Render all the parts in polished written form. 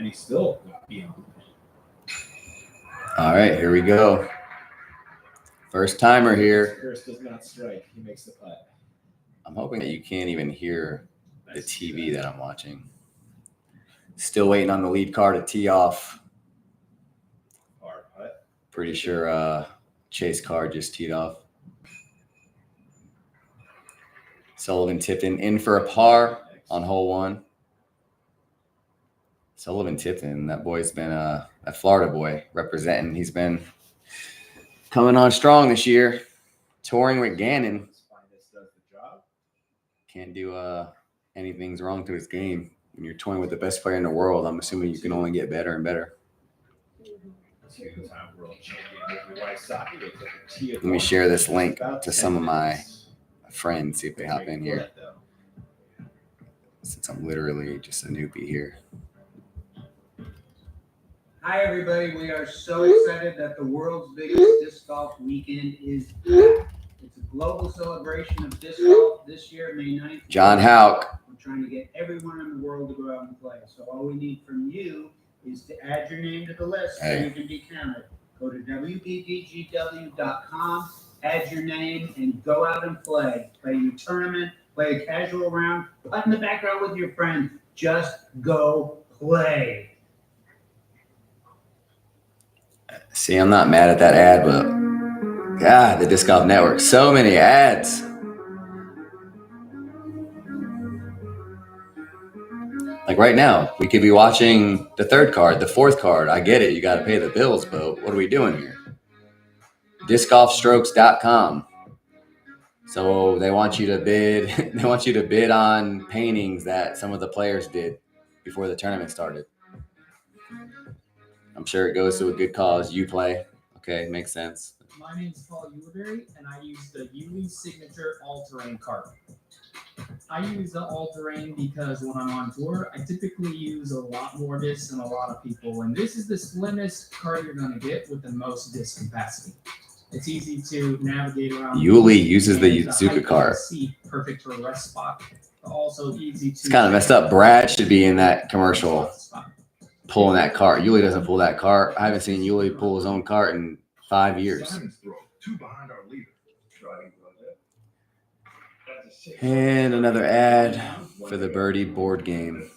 And he's still beyond. All right, here we go. First timer here. First does not strike. He makes the putt. I'm hoping that you can't even hear the TV that I'm watching. Still waiting on the lead car to tee off. Pretty sure Chase Carr just teed off. Sullivan tipped in for a par on hole 1. Sullivan tipped in. That boy's been a Florida boy representing. He's been coming on strong this year. Touring with Gannon. Can't do anything's wrong to his game. When you're touring with the best player in the world, I'm assuming you can only get better and better. Let me share this link to some of my friends, see if they hop in here. Since I'm literally just a newbie here. Hi, everybody. We are so excited that the world's biggest disc golf weekend is back. It's a global celebration of disc golf this year, May 9th. John Houck. We're trying to get everyone in the world to go out and play. So all we need from you is to add your name to the list so you can be counted. Go to wpdgw.com, add your name, and go out and play. Play your tournament, play a casual round, putt in the background with your friends. Just go play. See, I'm not mad at that ad, but God, the Disc Golf Network, so many ads. Like right now, we could be watching the 3rd card, the 4th card. I get it, you got to pay the bills, but what are we doing here? Discgolfstrokes.com. So they want you to bid. They want you to bid on paintings that some of the players did before the tournament started. I'm sure it goes to a good cause. You play. Okay, makes sense. My name is Paul Uliberry, and I use the Uli Signature All-Terrain cart. I use the All-Terrain because when I'm on tour, I typically use a lot more discs than a lot of people, and this is the slimmest cart you're going to get with the most disc capacity. It's easy to navigate around. Uli uses the Yuzuka cart. Perfect for a rest spot, but also easy to. It's kind of messed up. Brad should be in that commercial. Pulling that cart. Yuli doesn't pull that cart. I haven't seen Yuli pull his own cart in 5 years. And another ad for the Birdie board game.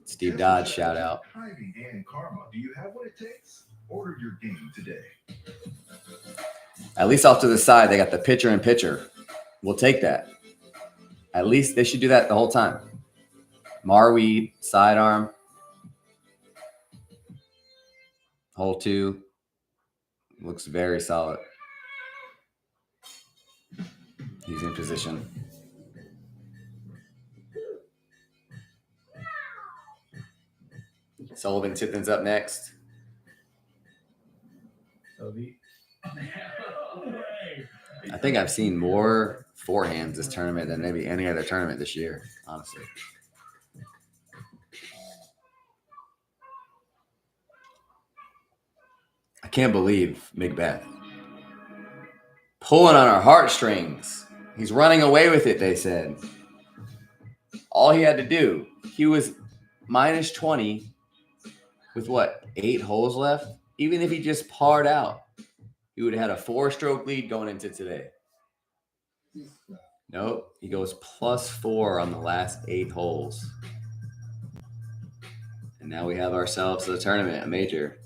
Steve Dodge, shout out. Ivy and Karma, do you have what it takes? Order your game today. At least off to the side, they got the pitcher and pitcher. We'll take that. At least they should do that the whole time. Marweed, sidearm. Hole 2 looks very solid. He's in position. Sullivan Tipton's up next. I think I've seen more forehands this tournament than maybe any other tournament this year, honestly. I can't believe Macbeth pulling on our heartstrings. He's running away with it, they said. All he had to do, he was minus 20 with what, 8 holes left? Even if he just parred out, he would have had a 4-stroke lead going into today. Nope, he goes +4 on the last 8 holes. And now we have ourselves a tournament, a major.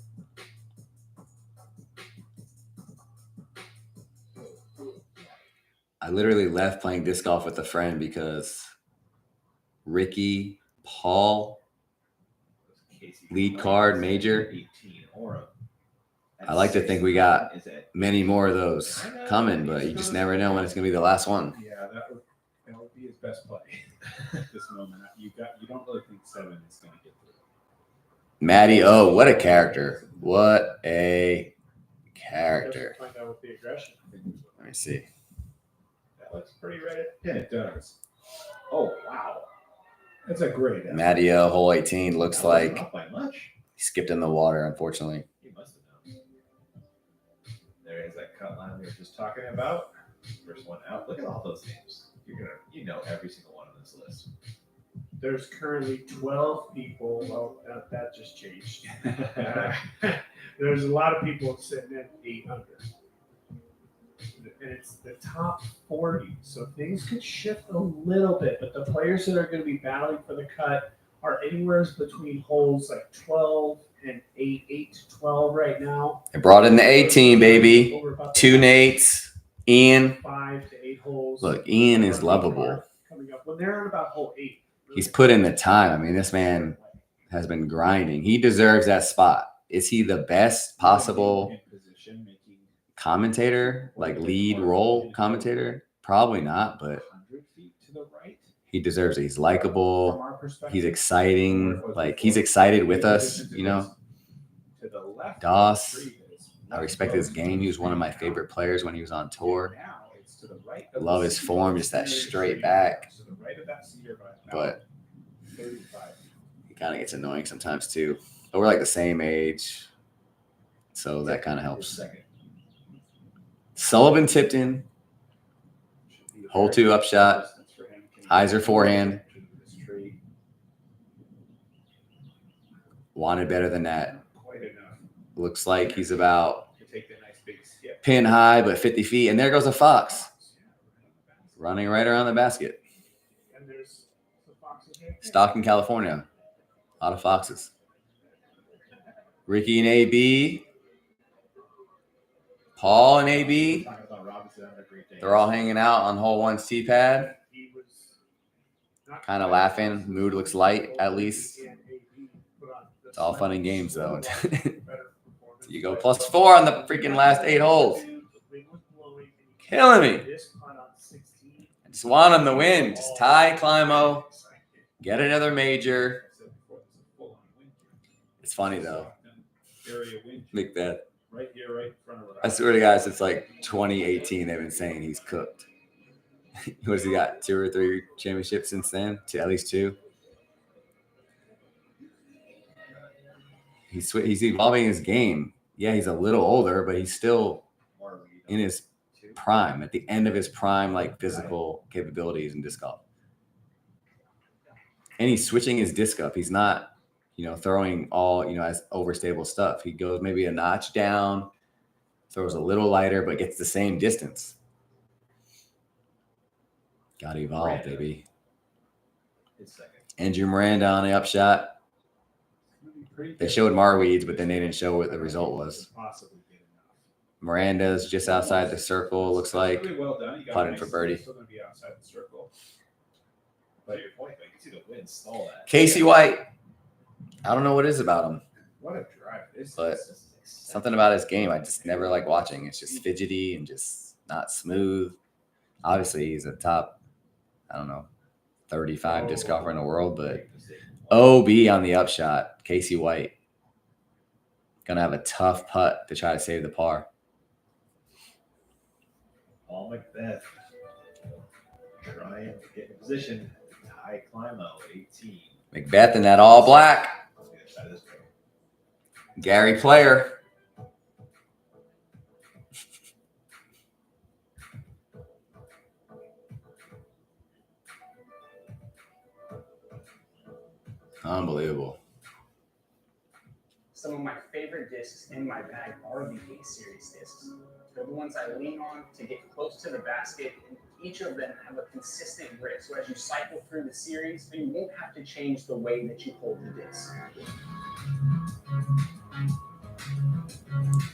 I literally left playing disc golf with a friend because Ricky, Paul, lead card, major. I like to think we got many more of those coming, but you just never know when it's going to be the last one. Yeah, that would be his best play at this moment. You don't really think 7 is going to get through. Matty, oh, what a character. What a character. Find out with the aggression. Let me see. That looks pretty right. Yeah, it does. Oh, wow. That's a great effort. Matty, hole 18 looks like not by much. He skipped in the water, unfortunately. He must have known. There is that cut line we were just talking about. First one out. Look at all those names. You know every single one on this list. There's currently 12 people. Well, that just changed. There's a lot of people sitting at 800. And it's the top 40. So things could shift a little bit, but the players that are going to be battling for the cut are anywhere between holes like 12 and 8 to 12 right now. They brought in the A team, baby. Over about the 2 Nates, Ian. 5 to 8 holes. Look, Ian is lovable. Coming up when they're on about hole 8. He's put in the time. I mean, this man has been grinding. He deserves that spot. Is he the best possible commentator, like lead role commentator? Probably not, but he deserves it. He's likable. He's exciting. Like, he's excited with us, you know. Doss, I respect his game. He was one of my favorite players when he was on tour. Love his form, just that straight back. But he kind of gets annoying sometimes too. But we're like the same age, so that kind of helps. Sullivan tipped in. Hole 2 upshot. Heiser forehand. Wanted better than that. Looks like he's about pin high, but 50 feet. And there goes a fox. Running right around the basket. Stockton, California. A lot of foxes. Ricky and AB. Paul and AB. They're all hanging out on hole 1's tee pad. Kind of laughing. Mood looks light, at least. It's all fun and games, though. You go +4 on the freaking last 8 holes. Killing me. I just want him to win. Just tie Climo. Get another major. It's funny, though. Macbeth. Right here, right in front of us. I swear to God, since like 2018, they've been saying he's cooked. What has he got? 2 or 3 championships since then? At least 2. He's evolving his game. Yeah, he's a little older, but he's still in his prime, at the end of his prime, like physical capabilities in disc golf. And he's switching his disc up. He's not, throwing all, as overstable stuff. He goes maybe a notch down, throws a little lighter, but gets the same distance. Got to evolve, baby. Andrew Miranda on the upshot. They showed Marweeds, but then they didn't show what the result was. Miranda's just outside the circle, looks like. Putting for birdie. Casey White. I don't know what it is about him. What a drive. But something about his game I just never like watching. It's just fidgety and just not smooth. Obviously, he's a top, 35 disc golfer in the world, but OB on the upshot, Casey White. Gonna have a tough putt to try to save the par. Paul Macbeth trying to get in position. Ty Climo, 18. Macbeth in that all black. Gary Player. Unbelievable. Some of my favorite discs in my bag are the A series discs. They're the ones I lean on to get close to the basket, and each of them have a consistent grip. So as you cycle through the series, you won't have to change the way that you hold the disc.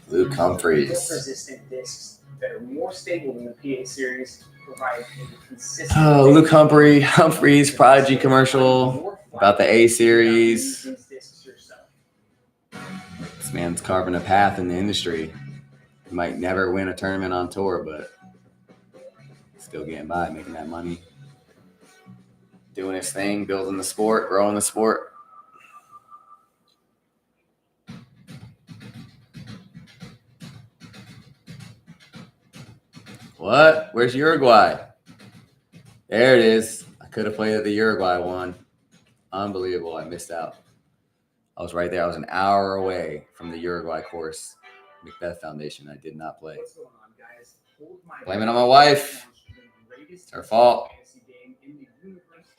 Luke Humphreys. Resistant discs that are more stable than the PA series provide a consistent. Oh, Luke Humphreys, Prodigy commercial about the A series. This man's carving a path in the industry. He might never win a tournament on tour, but still getting by, making that money. Doing his thing, building the sport, growing the sport. What? Where's Uruguay? There it is. I could have played at the Uruguay one. Unbelievable. I missed out. I was right there. I was an hour away from the Uruguay course. Macbeth Foundation. I did not play. What's going on, guys? Blame it on my wife. It's her fault.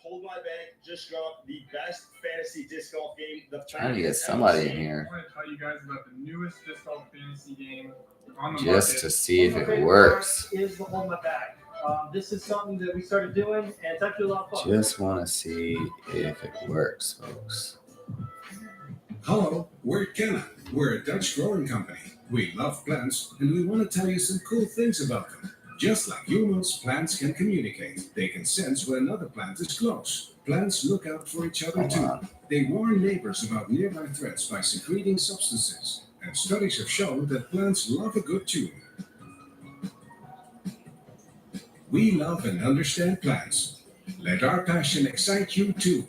Hold My Bag just dropped the best fantasy disc golf game. Trying to get somebody in here I want to tell you guys about the newest disc golf fantasy game on the just market. to see if One of my it favorite works. parts is the Hold My Bag. This is something that we started doing, and it's actually a lot of fun. Just want to see if it works, folks. Hello, we're Kenna. We're a Dutch growing company. We love plants, and we want to tell you some cool things about them. Just like humans, plants can communicate. They can sense when another plant is close. Plants look out for each other too. They warn neighbors about nearby threats by secreting substances. And studies have shown that plants love a good tune. We love and understand plants. Let our passion excite you too.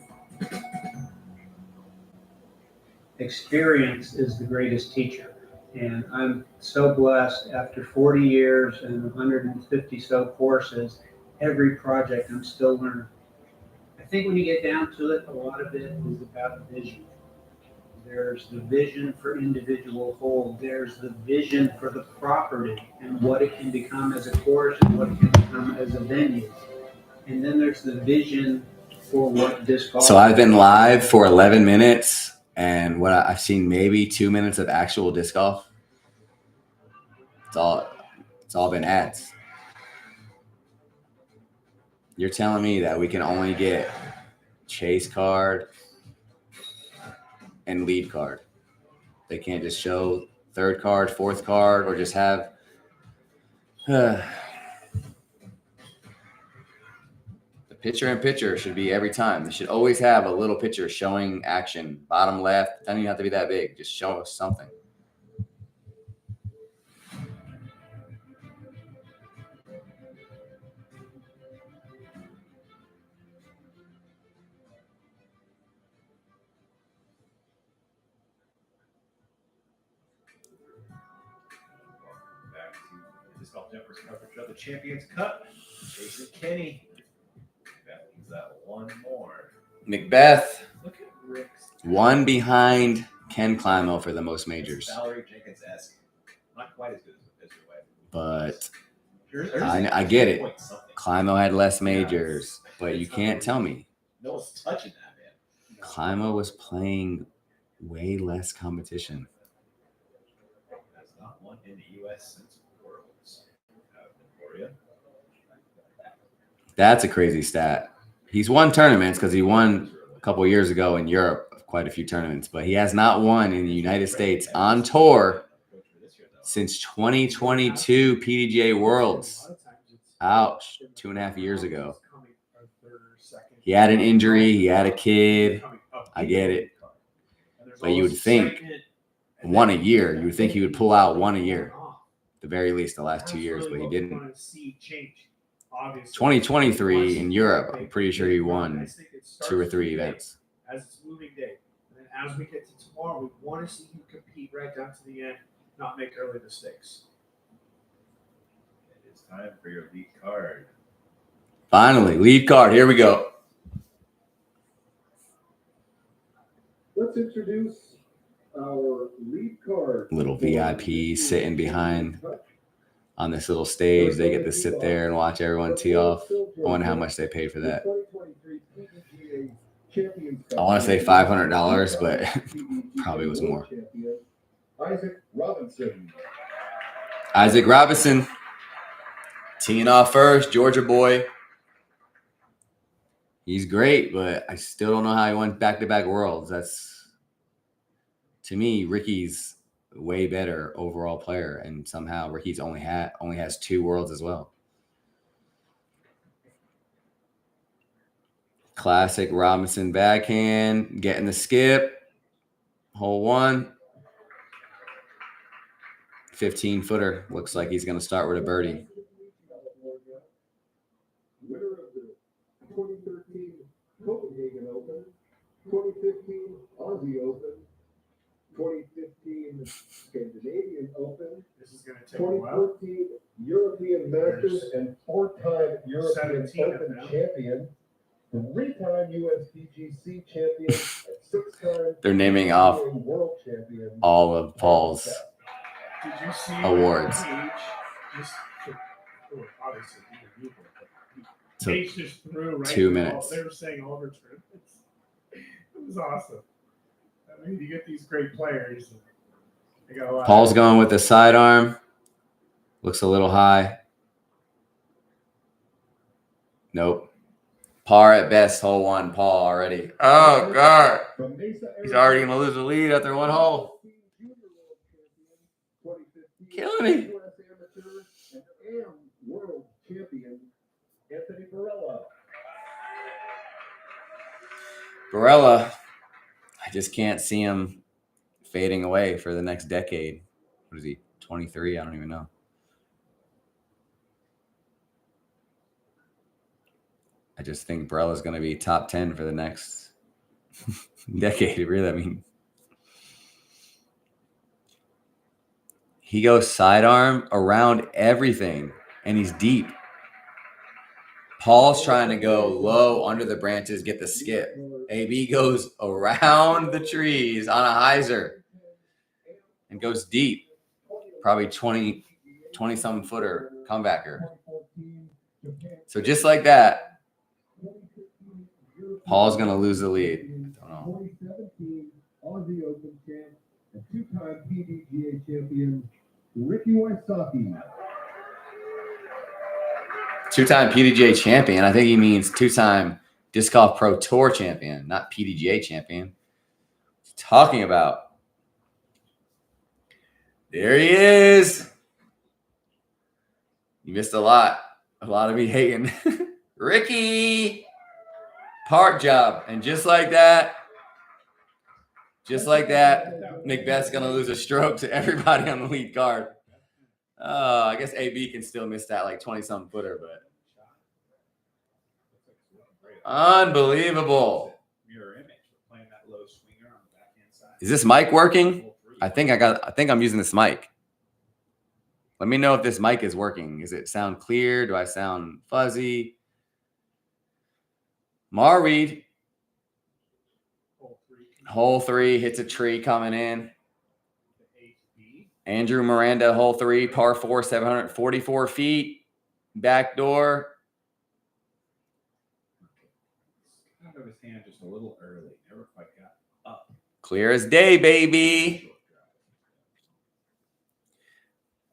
Experience is the greatest teacher. And I'm so blessed after 40 years and 150 so courses, every project I'm still learning. I think when you get down to it, a lot of it is about vision. There's the vision for individual whole. There's the vision for the property and what it can become as a course and what it can become as a venue. And then there's the vision for what disc golf. So I've been live for 11 minutes, and what I've seen maybe 2 minutes of actual disc golf. It's all been ads. You're telling me that we can only get chase card and lead card. They can't just show third card, fourth card, or just have the picture in picture should be every time. They should always have a little picture showing action. Bottom left, doesn't even have to be that big. Just show us something. Back to the Disc Golf Network's coverage of the Champions Cup. Jason Kenny. That means that one more. Macbeth, Look at Rick's. one behind Ken Climo for the most majors. Valerie Jenkins-esque. Not quite as good as your wife. But There's I get it. point something. Climo had less majors, but you can't tell me. No one's touching that, man. Climo was playing way less competition. That's not one in the U.S. since Worlds. Victoria. That's a crazy stat. He's won tournaments because he won a couple of years ago in Europe, quite a few tournaments, but he has not won in the United States on tour since 2022 PDGA Worlds. Ouch, 2.5 years ago. He had an injury. He had a kid. I get it. But you would think one a year. You would think he would pull out one a year. At the very least, the last 2 years, but he didn't. 2023 in Europe, I'm pretty sure he won 2 or 3 events. As it's moving day. And then as we get to tomorrow, we want to see him compete right down to the end, not make early mistakes. It is time for your lead card. Finally, lead card. Here we go. Let's introduce our lead card. Little VIP sitting behind on this little stage. They get to sit there and watch everyone tee off. I wonder how much they paid for that. I want to say $500, but probably was more. Isaac Robinson. Isaac Robinson teeing off first, Georgia boy. He's great, but I still don't know how he went back-to-back Worlds. That's, to me, Ricky's way better overall player, and somehow Ricky's only has 2 Worlds as well. Classic Robinson backhand, getting the skip. Hole 1. 15-footer. Looks like he's going to start with a birdie. Winner of the 2013 Copenhagen Open, 2015 Aussie Open, 2015 Scandinavian Open, This is going to take a while. 2014 European Masters, and 4-time European 17 of Open them. champion, 3-time USPGC champion, and 6-time They're naming off world champion. all of Paul's Did you see awards. the page? Just to, obviously, you can Google it, but took Pace just threw right 2 through minutes. They were saying all the tournaments. It was awesome. I mean, you get these great players. They got a lot Paul's of- going with the sidearm. Looks a little high. Nope. Par at best, hole one, Paul already. Oh, God. From Mesa, He's already going to lose the lead after one hole. Killing me. US amateur and AM world champion Anthony Barella. Barella, I just can't see him fading away for the next decade. What is he, 23? I don't even know. I just think Barella's going to be top 10 for the next decade. Really, I mean, he goes sidearm around everything, and he's deep. Paul's trying to go low under the branches, get the skip. AB goes around the trees on a hyzer and goes deep. Probably 20-something footer comebacker. So just like that, Paul's going to lose the lead. I don't know. 2017 Aussie Open champ and two-time PDGA champion Ricky Wysocki. Two-time PDGA champion. I think he means two-time Disc Golf Pro Tour champion, not PDGA champion. What's he talking about? There he is. You missed a lot. A lot of me hating. Ricky. Park job. And just like that, Macbeth's going to lose a stroke to everybody on the lead card. I guess AB can still miss that like 20-something footer, but unbelievable. Mirror image. We're playing that low swinger on the backhand side. Is this mic working? I think I'm using this mic. Let me know if this mic is working. Does it sound clear? Do I sound fuzzy? Marweed. Hole 3 hits a tree coming in. Andrew Miranda, hole 3, par 4, 744 feet. Back door. Out of his hand just a little early. Never quite got up. Clear as day, baby.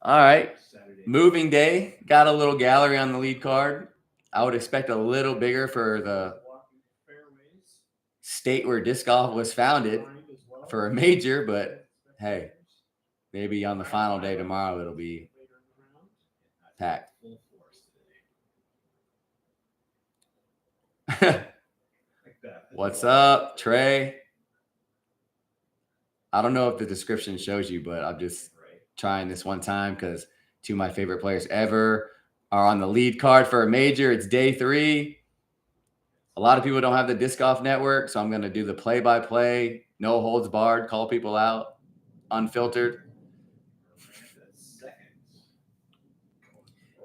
All right. Moving day. Got a little gallery on the lead card. I would expect a little bigger for the state where disc golf was founded for a major, but hey, maybe on the final day tomorrow it'll be packed. What's up, Trey? I don't know if the description shows you, but I'm just trying this one time because two of my favorite players ever are on the lead card for a major. It's day 3. A lot of people don't have the Disc Golf Network, so I'm going to do the play-by-play, no holds barred, call people out, unfiltered.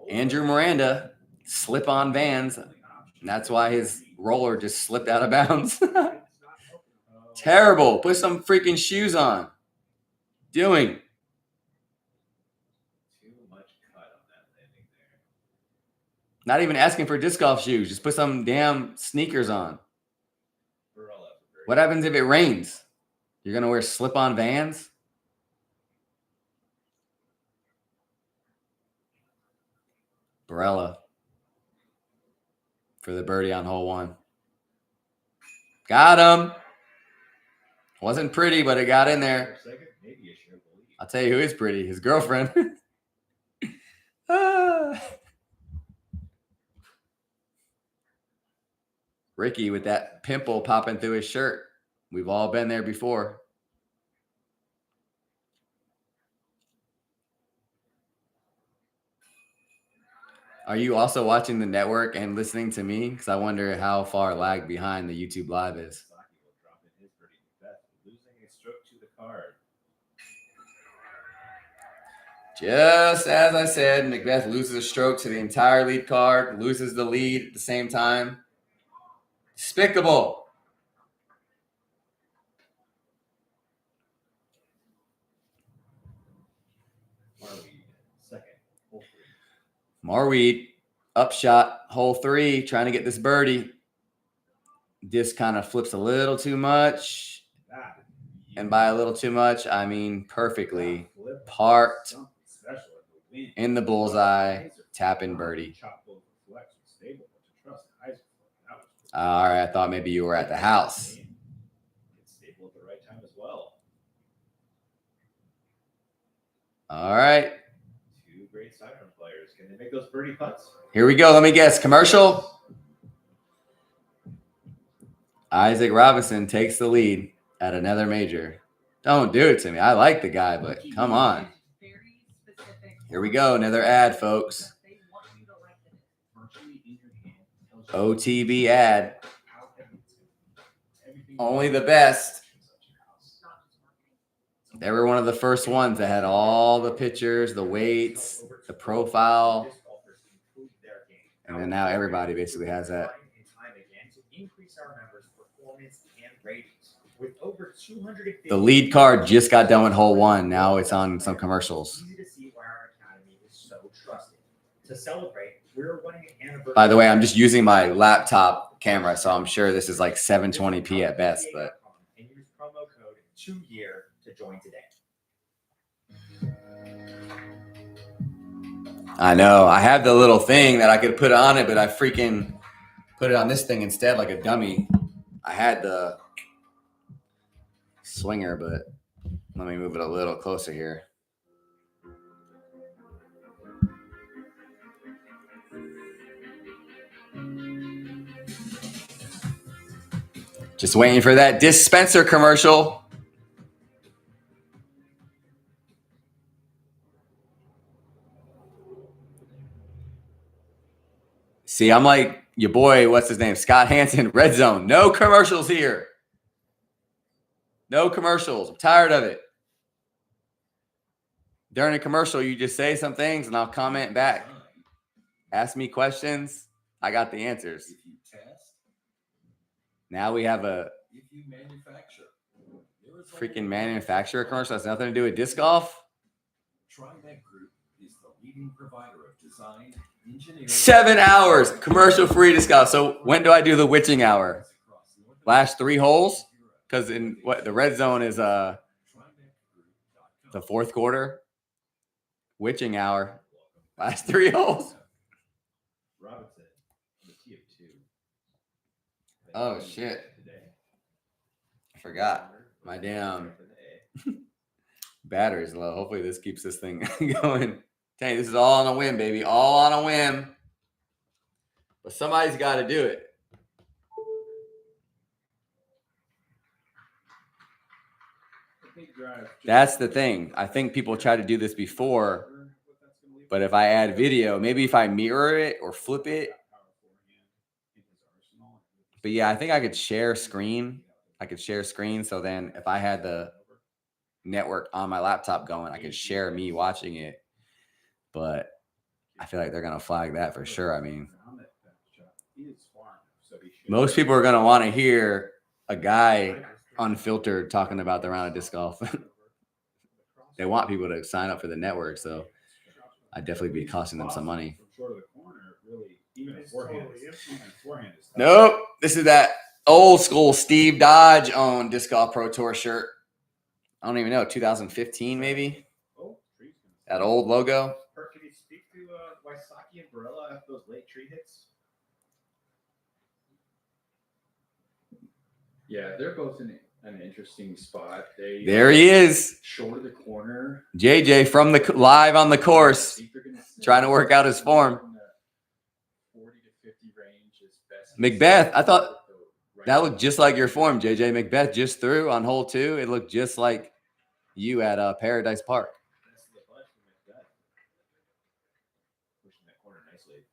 Andrew Miranda, slip-on Vans, and that's why his roller just slipped out of bounds. Terrible. Put some freaking shoes on. Doing. Too much cut on that landing there. Not even asking for disc golf shoes. Just put some damn sneakers on. What happens if it rains? You're going to wear slip-on Vans? Barella for the birdie on hole 1. Got him. Wasn't pretty, but it got in there. I'll tell you who is pretty. His girlfriend. Ricky with that pimple popping through his shirt. We've all been there before. Are you also watching the network and listening to me? Because I wonder how far lagged behind the YouTube Live is. Losing a stroke to the card. Just as I said, Macbeth loses a stroke to the entire lead card, loses the lead at the same time. Despicable. Marweed, second. Hole 3. Marweed. Upshot, hole 3, trying to get this birdie. Disc kind of flips a little too much. And by a little too much, I mean perfectly parked in the bullseye, tapping birdie. All right, I thought maybe you were at the house. Stable at the right time as well. All right. Two great sidearm players. Can they make those birdie putts? Here we go. Let me guess. Commercial. Isaac Robinson takes the lead at another major. Don't do it to me. I like the guy, but come on. Here we go. Another ad, folks. OTB ad. Only the best. They were one of the first ones that had all the pictures, the weights, the profile. And then now everybody basically has that. The lead card just got done with hole 1. Now it's on some commercials. By the way, I'm just using my laptop camera, so I'm sure this is like 720p at best. But use promo code 2YEAR to join today. I know. I have the little thing that I could put on it, but I freaking put it on this thing instead like a dummy. I had the swinger, but let me move it a little closer here. Just waiting for that dispenser commercial. See, I'm like your boy, what's his name? Scott Hansen, Red Zone. No commercials here. No commercials. I'm tired of it. During a commercial, you just say some things and I'll comment back. Ask me questions. I got the answers. Now we have a freaking manufacturer commercial. That's nothing to do with disc golf. TriMet Group is the leading provider of design, engineering. 7 hours commercial-free disc golf. So when do I do the witching hour? Last 3 holes? Because in what the red zone is the 4th quarter. Witching hour. Last 3 holes. Robinson, the T of 2. Oh shit. I forgot. My damn battery's low. Hopefully this keeps this thing going. Dang, this is all on a whim, baby. All on a whim. But somebody's got to do it. That's the thing. I think people tried to do this before, but if I add video, maybe if I mirror it or flip it. But yeah, I think I could share screen. I could share screen. So then if I had the network on my laptop going, I could share me watching it. But I feel like they're going to flag that for sure. I mean, most people are going to want to hear a guy unfiltered talking about the round of disc golf. They want people to sign up for the network, so I'd definitely be costing them some money. Nope. This is that old school Steve Dodge owned Disc Golf Pro Tour shirt. I don't even know, 2015 maybe? That old logo. Can you speak to Wysocki and Barilla after those late tree hits? Yeah, they're both in an interesting spot. There he is. Short of the corner. JJ from the live on the course, trying to work out his form. 40 to 50 range is best. Macbeth, I thought that looked just like your form, JJ. Macbeth just threw on hole 2. It looked just like you at Paradise Park. Pushing that corner nicely.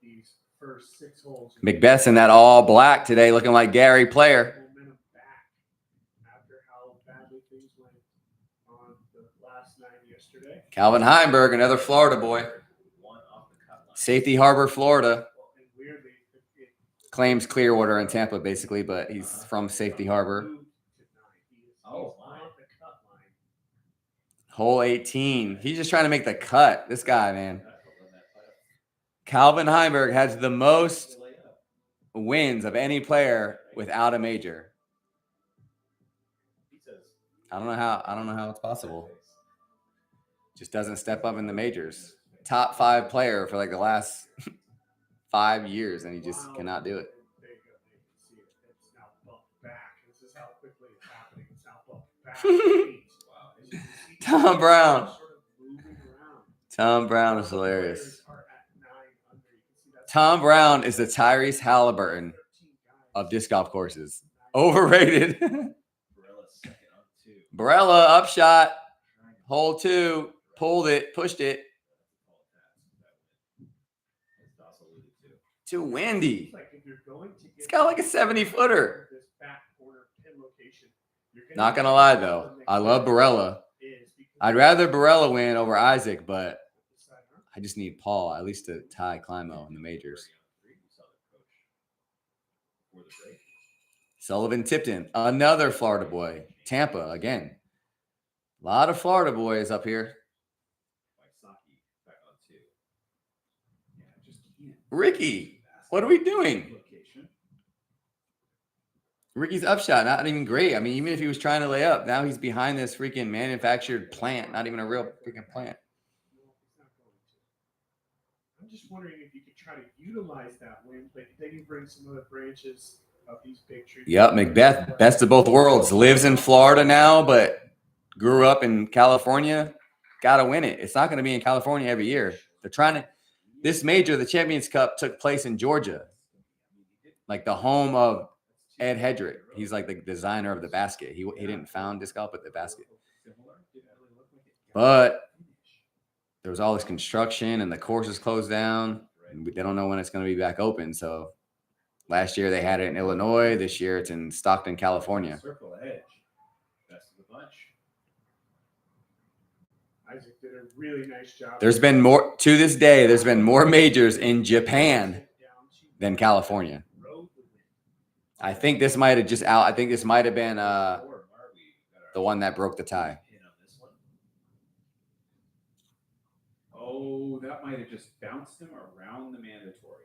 These first 6 holes. Macbeth's in that all black today, looking like Gary Player. Momentum back after how badly things went on the last 9 yesterday. Calvin Heimberg, another Florida boy. Safety Harbor, Florida. And weirdly, Claims Clearwater in Tampa, basically, but he's from Safety Harbor. Oh, Hole 18. He's just trying to make the cut. This guy, man. Calvin Heimberg has the most wins of any player without a major. I don't know how it's possible. Just doesn't step up in the majors. Top 5 player for like the last 5 years, and he just cannot do it. There you go. You can see it. It's now bumped back. This is how quickly it's happening. It's now bumped back. Wow. As you can see, Tom Brown. sort of moving around. Tom Brown is hilarious. Players are at 9 under. You can see that's Tom Brown is the Tyrese Halliburton of disc golf courses. Overrated. Barella upshot. Hole 2. Pulled it. Pushed it. Too windy. It's got like a 70-footer. Not going to lie, though. I love Barella. I'd rather Barella win over Isaac, but I just need Paul at least to tie Climo in the majors. Sullivan Tipton, another Florida boy. Tampa, again. A lot of Florida boys up here. Ricky, what are we doing? Ricky's upshot, not even great. I mean, even if he was trying to lay up, now he's behind this freaking manufactured plant, not even a real freaking plant. I'm just wondering if you could try to utilize that wind, but then you bring some other branches of these big trees. Yep, Macbeth, best of both worlds. Lives in Florida now, but grew up in California. Got to win it. It's not going to be in California every year. They're trying to. This major, the Champions Cup, took place in Georgia, like the home of Ed Hedrick. He's like the designer of the basket. He didn't found disc golf, but the basket. But there was all this construction, and the course is closed down. And they don't know when it's going to be back open. So last year they had it in Illinois. This year it's in Stockton, California. Circle edge. Best of the bunch. Isaac did a really nice job. There's been more to this day. There's been more majors in Japan than California. I think this might have just out. I think this might have been the one that broke the tie. Oh, that might have just bounced him around the mandatory.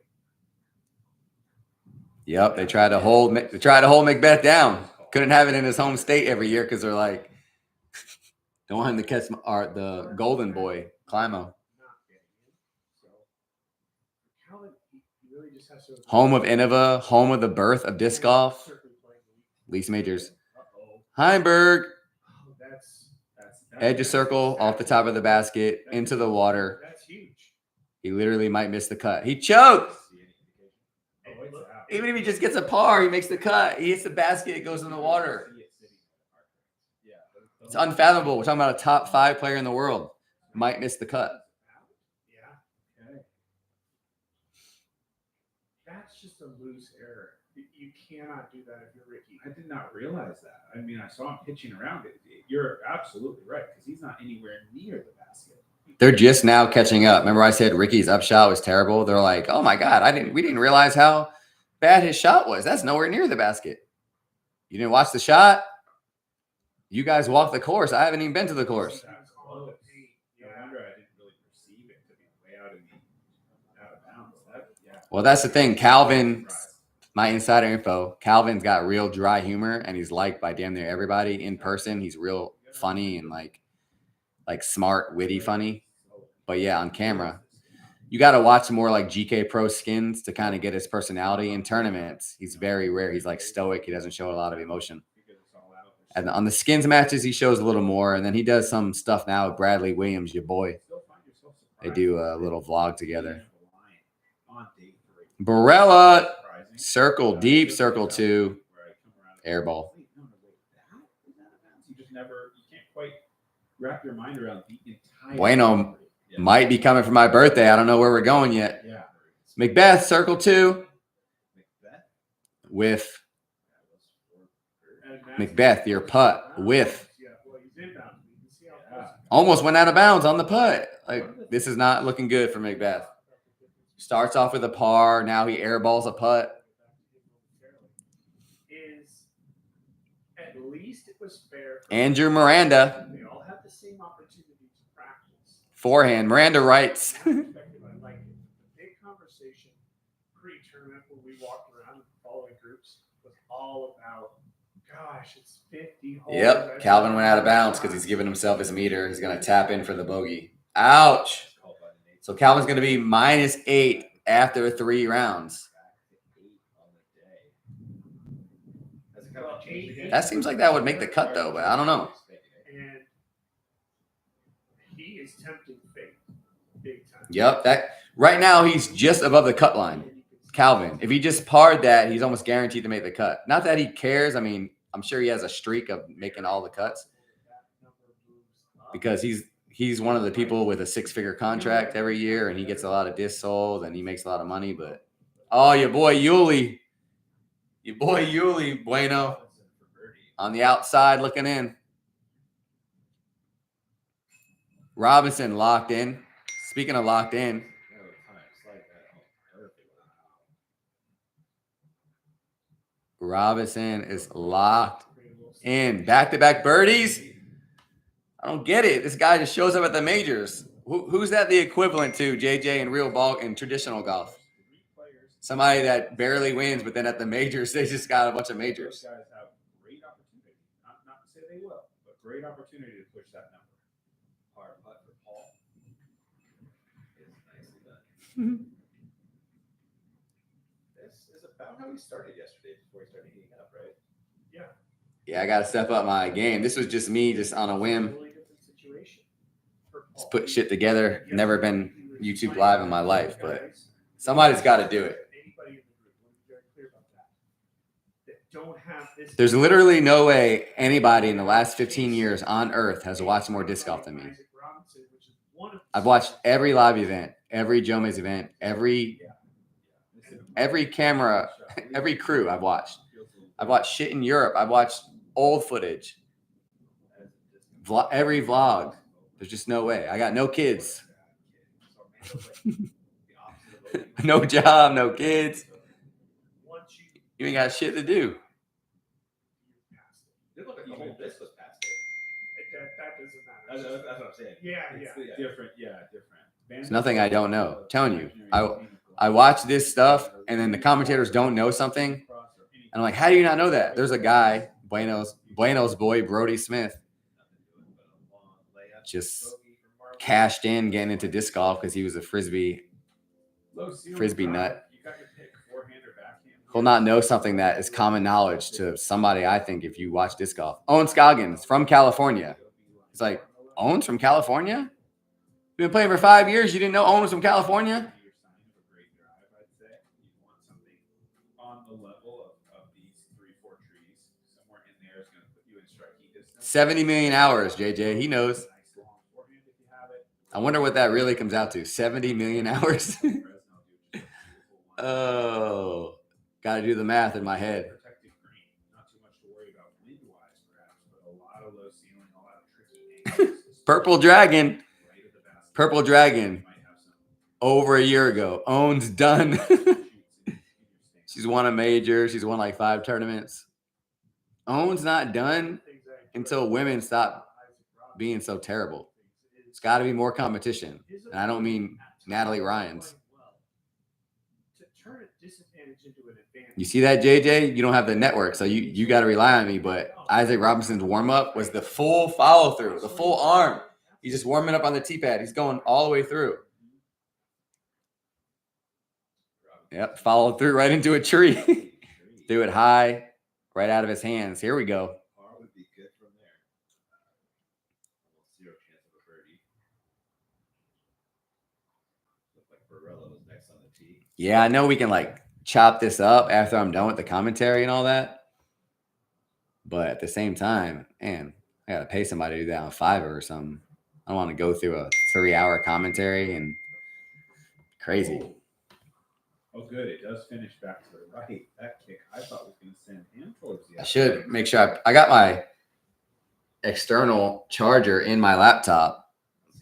Yep, they tried to hold Macbeth down. Couldn't have it in his home state every year because they're like, don't want him to catch the golden boy, Climo. Home of Innova, home of the birth of disc golf. Least majors. Heimberg. Edge of circle, off the top of the basket, into the water. He literally might miss the cut. He choked. Even if he just gets a par, he makes the cut. He hits the basket, it goes in the water. It's unfathomable. We're talking about a top 5 player in the world. Might miss the cut. That's just a loose error. You cannot do that if you're Ricky. I did not realize that. I mean, I saw him pitching around it. You're absolutely right because he's not anywhere near the basket. They're just now catching up. Remember I said Ricky's upshot was terrible? They're like, oh my God, we didn't realize how bad his shot was. That's nowhere near the basket. You didn't watch the shot? You guys walked the course. I haven't even been to the course. No wonder I didn't really perceive it to be way out of bounds. Well, that's the thing. Calvin, my insider info, Calvin's got real dry humor, and he's liked by damn near everybody in person. He's real funny and like smart, witty, funny. But yeah, on camera, you got to watch more like GK Pro skins to kind of get his personality. In tournaments, he's very rare. He's like stoic. He doesn't show a lot of emotion. And on the skins matches, he shows a little more. And then he does some stuff now with Bradley Williams, your boy. They do a little vlog together. Barella, circle deep, circle 2, air ball. You just never, you can't quite wrap your mind around the entire. Bueno might be coming for my birthday. I don't know where we're going yet. Yeah. Macbeth, circle 2. With Macbeth, your putt with. Almost went out of bounds on the putt. Like, this is not looking good for Macbeth. Starts off with a par. Now he airballs a putt. At least it was fair. Andrew Miranda. They all have the same opportunity to practice. Forehand. Miranda writes. Big conversation all about. Gosh, it's 50 holes. Yep. Calvin went out of bounds because he's giving himself his meter. He's going to tap in for the bogey. Ouch. So Calvin's going to be -8 after 3 rounds. That seems like that would make the cut, though, but I don't know. And he is tempting fate big time. Yep. That right now he's just above the cut line. Calvin, if he just parred that, he's almost guaranteed to make the cut. Not that he cares. I mean, I'm sure he has a streak of making all the cuts because he's one of the people with a 6-figure contract every year, and he gets a lot of discs sold, and he makes a lot of money. But your boy Yuli, Bueno, on the outside looking in. Robinson locked in. Speaking of locked in. Robinson is locked in. Back-to-back birdies. I don't get it. This guy just shows up at the majors. Who's that the equivalent to, JJ, in real ball in traditional golf? Somebody that barely wins, but then at the majors, they just got a bunch of majors. Those guys have great opportunity. Not to say they will, but great opportunity to push that number. Hard putt for Paul. Is nicely done. This is about how he started yesterday before he started heating up, right? Yeah. Yeah, I got to step up my game. This was just me, just on a whim. Just put shit together. Never been YouTube Live in my life, but somebody's got to do it. There's literally no way anybody in the last 15 years on Earth has watched more disc golf than me. I've watched every live event, every Joe Mays event, every camera, every crew I've watched. I've watched shit in Europe. I've watched old footage. Every vlog. There's just no way. I got no kids. No job, no kids. You ain't got shit to do. It looked like the whole disc was past it. That doesn't matter. That's what I'm saying. Yeah. Different. There's nothing I don't know. I'm telling you. I watch this stuff, and then the commentators don't know something. And I'm like, how do you not know that? There's a guy, Bueno's boy, Brody Smith, just cashed in getting into disc golf because he was a frisbee nut. He'll not know something that is common knowledge to somebody, I think, if you watch disc golf. Owen Scoggins from California. It's like, Owen's from California? You've been playing for 5 years. You didn't know Owen was from California? On the level of these 3-4 trees, somewhere in there is going to put you in striking distance. 70 million hours, JJ. He knows. I wonder what that really comes out to. 70 million hours. Oh, got to do the math in my head. Not too much to worry about wind-wise, perhaps, but a lot of low ceiling, a lot of tricky angles. Purple Dragon. Over a year ago. Owen's done. She's won a major. She's won like 5 tournaments. Owen's not done until women stop being so terrible. It's got to be more competition. And I don't mean Natalie Ryan's. You see that, JJ? You don't have the network, so you got to rely on me. But Isaac Robinson's warm-up was the full follow-through, the full arm. He's just warming up on the tee pad. He's going all the way through. Yep, followed through right into a tree. Threw it high, right out of his hands. Here we go. Would be good from there. 0 chance of a birdie. Looked like Barella was next on the tee. Yeah, I know we can like chop this up after I'm done with the commentary and all that. But at the same time, man, I got to pay somebody to do that on Fiverr or something. I don't want to go through a 3-hour commentary and crazy. Oh, good. It does finish back to the right. That kick I thought was going to send him towards the I should make sure I got my external charger in my laptop,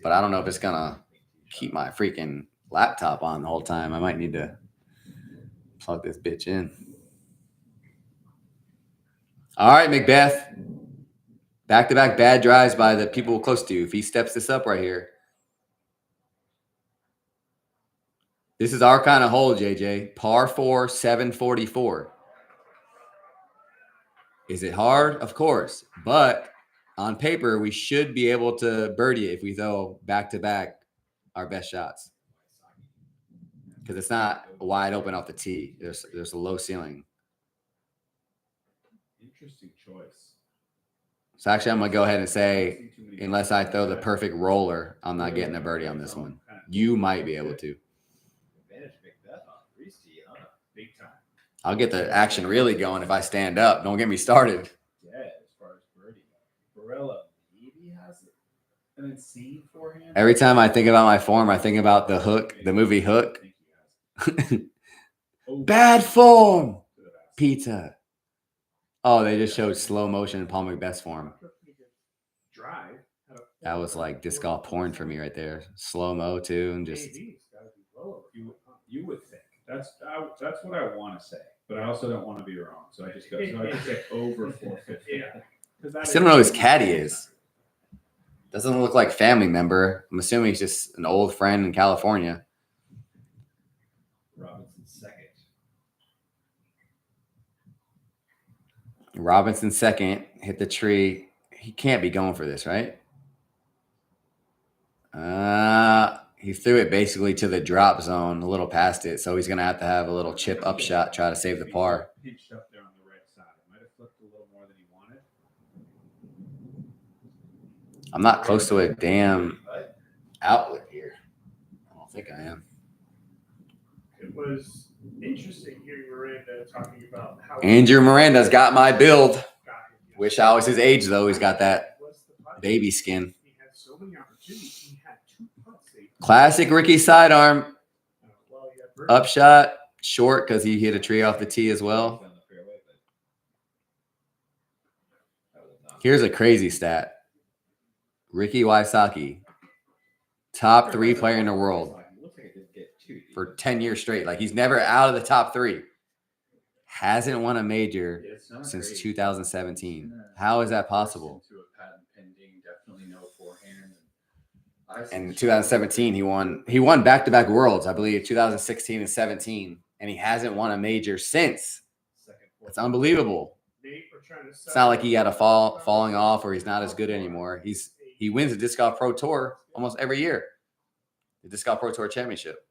but I don't know if it's going to keep my freaking laptop on the whole time. I might need to plug this bitch in. All right, Macbeth. Back-to-back bad drives by the people close to you. If he steps this up right here. This is our kind of hole, JJ. Par 4, 744. Is it hard? Of course. But on paper, we should be able to birdie it if we throw back to back our best shots. Because it's not wide open off the tee. There's a low ceiling. Interesting choice. So actually, I'm gonna go ahead and say, unless I throw the perfect roller, I'm not getting a birdie on this one. You might be able to. Advantage Macbeth on Reese T, huh? Big time. I'll get the action really going if I stand up. Don't get me started. Dead as far as birdie. Barella maybe has an insane forehand. Every time I think about my form, I think about the Hook, the movie Hook. Bad form, Peter. Oh, they just showed slow motion Paul Macbeth's form. Drive. That was like disc golf porn for me right there. Slow mo too, and just. You would think that's what I want to say, but I also don't want to be wrong. So I just go. So I just say over 450. Yeah. I still don't know who his caddy is. Doesn't look like family member. I'm assuming he's just an old friend in California. Robinson second, hit the tree. He can't be going for this, right? He threw it basically to the drop zone, a little past it. So he's going to have a little chip up shot, try to save the par. Pinched up there on the right side. Might have flipped a little more than he wanted. I'm not close to a damn outlet here. I don't think I am. It was interesting hearing Miranda talking about how Andrew Miranda's got my build. Wish I was his age, though. He's got that baby skin. He had so many opportunities. He had 2 putts. Classic Ricky sidearm. Upshot, short because he hit a tree off the tee as well. Here's a crazy stat. Ricky Wysocki, top 3 player in the world for 10 years straight. Like, he's never out of the top 3. Hasn't won a major since 2017. How is that possible? And in 2017, he won back-to-back worlds, I believe, 2016 and 17, and he hasn't won a major since. It's unbelievable. It's not like he had a falling off or he's not as good anymore. He wins the Disc Golf Pro Tour almost every year. The Disc Golf Pro Tour Championship.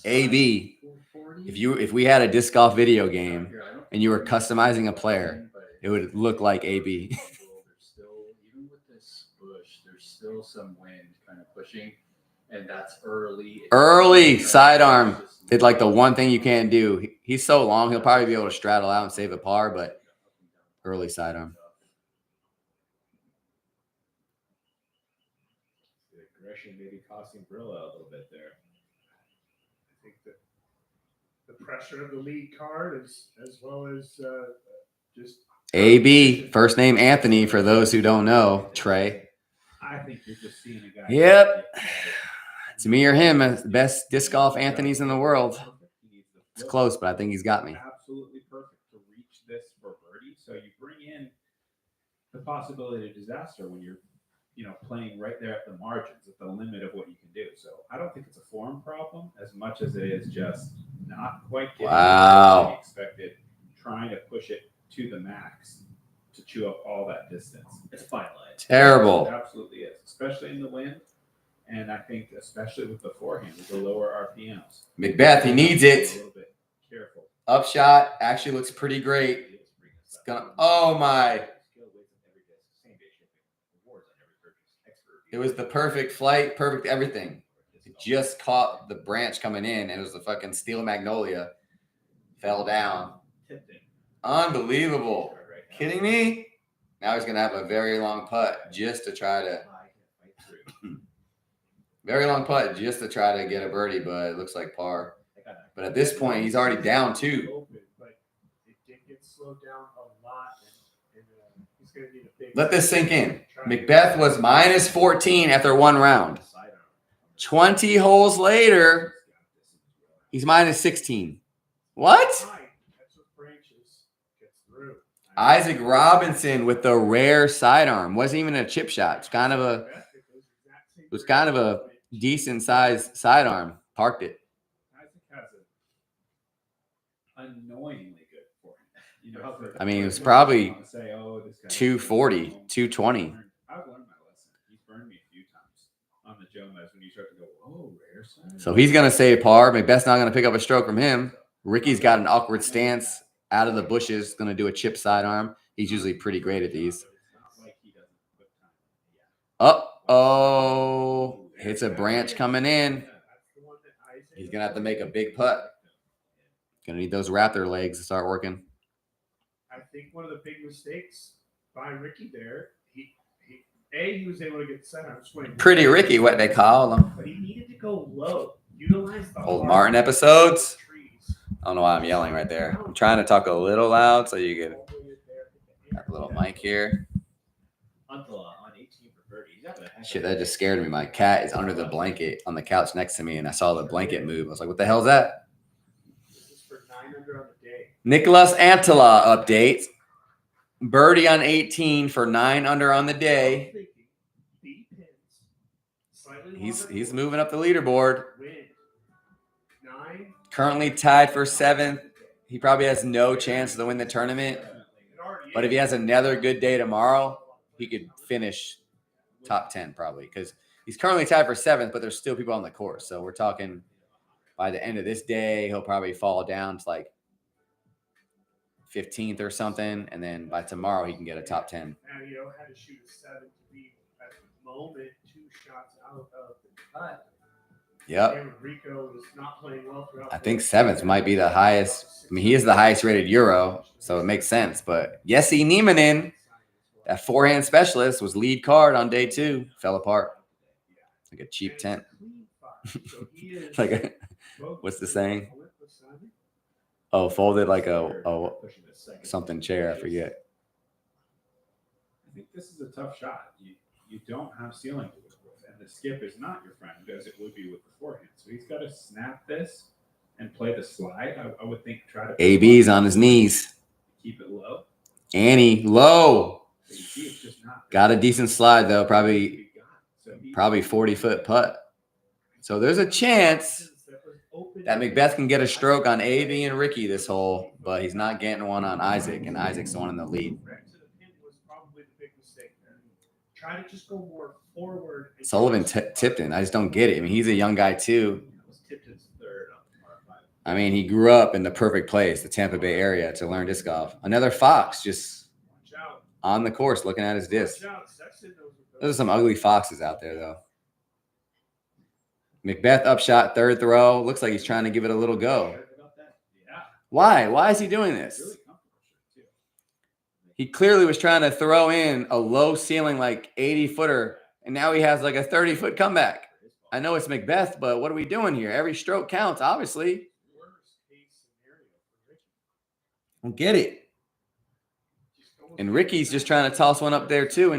AB, if we had a disc golf video game and you were customizing a player, it would look like AB. Even with this bush, there's still some wind kind of pushing, and that's early. Early sidearm did like the one thing you can't do. He's so long, he'll probably be able to straddle out and save a par, but early sidearm. The aggression maybe costing Brilla a little bit there. I think that the pressure of the lead card as well as just AB, first name Anthony for those who don't know. Trey. I think you're just seeing a guy. Yep. It's me or him as the best disc golf Anthony's in the world. It's close, but I think he's got me. Absolutely perfect to reach this for birdie. So you bring in the possibility of disaster when you're, playing right there at the margins, at the limit of what you can do. So I don't think it's a form problem as much as it is just not quite getting what you expected, trying to push it to the max to chew up all that distance. It's fine line. Terrible. It absolutely is, especially in the wind. And I think especially with the forehand, with the lower RPMs. Macbeth, he needs it. A little bit careful. Upshot actually looks pretty great. It's gonna. Oh my! It was the perfect flight, perfect everything. It just caught the branch coming in, and it was the fucking steel magnolia. Fell down. Unbelievable. Kidding me? Now he's gonna have a very long putt just to try to. Very long putt just to try to get a birdie, but it looks like par. But at this point, he's already down 2. But it did get slowed down a lot, and he's going to need a big. Let this sink in. Macbeth was minus 14 after 1 round. 20 holes later, he's minus 16. What? Isaac Robinson with the rare sidearm. Wasn't even a chip shot. It's kind of a decent sized sidearm. Parked it. Isaac has annoyingly good for him. You know, I mean, it was probably say, oh, this guy 240, 220. I've learned my lesson. He's burned me a few times on the Jomez when you start to go, oh, rare side. So he's gonna say par. Macbeth's not gonna pick up a stroke from him. Ricky's got an awkward stance out of the bushes, gonna do a chip sidearm. He's usually pretty great at these. Oh, hits a branch coming in. He's gonna have to make a big putt. Gonna need those raptor legs to start working. I think one of the big mistakes by Ricky there, he was able to get the sidearm swing. Pretty Ricky, what they call him. But he needed to go low. Utilize the Old hard Martin episodes. trees. I don't know why I'm yelling right there. I'm trying to talk a little loud so you get that little mic here. Until on 18 for birdie. He's having a heck of Shit, a that just scared me. My cat is under the blanket on the couch next to me, and I saw the blanket move. I was like, what the hell is that? This is for 9 under on the day. Nicholas Antela update. Birdie on 18 for 9 under on the day. Beat pins, slightly He's longer moving up the leaderboard. wind. 9. Currently tied for 7th. He probably has no chance to win the tournament. But if he has another good day tomorrow, he could finish top 10 probably, because he's currently tied for 7th, but there's still people on the course. So we're talking by the end of this day, he'll probably fall down to like 15th or something, and then by tomorrow he can get a top 10. And you know, had to shoot a 7 to be at the moment 2 shots out of the cut. Yep. And Rico was not playing well throughout. I think 7th might be the highest. I mean, he is the highest rated Euro, so it makes sense. But Jesse Niemanen, that forehand specialist, was lead card on day 2. Fell apart. Like a cheap tent. Like a, what's the saying? Oh, folded like a something chair. I forget. I think this is a tough shot. You don't have ceiling to work with, and the skip is not your friend as it would be with the forehand. So he's got to snap this and play the slide. I would think try to. AB's on his knees. Keep it low. Annie low. So you see it's just not. Got a decent slide though. Probably 40-foot putt. So there's a chance that Macbeth can get a stroke on AB and Ricky this hole, but he's not getting one on Isaac, and Isaac's the one in the lead. Try to just go more forward. Sullivan Tipton, I just don't get it. I mean, he's a young guy too. I mean, he grew up in the perfect place, the Tampa Bay area, to learn disc golf. Another Fox just on the course looking at his disc. Those are some ugly foxes out there, though. Macbeth upshot, 3rd throw. Looks like he's trying to give it a little go. Why? Why is he doing this? He clearly was trying to throw in a low ceiling, like 80-footer, and now he has like a 30-foot comeback. I know it's Macbeth, but what are we doing here? Every stroke counts, obviously. I don't get it. And Ricky's just trying to toss one up there too,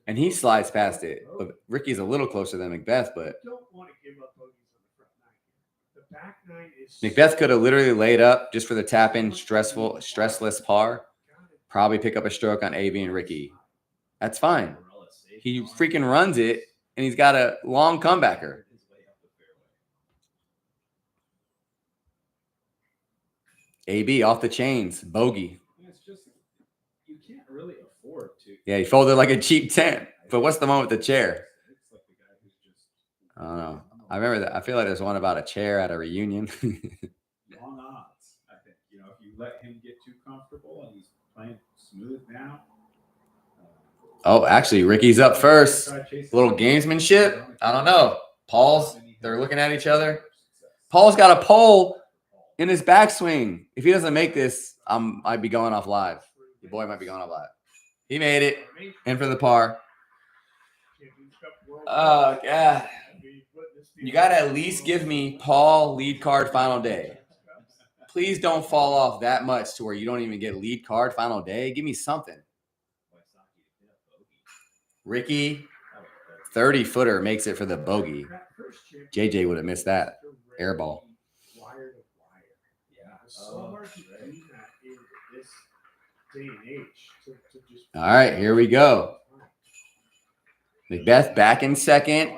and he slides past it. But Ricky's a little closer than Macbeth, but Macbeth could have literally laid up just for the tap-in stressless par. Probably pick up a stroke on AB and Ricky. That's fine. He freaking runs it, and he's got a long comebacker. AB off the chains, bogey. It's just you can't really afford to. Yeah, he folded like a cheap tent. But what's the one with the chair? I don't know. I remember that. I feel like there's one about a chair at a reunion. Long odds, I think. You know, if you let him get too comfortable and he's playing smooth now. Oh, actually, Ricky's up first. A little gamesmanship. I don't know. They're looking at each other. Paul's got a pole in his backswing. If he doesn't make this, I'd be going off live. Your boy might be going off live. He made it. In for the par. Oh, God. You got to at least give me Paul lead card final day. Please don't fall off that much to where you don't even get lead card final day. Give me something. Ricky, 30-footer makes it for the bogey. JJ would have missed that. Air ball. All right, here we go. Macbeth back in second.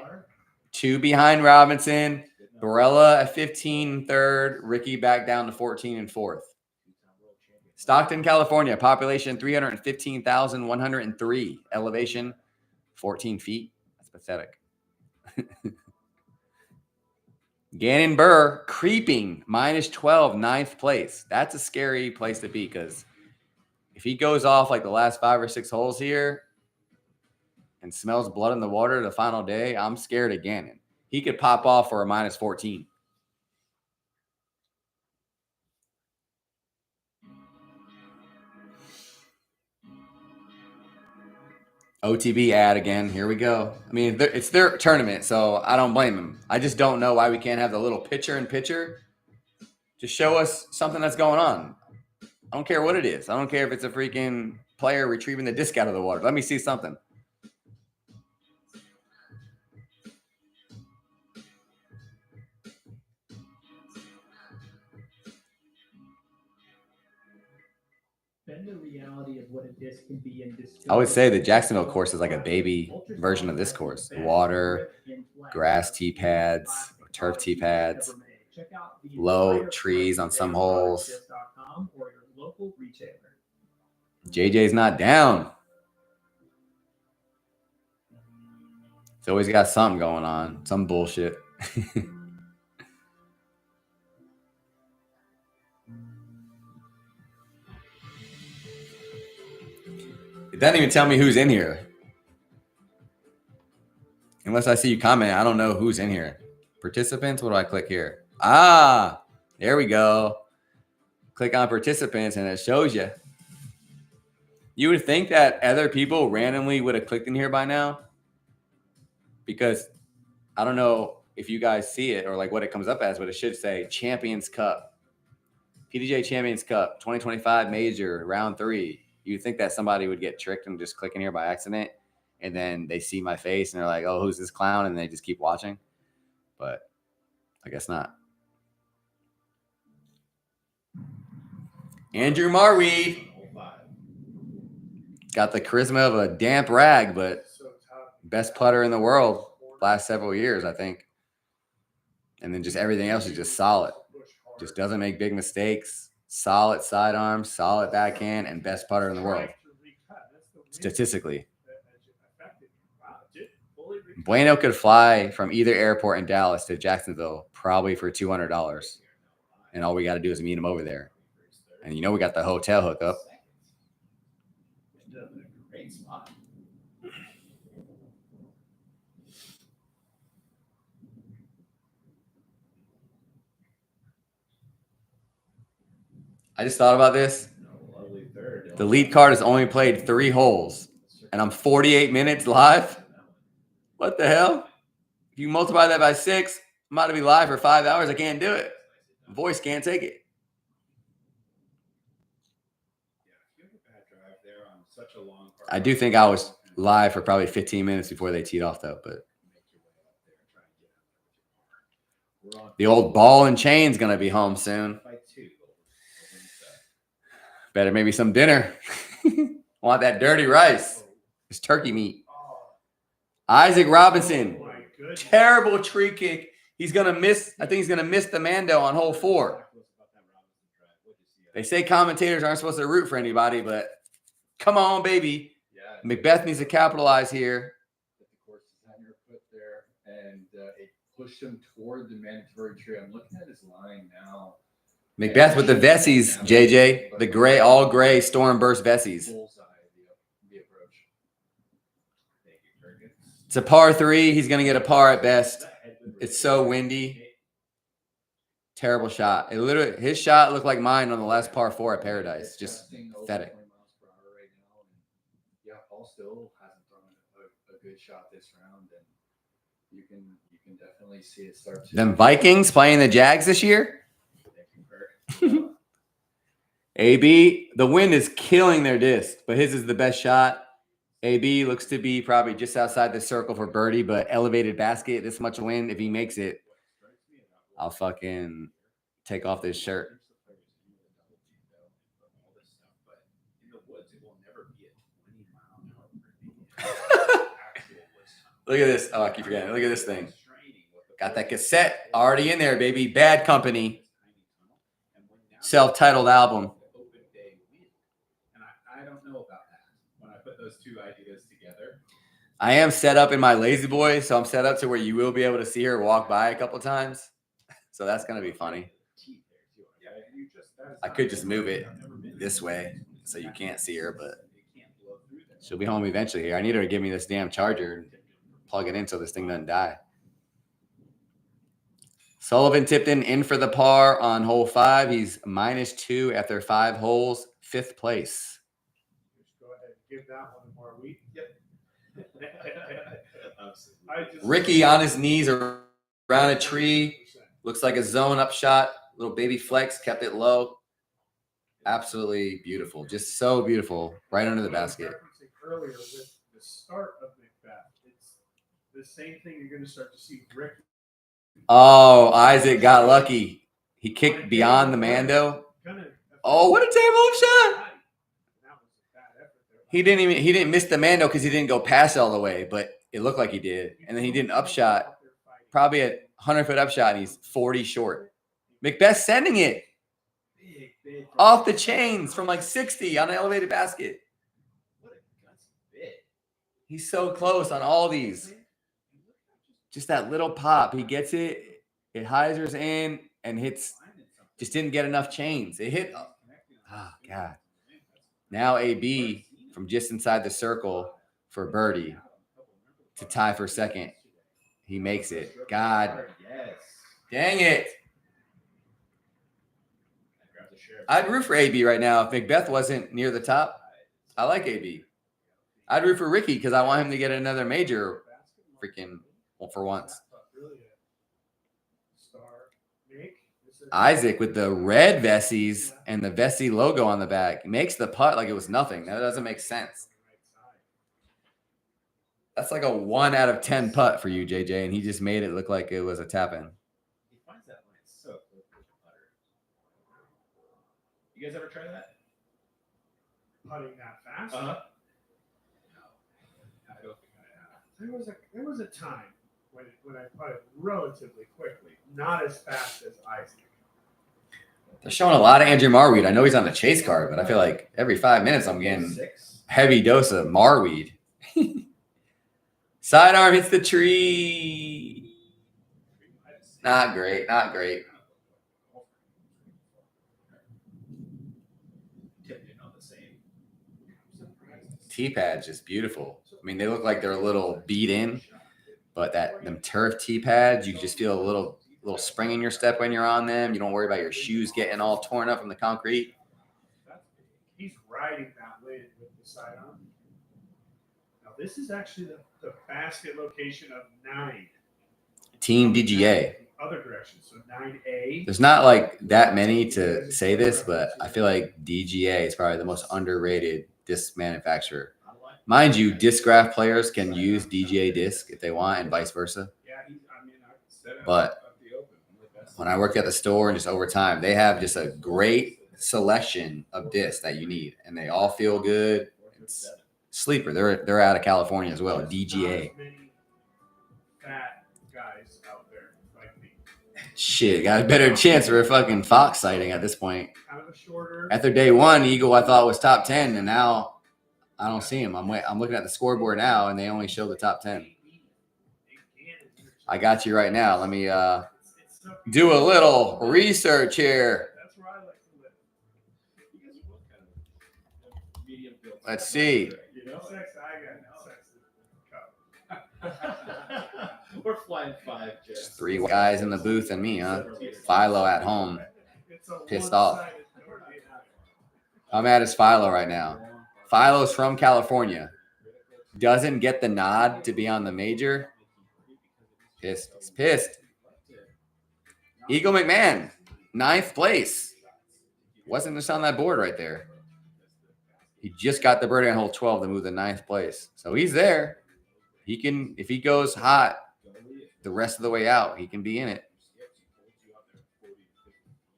2 behind Robinson. Barella at 15 third. Ricky back down to 14 and fourth. Stockton, California. Population 315,103. Elevation 14 feet. That's pathetic. Gannon Burr creeping -12, ninth place. That's a scary place to be because if he goes off like the last 5 or 6 holes here and smells blood in the water the final day, I'm scared of Gannon. He could pop off for a -14. OTB ad again. Here we go. I mean, it's their tournament, so I don't blame them. I just don't know why we can't have the little picture-in-picture to show us something that's going on. I don't care what it is. I don't care if it's a freaking player retrieving the disc out of the water. Let me see something. Bend the reality of what a disc can be in this. I would say the Jacksonville course is like a baby version of this course. Water, grass tee pads, turf tee pads, low trees on some holes. JJ's not down. He's always got something going on, some bullshit. It doesn't even tell me who's in here. Unless I see you comment, I don't know who's in here. Participants, what do I click here? Ah, there we go. Click on participants and it shows you. You would think that other people randomly would have clicked in here by now. Because I don't know if you guys see it or like what it comes up as, but it should say Champions Cup. PDGA Champions Cup 2025 Major Round 3. You'd think that somebody would get tricked and just click in here by accident. And then they see my face and they're like, oh, who's this clown? And they just keep watching. But I guess not. Andrew Marweed. Got the charisma of a damp rag, but best putter in the world last several years, I think. And then just everything else is just solid. Just doesn't make big mistakes. Solid sidearm, solid backhand, and best putter in the world. Statistically. Bueno could fly from either airport in Dallas to Jacksonville probably for $200. And all we got to do is meet him over there. And you know we got the hotel hookup. I just thought about this. The lead card has only played 3 holes, and I'm 48 minutes live. What the hell? If you multiply that by 6, I'm about to be live for 5 hours. I can't do it. Voice can't take it. I do think I was live for probably 15 minutes before they teed off, though. But the old ball and chain's going to be home soon. Better maybe some dinner. Want that dirty rice. It's turkey meat. Isaac Robinson. Terrible tree kick. He's going to miss. I think he's going to miss the Mando on hole 4. They say commentators aren't supposed to root for anybody, but come on, baby. Macbeth needs to capitalize here. The course designer put there, and it pushed him toward the mandatory tree. I'm looking at his line now. Macbeth with the Vessies, JJ. The gray, all gray storm burst Vessies. It's a par 3. He's going to get a par at best. It's so windy. Terrible shot. It literally, his shot looked like mine on the last par 4 at Paradise. Just pathetic. Yeah, Paul still hasn't thrown a good shot this round, and you can definitely see it start to. Them Vikings playing the Jags this year. AB, the wind is killing their disc, but his is the best shot. AB looks to be probably just outside the circle for birdie, but elevated basket, this much wind. If he makes it, I'll fucking take off this shirt. Look at this. Oh, I keep forgetting. Look at this thing. Got that cassette already in there, baby. Bad Company. Self-titled album. And I don't know about that when I put those two ideas together. I am set up in my Lazy Boy, so I'm set up to where you will be able to see her walk by a couple times. So that's going to be funny. I could just move it this way so you can't see her, but she'll be home eventually here. I need her to give me this damn charger and plug it in so this thing doesn't die. Sullivan Tipton in for the par on hole 5. He's -2 after 5 holes, 5th place. Just go ahead and give that one more week. Yep. Ricky on his knees around a tree. Looks like a zone up shot. Little baby flex, kept it low. Absolutely beautiful. Just so beautiful. Right under the basket. Earlier with the start of Macbeth, it's the same thing you're going to start to see Ricky. Oh, Isaac got lucky. He kicked beyond the Mando. Oh, what a terrible shot. He didn't miss the Mando because he didn't go past all the way, but it looked like he did. And then he did an upshot, probably a 100-foot upshot, and he's 40 short. Macbeth sending it off the chains from like 60 on an elevated basket. He's so close on all these. Just that little pop. He gets it. It hyzers in and hits. Just didn't get enough chains. It hit. Oh, God. Now AB from just inside the circle for birdie to tie for second. He makes it. God. Dang it. I'd root for AB right now if Macbeth wasn't near the top. I like AB. I'd root for Ricky because I want him to get another major freaking for once. Isaac with the red Vessies and the Vessi logo on the back makes the putt like it was nothing. That doesn't make sense. That's like a 1 out of 10 putt for you, JJ, and he just made it look like it was a tap-in. He finds that line so close to the putter. You guys ever try that? Putting that fast? Uh-huh. No, I don't think I have. There was a time when I putted relatively quickly, not as fast as Isaac. They're showing a lot of Andrew Marweed. I know he's on the chase card, but I feel like every 5 minutes I'm getting heavy dose of Marweed. Sidearm hits the tree. Not great. Not great. T-pad's just beautiful. I mean, they look like they're a little beat in, but them turf T-pads, you just feel a little spring in your step when you're on them. You don't worry about your shoes getting all torn up from the concrete. He's riding that wind with the sidearm. Now, this is actually the basket location of 9. Team DGA. Other direction, so 9A. There's not like that many to say this, but I feel like DGA is probably the most underrated disc manufacturer. Mind you, disc-graph players can use DGA disc if they want and vice versa. But when I worked at the store and just over time, they have just a great selection of discs that you need, and they all feel good. It's sleeper. They're out of California as well. DGA. Fat guys out there like me. Shit, got a better chance for a fucking fox sighting at this point. Kind of a shorter. After day 1, Eagle I thought was top 10, and now I don't see him. I'm looking at the scoreboard now, and they only show the top 10. I got you right now. Let me do a little research here. That's where I like to live. You guys are both kind of medium built. Let's see. You know, sex. I got sex. We're flying 5, Jeff. Just 3 guys in the booth and me, huh? Philo at home, pissed off. I'm at his Philo right now. Philo's from California. Doesn't get the nod to be on the major. Pissed. He's pissed. Eagle McMahon, 9th place. Wasn't just on that board right there. He just got the birdie on hole 12 to move the 9th place. So he's there. He can, if he goes hot the rest of the way out, he can be in it.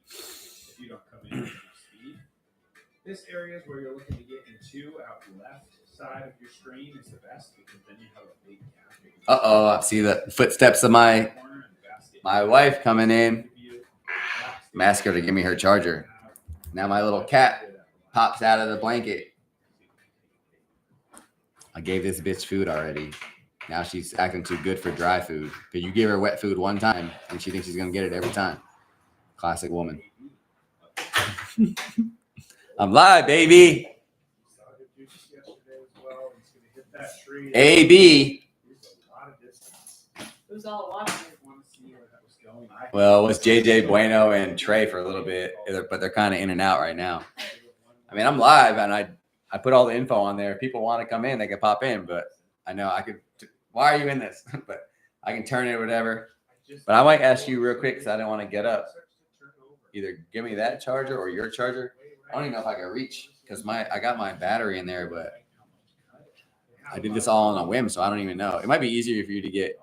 If you don't come in with speed, this area is where you're looking to get into out left side of your screen is the best because then you have a big gap. Uh-oh, I see the footsteps of my My wife coming in. I'm asking her to give me her charger. Now my little cat pops out of the blanket. I gave this bitch food already. Now she's acting too good for dry food. Because you give her wet food one time and she thinks she's going to get it every time. Classic woman. I'm live, baby. AB. Who's all watching? Well, it was JJ Bueno and Trey for a little bit, but they're kind of in and out right now. I mean, I'm live and I put all the info on there. If people want to come in, they can pop in, but I know I could. Why are you in this? But I can turn it or whatever. But I might ask you real quick because I don't want to get up. Either give me that charger or your charger. I don't even know if I can reach because I got my battery in there, but I did this all on a whim, so I don't even know. It might be easier for you to get.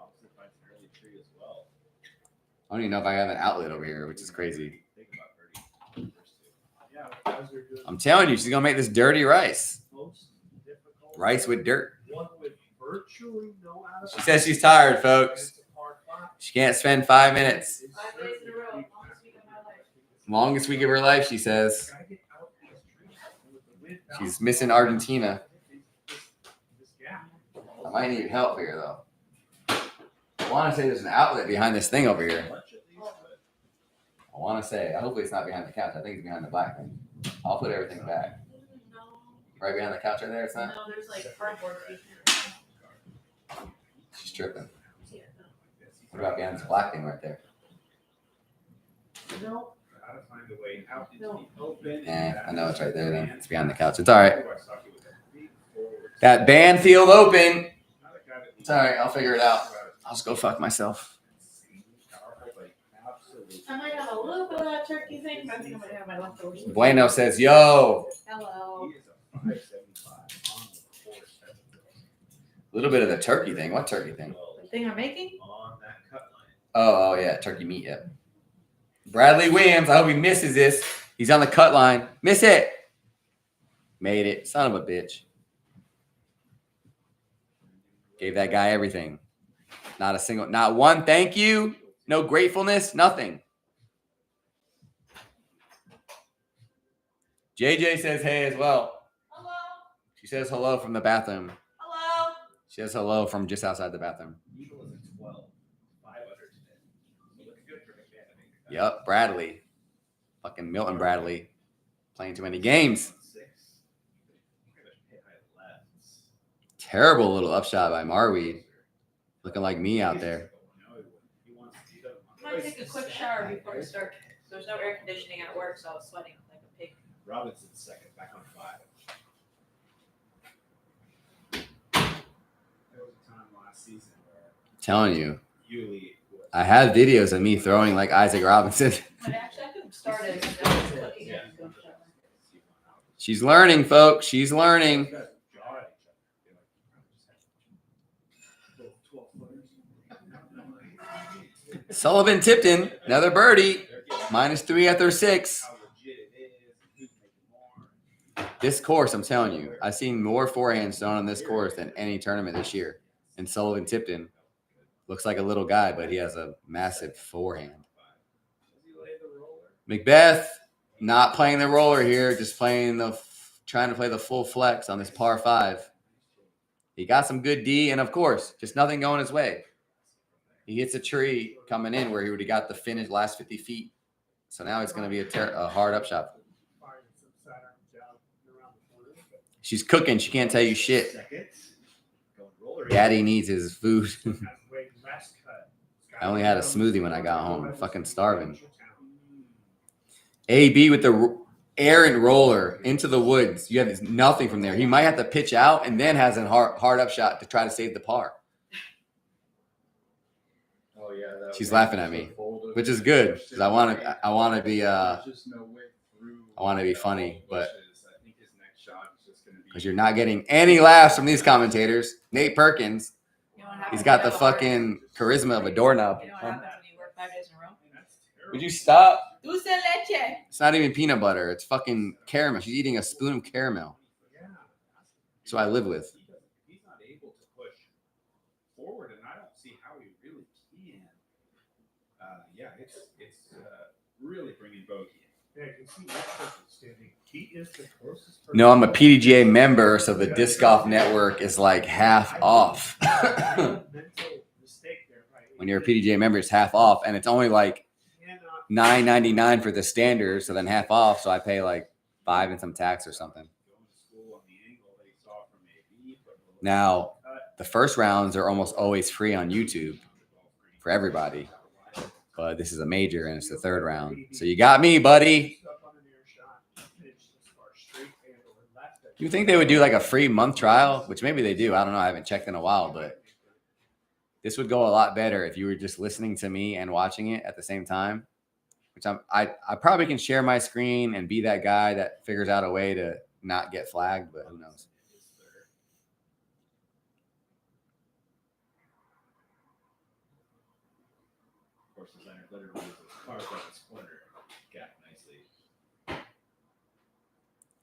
I don't even know if I have an outlet over here, which is crazy. I'm telling you, she's gonna make this dirty rice. Rice with dirt. She says she's tired, folks. She can't spend 5 minutes. 5 days in a row. Longest week of her life, she says. She's missing Argentina. I might need help here, though. I want to say there's an outlet behind this thing over here. I want to say. Hopefully it's not behind the couch. I think it's behind the black thing. I'll put everything back. Right behind the couch right there, it's not? No, there's like cardboard. She's tripping. What about behind this black thing right there? No. I know it's right there then. It's behind the couch. It's all right. That Banfield Open. It's all right. I'll figure it out. I'll just go fuck myself. I might have a little bit of that turkey thing, but I think I might have my leftovers. Bueno says, yo. Hello. A little bit of the turkey thing. What turkey thing? The thing I'm making? Oh, yeah. Turkey meat, yeah. Bradley Williams. I hope he misses this. He's on the cut line. Miss it. Made it. Son of a bitch. Gave that guy everything. Not one thank you. No gratefulness. Nothing. JJ says hey as well. Hello. She says hello from the bathroom. Hello. She says hello from just outside the bathroom. Yep, Bradley. Fucking Milton Bradley. Playing too many games. Terrible little upshot by Marweed. Looking like me out there. I might take a quick shower before we start. There's no air conditioning at work, so I was sweating like a pig. Robinson's second, back on 5. There was a time last season where Telling you. Yuli I have videos of me throwing like Isaac Robinson. But actually, I could have started looking at She's learning, folks. She's learning. Sullivan Tipton, another birdie. -3 after 6. This course, I'm telling you, I've seen more forehands thrown on this course than any tournament this year. And Sullivan Tipton looks like a little guy, but he has a massive forehand. Macbeth not playing the roller here, just trying to play the full flex on this par 5. He got some good D, and of course, just nothing going his way. He hits a tree coming in where he would have got the finish last 50 feet. So now it's going to be a hard upshot. She's cooking. She can't tell you shit. Daddy needs his food. I only had a smoothie when I got home. I'm fucking starving. AB with the errant roller into the woods. You have nothing from there. He might have to pitch out and then has a hard upshot to try to save the par. Oh yeah, she's laughing at me, which is good because I want to be funny, but because you're not getting any laughs from these commentators. Nate Perkins, he's got the fucking charisma of a doorknob. You know what happens when you work 5 days in a row? Would you stop? Dulce leche. It's not even peanut butter. It's fucking caramel. She's eating a spoon of caramel. That's what I live with. He's not able to push forward, and I don't see how he really can. Yeah, it's really bringing bogey. Yeah, you can see that person standing. He is the closest person. No, I'm a PDGA member, so the Disc Golf Network is like half off. Mental mistake there, right? When you're a PDGA member, it's half off, and it's only like $9.99 for the standard, so then half off. So I pay like $5 and some tax or something. Now, the first rounds are almost always free on YouTube for everybody, but this is a major and it's the third round. So you got me, buddy. You think they would do like a free month trial, which maybe they do. I don't know. I haven't checked in a while, but this would go a lot better if you were just listening to me and watching it at the same time. Which I probably can share my screen and be that guy that figures out a way to not get flagged, but who knows? Of course, designer literally uses cars like this corner gap nicely.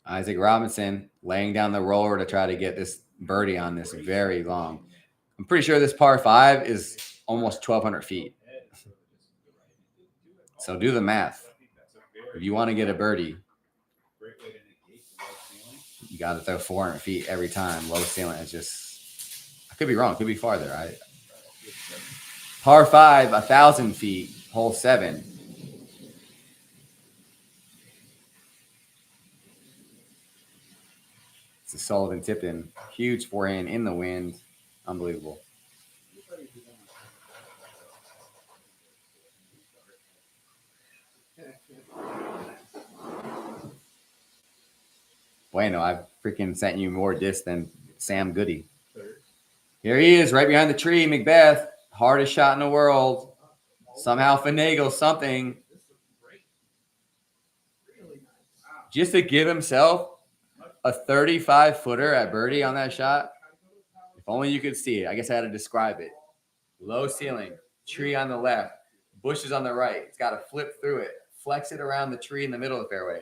Isaac Robinson laying down the roller to try to get this birdie on this very long. I'm pretty sure this par 5 is almost 1,200 feet. So do the math. If you want to get a birdie, you got to throw 400 feet every time. Low ceiling is just, I could be wrong. Could be farther. Par 5, 1,000 feet, hole 7. It's a Sullivan tip-in. Huge forehand in the wind. Unbelievable. Bueno, I've freaking sent you more discs than Sam Goody. Here he is, right behind the tree, Macbeth. Hardest shot in the world. Somehow finagle something. Just to give himself a 35-footer at birdie on that shot. If only you could see it. I guess I had to describe it. Low ceiling, tree on the left, bushes on the right. It's got to flip through it, flex it around the tree in the middle of the fairway.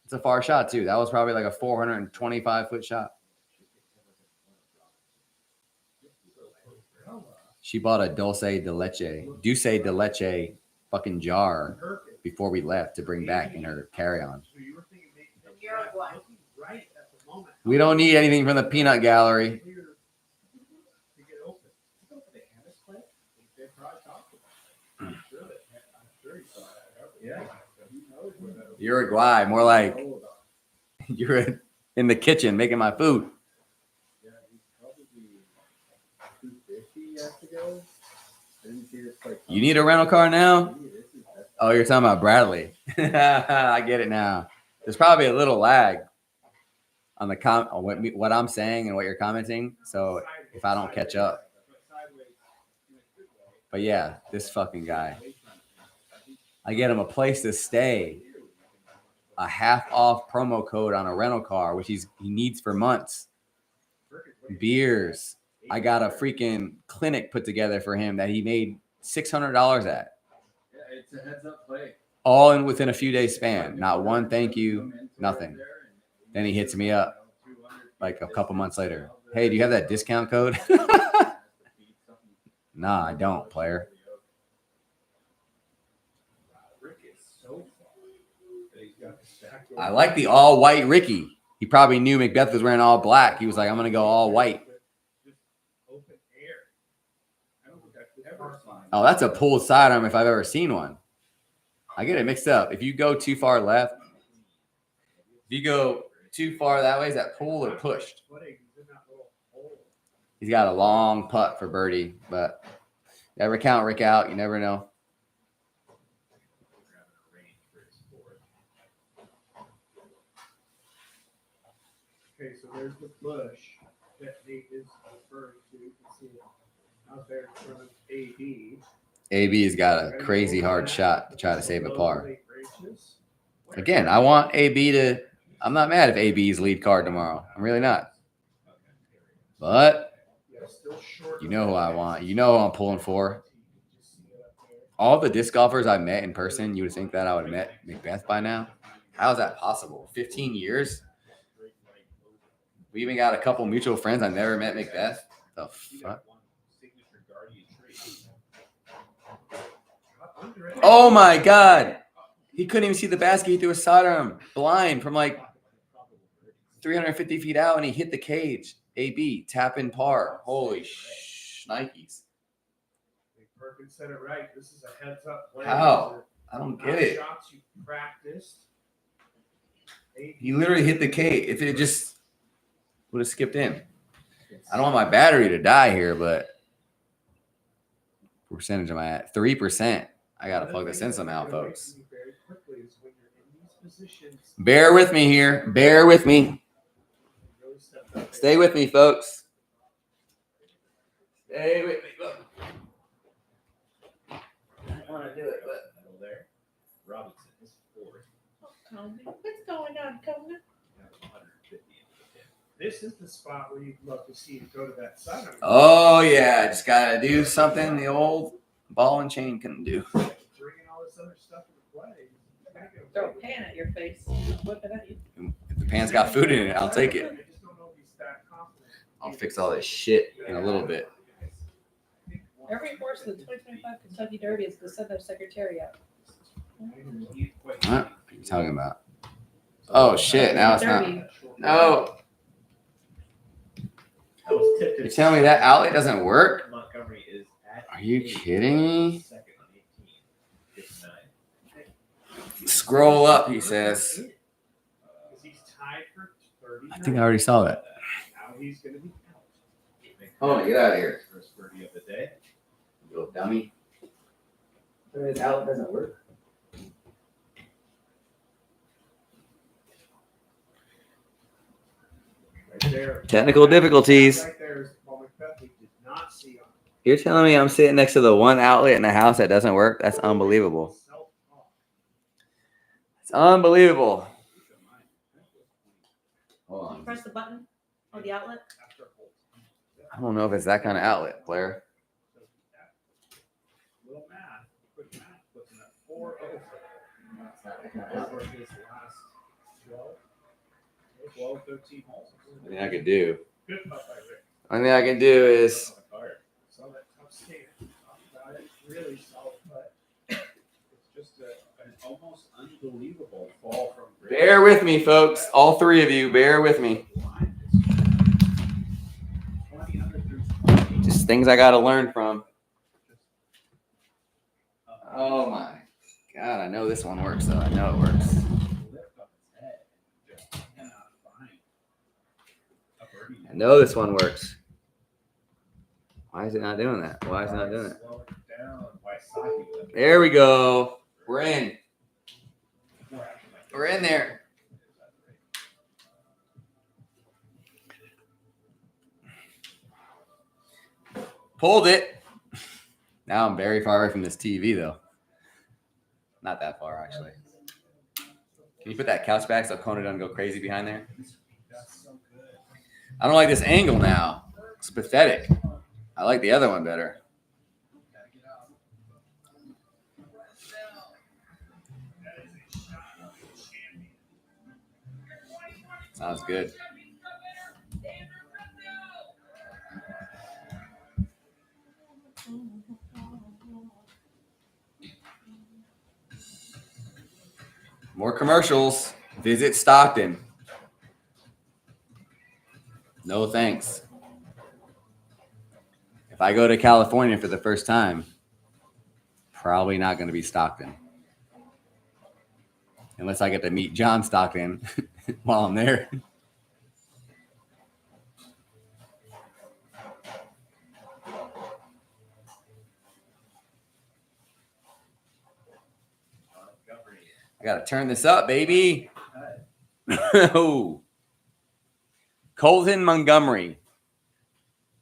It's a far shot, too. That was probably like a 425-foot shot. She bought a dulce de leche fucking jar before we left to bring back in her carry-on. We don't need anything from the peanut gallery. Uruguay, more like you're in the kitchen making my food. You need a rental car now? Oh, you're talking about Bradley. I get it now. There's probably a little lag on the what I'm saying and what you're commenting. So if I don't catch up. But yeah, this fucking guy. I get him a place to stay. A half off promo code on a rental car, which he needs for months. Beers. I got a freaking clinic put together for him that he made $600 at. Yeah, it's a heads up play. All in within a few days span. Not one thank you, nothing. Then he hits me up like a couple months later. Hey, do you have that discount code? Nah, I don't, player. I like the all white Ricky. He probably knew Macbeth was wearing all black. He was like, I'm going to go all white. Oh, that's a pulled sidearm if I've ever seen one. I get it mixed up. If you go too far left, if you go too far that way, is that pulled or pushed? He's got a long putt for birdie, but never count Rick out. You never know. Okay, so there's the bush that Nate is referring to. You can see it out there in front of AB. AB's got a crazy hard shot to try to save a par. Again, I want AB to. I'm not mad if AB's lead card tomorrow. I'm really not. But you know who I want. You know who I'm pulling for. All the disc golfers I met in person, you would think that I would have met Macbeth by now. How is that possible? 15 years? We even got a couple mutual friends. I never met Macbeth. The fuck? Oh my God. He couldn't even see the basket. He threw a sidearm blind from like 350 feet out, and he hit the cage. AB, tap in par. Holy Nikes. Perkins said it right. This is a heads up play. How? I don't get it. Shots you practiced. He literally hit the cage. If it just would have skipped in. I don't want my battery to die here, but what percentage am I at? 3%. I got to plug this in somehow, folks. Bear with me here. Bear with me. Stay with me, folks. Stay with me, folks. I want to do it, but there. Robinson is fourth. What's going on, Kona? This is the spot where you'd love to see you go to that side. oh yeah, just gotta do something the old ball and chain couldn't do. Bringing all this other stuff into play. Throw a pan at your face, whip it at you. If the pan's got food in it, I'll take it. I just don't know if he's that confident. I'll fix all this shit in a little bit. Every horse in the 2025 Kentucky Derby is the Southern Secretariat. What are you talking about? Oh shit! Now it's not. No. You're telling me that outlet doesn't work? Montgomery is at Are you kidding me? second on 18. It's 9. Scroll up, he says. He's tied for 30. I think I already saw that. Now he's going to be out. Oh, get out of here. First birdie of the day. You little dummy. This outlet doesn't work. Right there. Technical difficulties. Right there is Paul Macbeth. We did not see on. You're telling me I'm sitting next to the one outlet in the house that doesn't work? That's unbelievable. It's unbelievable. Hold on. Press the button on the outlet. I don't know if it's that kind of outlet, player. Little math. Quick math. Puts him at 4 over his last 12, 13 holes. I think I could do. Good putt by Rick. Only thing I can do is Saw that tough stand. Talked about it. Really solid putt. It's just an almost unbelievable fall from Rick. bear with me, folks. All three of you, bear with me. Just things I got to learn from. Oh my God, I know this one works though. I know it works. I know this one works. Why is it not doing that? Why is it not doing it? There we go. We're in. We're in there. Pulled it. Now I'm very far away from this TV though. Not that far actually. Can you put that couch back so Kona doesn't go crazy behind there? I don't like this angle now. It's pathetic. I like the other one better. Sounds good. More commercials. Visit Stockton. No thanks. If I go to California for the first time, probably not going to be Stockton. Unless I get to meet John Stockton while I'm there. I got to turn this up, baby. Oh. Colton Montgomery.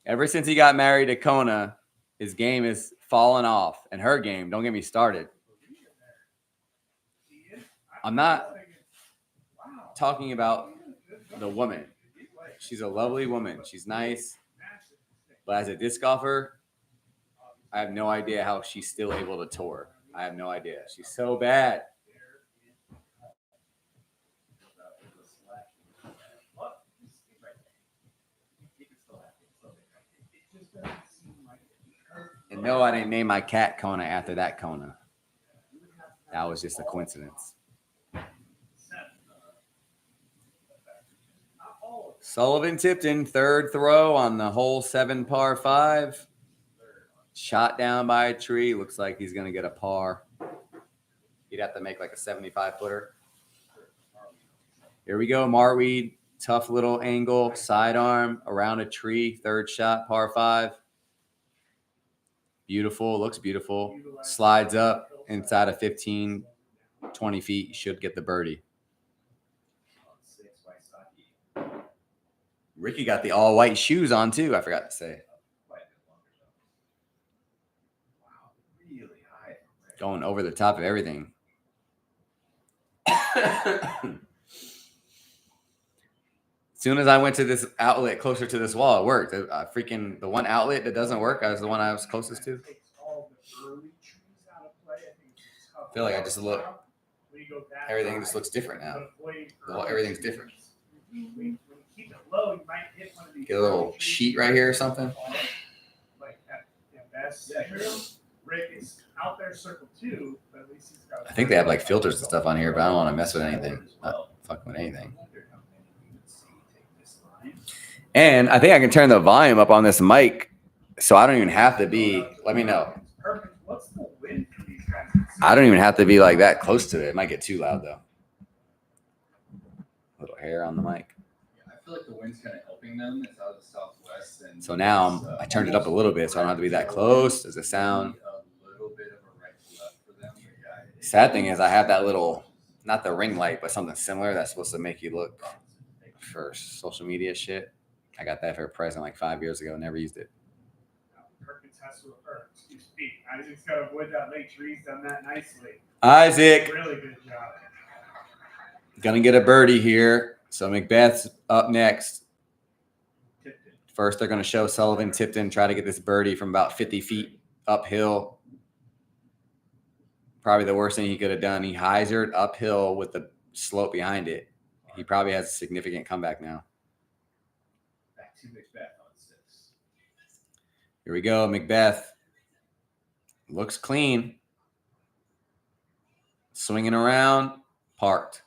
Ever since he got married to Kona, his game has fallen off. And her game, don't get me started. I'm not talking about the woman. She's a lovely woman. She's nice. But as a disc golfer, I have no idea how she's still able to tour. I have no idea. She's so bad. And no, I didn't name my cat Kona after that Kona. That was just a coincidence. Sullivan Tipton, third throw on the hole 7 par 5. Shot down by a tree. Looks like he's going to get a par. He'd have to make like a 75-footer. Here we go, Marweed. Tough little angle, sidearm around a tree. Third shot, par 5. Beautiful, looks beautiful. Slides up inside of 15, 20 feet. You should get the birdie. Ricky got the all-white shoes on, too, I forgot to say. Going over the top of everything. As soon as I went to this outlet closer to this wall, it worked. The one outlet that doesn't work, was the one I was closest to. I feel like I just look. Everything just looks different now. Everything's different. Get a little sheet right here or something. I think they have like filters and stuff on here, but I don't want to mess with anything. Not fucking with anything. And I think I can turn the volume up on this mic so I don't even have to be, let me know. I don't even have to be like that close to it. It might get too loud though. Little hair on the mic. Yeah, I feel like the wind's kind of helping them. It's out of the southwest. And so now I turned it up a little bit so I don't have to be that close. Does it sound? A little bit of a right to left for them. Sad thing is I have that little, not the ring light, but something similar that's supposed to make you look for social media shit. I got that for a present like 5 years ago. Never used it. Isaac's got to avoid that late tree. He's done that nicely. Isaac. Really good job. Gonna get a birdie here. So Macbeth's up next. First, they're gonna show Sullivan Tipton try to get this birdie from about 50 feet uphill. Probably the worst thing he could have done. He hyzered uphill with the slope behind it. He probably has a significant comeback now. Back to Macbeth on 6. Here we go, Macbeth. Looks clean. Swinging around, parked.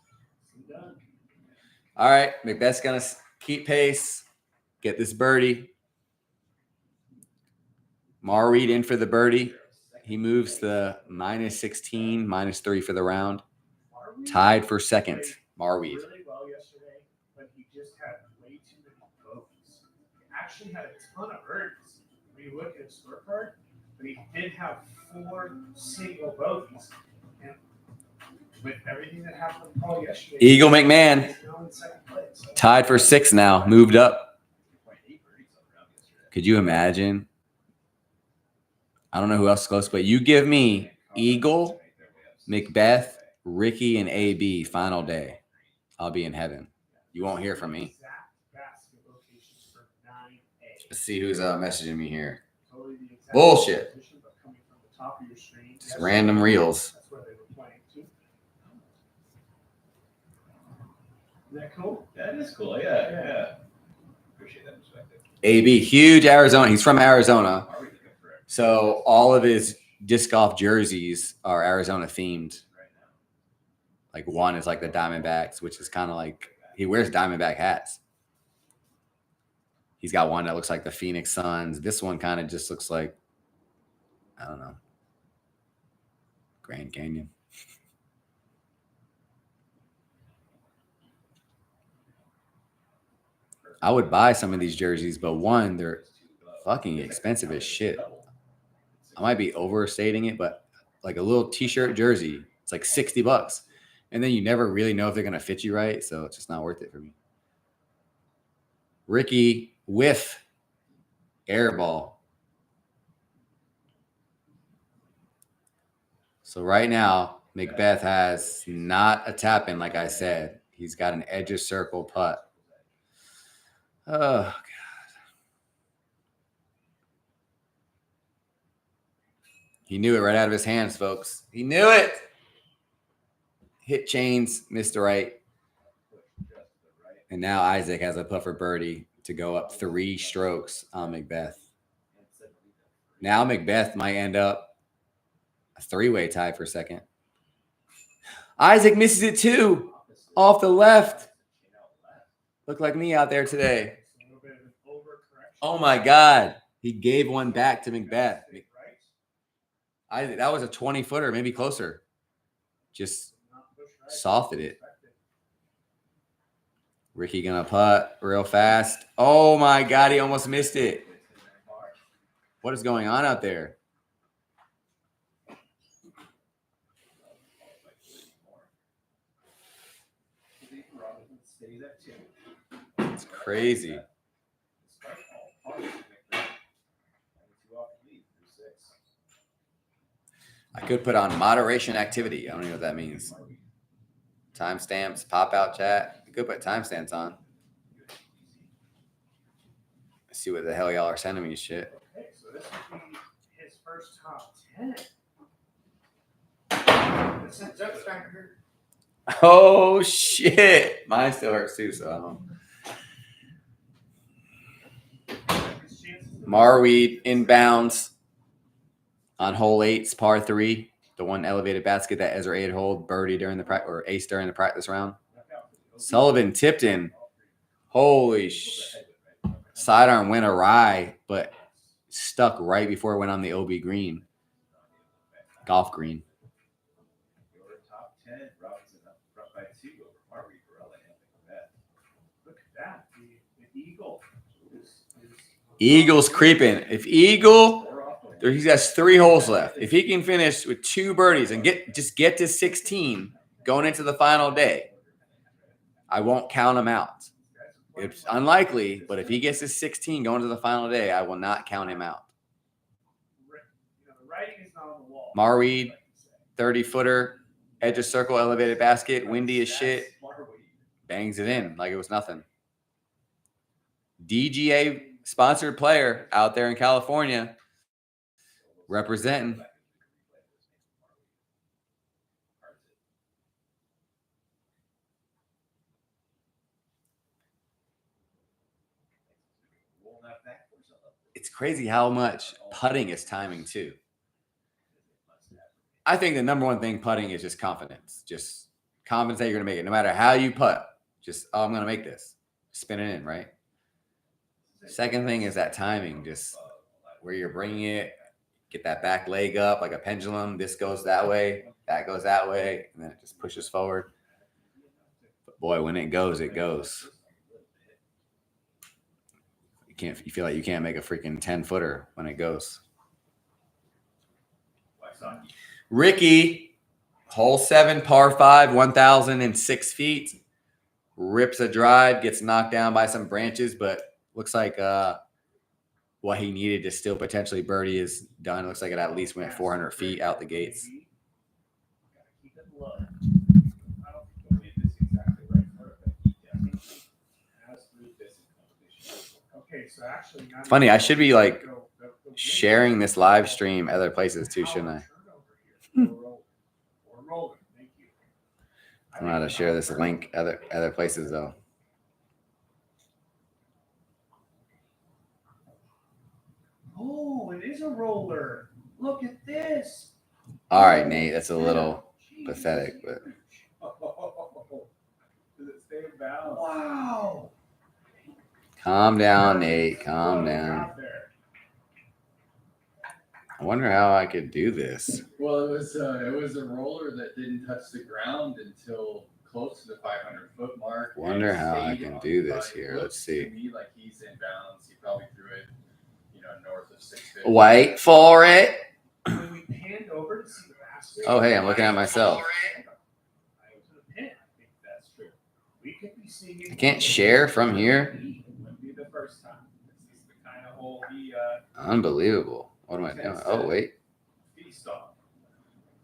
All right, Macbeth's going to keep pace, get this birdie. Marweed in for the birdie. He moves the -16, -3 for the round. Tied for second, Marweed. Really well yesterday, but he just had way too many bogeys. He actually had a ton of birdies when you look at his scorecard, but he did have 4 single bogeys. And with everything that happened with Paul yesterday, Eagle McMahon he's now in second place. So tied for 6 now, moved up. Could you imagine? I don't know who else is close, but you give me Eagle, Macbeth, Ricky, and AB final day. I'll be in heaven. You won't hear from me. Let's see who's messaging me here. Bullshit. Just random reels. That's where they were playing too. Is that cool? That is cool. Yeah. Appreciate that perspective. AB, huge Arizona. He's from Arizona. So all of his disc golf jerseys are Arizona themed. Like one is like the Diamondbacks, which is kind of like he wears Diamondback hats. He's got one that looks like the Phoenix Suns. This one kind of just looks like, I don't know, Grand Canyon. I would buy some of these jerseys, but one, they're fucking expensive as shit. I might be overstating it, but like a little t-shirt jersey, it's like $60. And then you never really know if they're going to fit you right. So it's just not worth it for me. Ricky, whiff, air ball. So right now, Macbeth has not a tap in, like I said. He's got an edge of circle putt. Oh, God. He knew it right out of his hands, folks. He knew it. Hit chains, missed the right. And now Isaac has a puffer birdie to go up 3 strokes on Macbeth. Now Macbeth might end up a 3-way tie for second. Isaac misses it too. Off the left. Look like me out there today. It's a little bit of an overcorrection. Oh my God. He gave one back to Macbeth. That was a 20-footer, maybe closer. Just softened it. Ricky gonna putt real fast. Oh my God, he almost missed it. What is going on out there? It's crazy. I could put on moderation activity. I don't know what that means. Timestamps, pop out chat. I could put timestamps on. Let's see what the hell y'all are sending me shit. Okay, so this would be his first top 10. Joke's starting to hurt. Oh shit. Mine still hurts too, so I don't. Marweed inbounds on hole 8's par 3. The one elevated basket that Ezra 8 hold birdie during the practice or ace during the practice round. Sullivan tipped in. Holy sidearm went awry, but stuck right before it went on the OB green. Golf green. Look at that. The Eagle. Eagle's creeping. If Eagle, he has 3 holes left. If he can finish with 2 birdies and get to 16 going into the final day, I won't count him out. It's unlikely, but if he gets to 16 going to the final day, I will not count him out. Marweed, 30-footer, edge of circle, elevated basket, windy as shit, bangs it in like it was nothing. DGA sponsored player out there in California representing. It's crazy how much putting is timing too. I think the number one thing putting is just confidence. Just confidence that you're going to make it. No matter how you putt, just, I'm going to make this. Spin it in, right? Second thing is that timing, just where you're bringing it, get that back leg up like a pendulum. This goes that way, that goes that way, and then it just pushes forward. But boy, when it goes, it goes. You feel like you can't make a freaking 10-footer when it goes. Ricky, hole 7, par 5, 1,006 feet. Rips a drive, gets knocked down by some branches, but looks like what he needed to still potentially birdie is done. Looks like it at least went 400 feet out the gates. It's funny, I should be like sharing this live stream other places too, shouldn't I? I don't know how to share this link other places though. Oh, it is a roller. Look at this. All right, Nate, that's a little pathetic, but Does it stay in balance? Wow. calm down, Nate. Calm down. I wonder how I could do this. Well, it was a roller that didn't touch the ground until close to the 500-foot mark. Wonder how I can do this here. Let's see. To me, like he's in balance. He probably threw it, north of 650. Wait for it. When we panned over to see the basket. Oh, hey, I'm looking at myself. I can't share from here. Unbelievable. What am I doing? Oh, wait.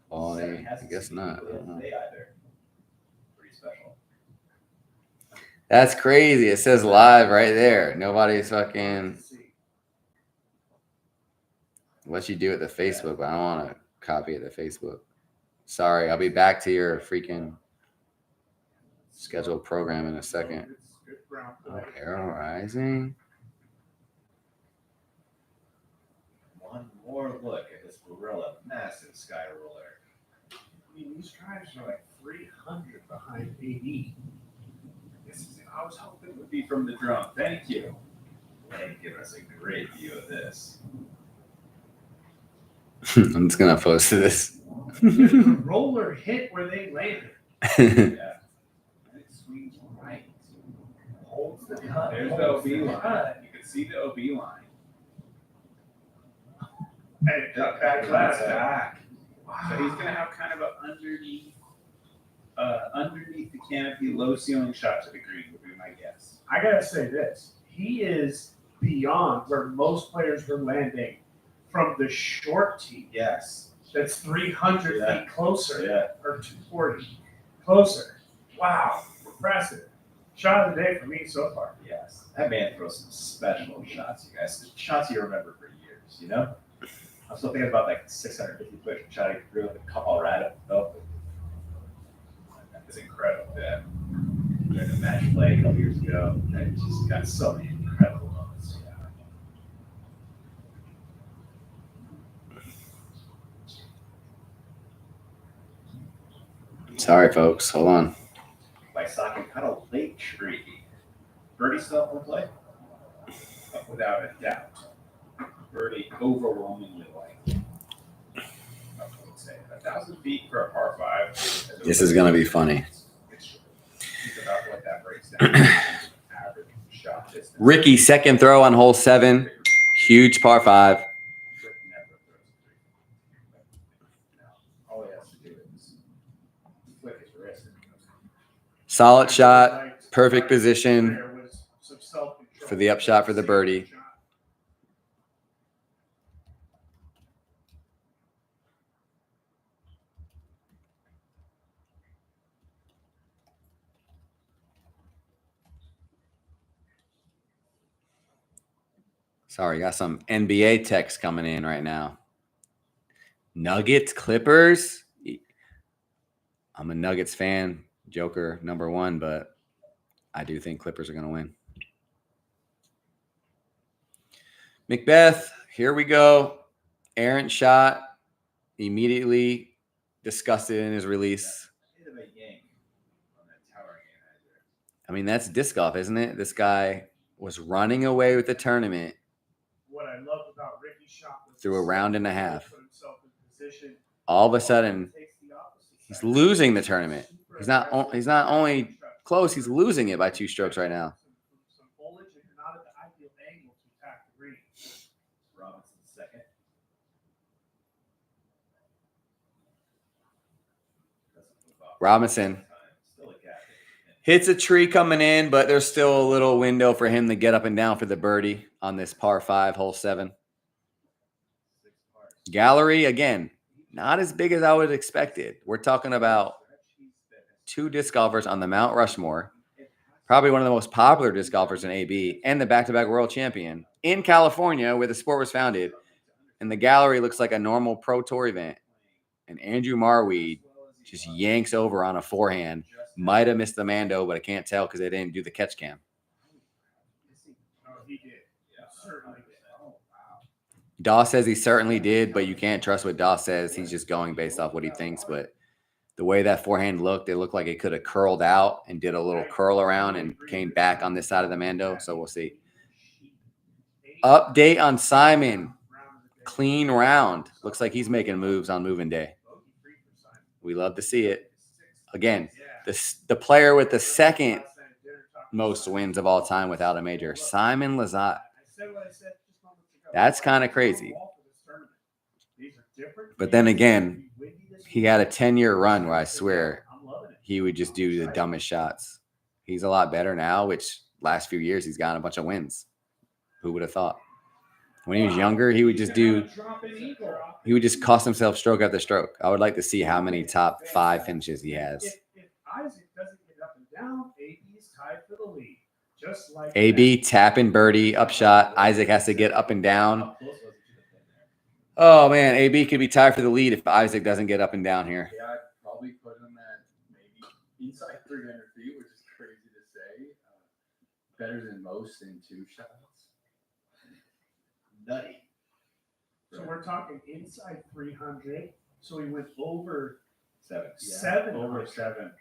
Quality. I guess not. I don't know. That's crazy. It says live right there. Nobody's fucking. Let you do it to Facebook, but I don't want to copy it to Facebook. Sorry, I'll be back to your freaking scheduled program in a second. Oh, Arrow Rising. One more look at this gorilla, massive sky roller. I mean, these guys are like 300 behind AD. I was hoping it would be from the drone. Thank you. They give us a great view of this. I'm just gonna post this. The roller hit where they landed. Yeah. And it swings right. Holds the cut. There's the holds OB the line. cut. You can see the OB line. And it cut back It's last. back. So he's gonna have kind of an underneath the canopy, low ceiling shot to the green would be my guess. I gotta say this. He is beyond where most players were landing from the short tee. Yes. That's 300 Yeah. feet closer. Yeah. Or 240 closer. Wow. Impressive. Shot of the day for me so far. Yes. That man throws some special shots, you guys. Shots you remember for years, you know? I'm still thinking about like 650 foot shot he threw in Colorado. Oh. That was incredible. Yeah. During the match play a couple years ago. And just got so many incredible moments. Yeah. Sorry, folks. Hold on. By Saka, kind of late tree. Birdie still up on play? Without a doubt. Birdie overwhelmingly like. I would say 1,000 feet for a par 5. This is gonna be funny. Think about what that breaks down. Average shot distance. Ricky, second throw on hole 7. Huge par 5. Never throws a 3. No, all he has to do is flick his wrist. And he goes. Solid shot. Perfect position for the upshot for the birdie. Sorry, got some NBA text coming in right now. Nuggets, Clippers. I'm a Nuggets fan, Joker #1, but I do think Clippers are going to win. Macbeth, here we go. Errant shot, immediately disgusted in his release. Hit him a yank on that tower game. I mean, that's disc golf, isn't it? This guy was running away with the tournament. What I love about Ricky's shot was Through a round and a half. put himself in position. All of a sudden, he's losing the tournament. He's not only close, he's losing it by 2 strokes right now. Some foliage and you're not at the ideal angle to attack the green. Robinson second. Robinson Still a gap. hits a tree coming in, but there's still a little window for him to get up and down for the birdie on this par 5, hole 7. Gallery, again, not as big as I would have expected. We're talking about 2 disc golfers on the Mount Rushmore, probably one of the most popular disc golfers in AB, and the back-to-back world champion in California where the sport was founded. And the gallery looks like a normal Pro Tour event. And Andrew Marweed just yanks over on a forehand. Might have missed the Mando, but I can't tell because they didn't do the catch cam. Oh, he did. Certainly did. Doss says he certainly did, but you can't trust what Doss says. He's just going based off what he thinks. But the way that forehand looked, it looked like it could have curled out and did a little curl around and came back on this side of the Mando. So we'll see. Update on Simon. Clean round. Looks like he's making moves on moving day. We love to see it. Again, the player with the second most wins of all time without a major, Simon Lizotte. That's kind of crazy. But then again, he had a 10-year run where I swear he would just do the dumbest shots. He's a lot better now, which last few years he's gotten a bunch of wins. Who would have thought? When he was younger, he would just cost himself stroke after stroke. I would like to see how many top 5 finishes he has. If Isaac doesn't get up and down, AB is tied for the lead. Just like AB tapping birdie, upshot. Isaac has to get up and down. Oh, man, AB could be tied for the lead if Isaac doesn't get up and down here. Yeah, I'd probably put him at maybe inside 300 feet, which is crazy to say. Better than most in 2 shots. Nutty. So we're talking inside 300. So he went over 7. Seven. Over 7.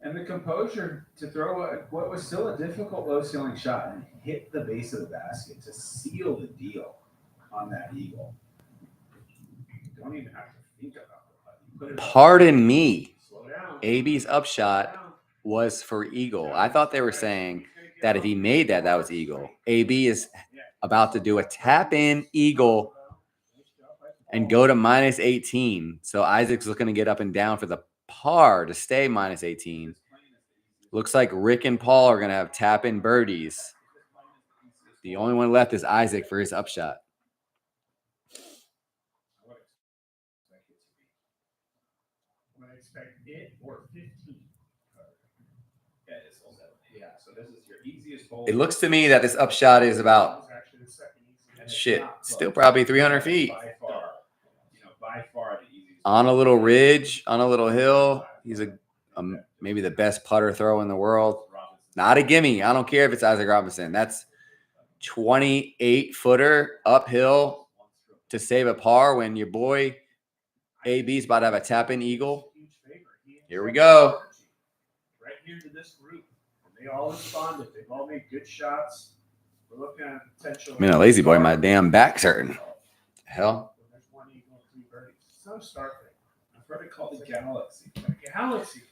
And the composure to throw what was still a difficult low ceiling shot and hit the base of the basket to seal the deal on that eagle. You don't even have to think about the putt. You put it up. Pardon me. Slow down. AB's upshot was for eagle. I thought they were saying that if he made that, that was eagle. AB is about to do a tap-in eagle and go to minus 18. So Isaac's looking to get up and down for the par to stay minus 18. Looks like Rick and Paul are going to have tap-in birdies. The only one left is Isaac for his upshot. I expect it or 15. Yeah, so this is your easiest hole. It looks to me that this upshot is about, Actually, the second easiest. shit, still probably 300 feet. By far, by far the easiest. On a little ridge, on a little hill. He's a maybe the best putter throw in the world. Not a gimme. I don't care if it's Isaac Robinson. That's 28-footer uphill to save a par when your boy AB's about to have a tap-in eagle. Here we go. Right here to this group. They all responded. They've all made good shots. We're looking at potential. I'm in a lazy boy. My damn back's hurting. Hell. There's 1 eagle and 3 birdies. It's not a start thing. I've heard it called the galaxy. A galaxy thing.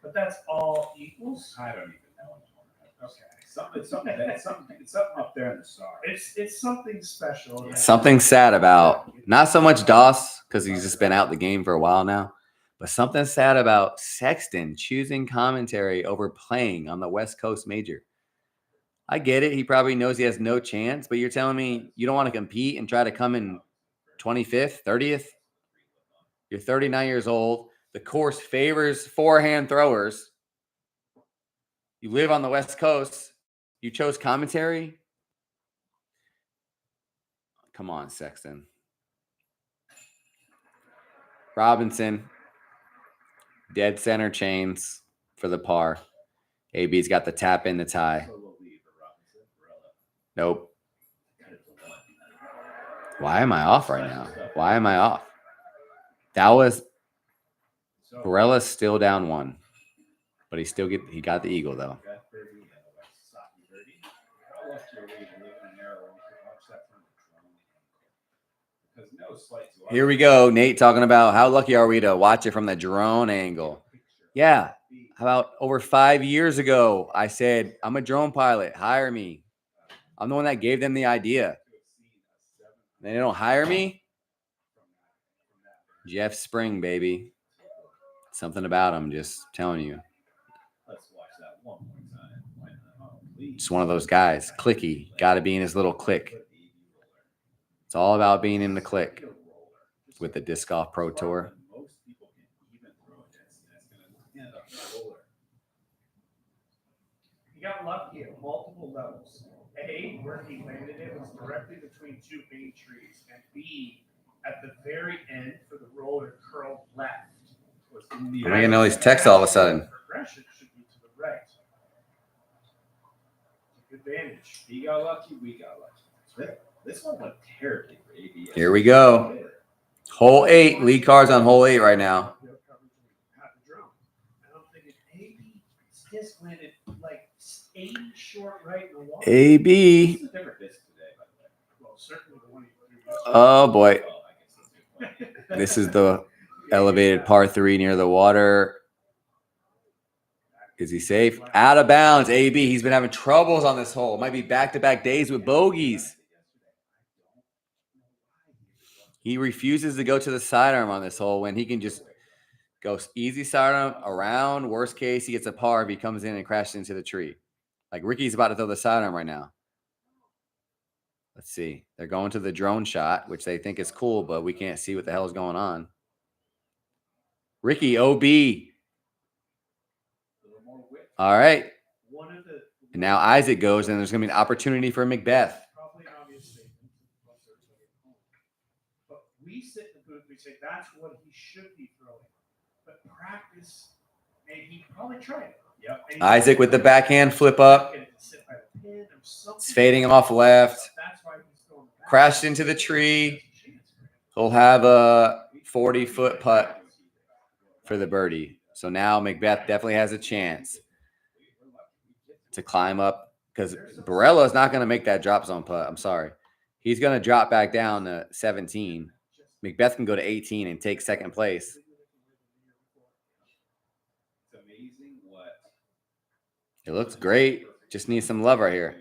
But that's all equals. I don't even know anymore. Okay. It's something up there in the stars. It's something special. Something sad about, not so much Doss, because he's just been out the game for a while now, but something sad about Sexton choosing commentary over playing on the West Coast Major. I get it. He probably knows he has no chance, but you're telling me you don't want to compete and try to come in 25th, 30th? You're 39 years old. The course favors forehand throwers. You live on the West Coast. You chose commentary? Come on, Sexton. Robinson. Dead center chains for the par. AB's got the tap in the tie. Nope. Why am I off right now? Why am I off? That was Barella's still down 1. But he got the eagle though. Here we go. Nate talking about how lucky are we to watch it from the drone angle. Yeah. How about over 5 years ago, I said, I'm a drone pilot. Hire me. I'm the one that gave them the idea. They don't hire me. Jeff Spring, baby. Something about him, just telling you. Let's watch that one more time. Just one of those guys. Clicky. Got to be in his little click. It's all about being in the click with the Disc Golf Pro Tour. Most people can even throw it. That's going to end up a roller. He got lucky at multiple levels. A, where he landed it was directly between 2 main trees, and B, at the very end for the roller curled left. I'm getting all these texts all of a sudden. Progression should be to the right. Advantage. He got lucky. We got lucky. This one went terribly for AB. Here we go. Hole 8. Lead cards on hole 8 right now. I don't think it's AB. Disc landed like 80 short right in the wall. AB. This is a different disc today, by the way. Well, certainly the one he threw. Oh, boy. Oh, I guess that's a good point. This is the elevated par 3 near the water. Is he safe? Out of bounds. AB. He's been having troubles on this hole. Might be back-to-back days with bogeys. He refuses to go to the sidearm on this hole when he can just go easy sidearm around. Worst case, he gets a par if he comes in and crashes into the tree. Like Ricky's about to throw the sidearm right now. Let's see. They're going to the drone shot, which they think is cool, but we can't see what the hell is going on. Ricky, OB. All right. And now Isaac goes, and there's going to be an opportunity for Macbeth. Probably an obvious statement. But we sit in the booth, we say that's what he should be throwing. But practice, and he probably tried it. Yep. Isaac with the backhand flip up. It's fading off left. Crashed into the tree. He'll have a 40-foot putt for the birdie. So now Macbeth definitely has a chance to climb up because Barella is not going to make that drop zone putt. I'm sorry. He's going to drop back down to 17. Macbeth can go to 18 and take second place. It's amazing what It looks great. Just needs some love right here.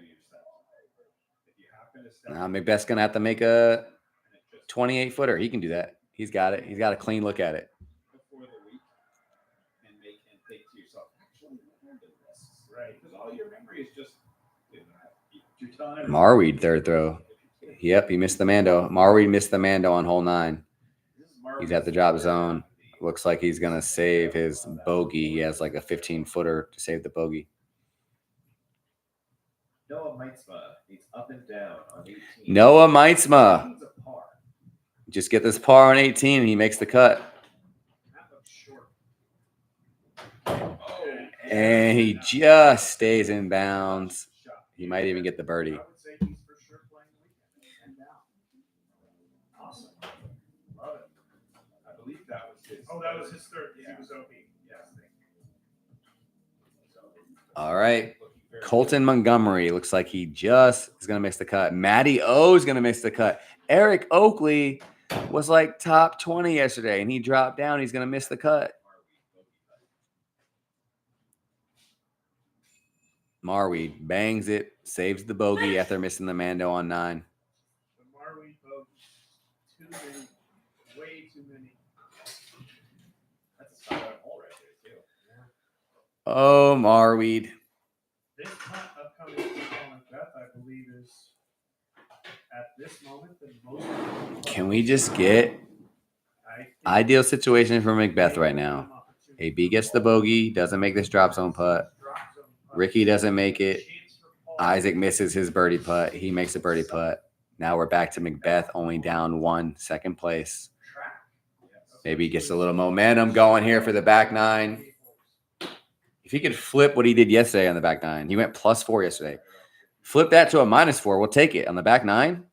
Now Macbeth's going to have to make a 28-footer. He can do that. He's got it. He's got a clean look at it. before the week and think to yourself, actually, what are the risks? Right. Because all your memory is just your time. Marweed, third throw. Yep, he missed the Mando. Marweed missed the Mando on hole 9. He's at the drop zone. Looks like he's going to save his bogey. He has like a 15-footer to save the bogey. Noah Meitzma, he's up and down on 18. Noah Meitzma. Just get this par on 18 and he makes the cut. And he just stays in bounds. He might even get the birdie. Awesome. Love it. I believe that was his. Oh, that was his third. Yeah. He was OP. Yes. All right. Colton Montgomery looks like he just is going to miss the cut. Matty O is going to miss the cut. Eric Oakley was like top 20 yesterday, and he dropped down. He's going to miss the cut. Marweed bangs it, saves the bogey after missing the Mando on 9. The Marweed boat. Too many. Way too many. That's a solid hole right there, too. Oh, Marweed. This putt upcoming to Colin Beth, I believe, is at this moment the most. Can we just get ideal situation for Macbeth right now? AB gets the bogey, doesn't make this drop zone putt. Ricky doesn't make it. Isaac misses his birdie putt. He makes a birdie putt. Now we're back to Macbeth, only down 1, second place. Maybe he gets a little momentum going here for the back 9. If he could flip what he did yesterday on the back 9, he went +4 yesterday. Flip that to a -4. We'll take it on the back 9.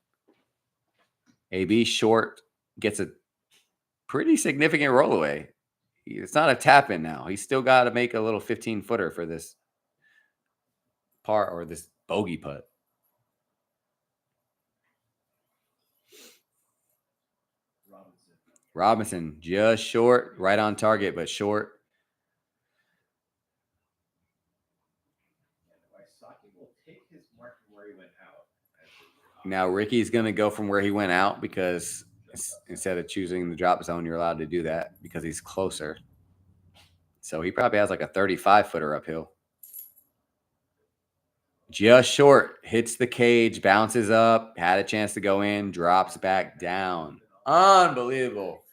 AB short gets a pretty significant rollaway. It's not a tap in now. He's still got to make a little 15-footer for this par or this bogey putt. Robinson just short, right on target, but short. Now Ricky's going to go from where he went out because instead of choosing the drop zone, you're allowed to do that because he's closer. So he probably has like a 35-footer uphill. Just short, hits the cage, bounces up, had a chance to go in, drops back down. Unbelievable.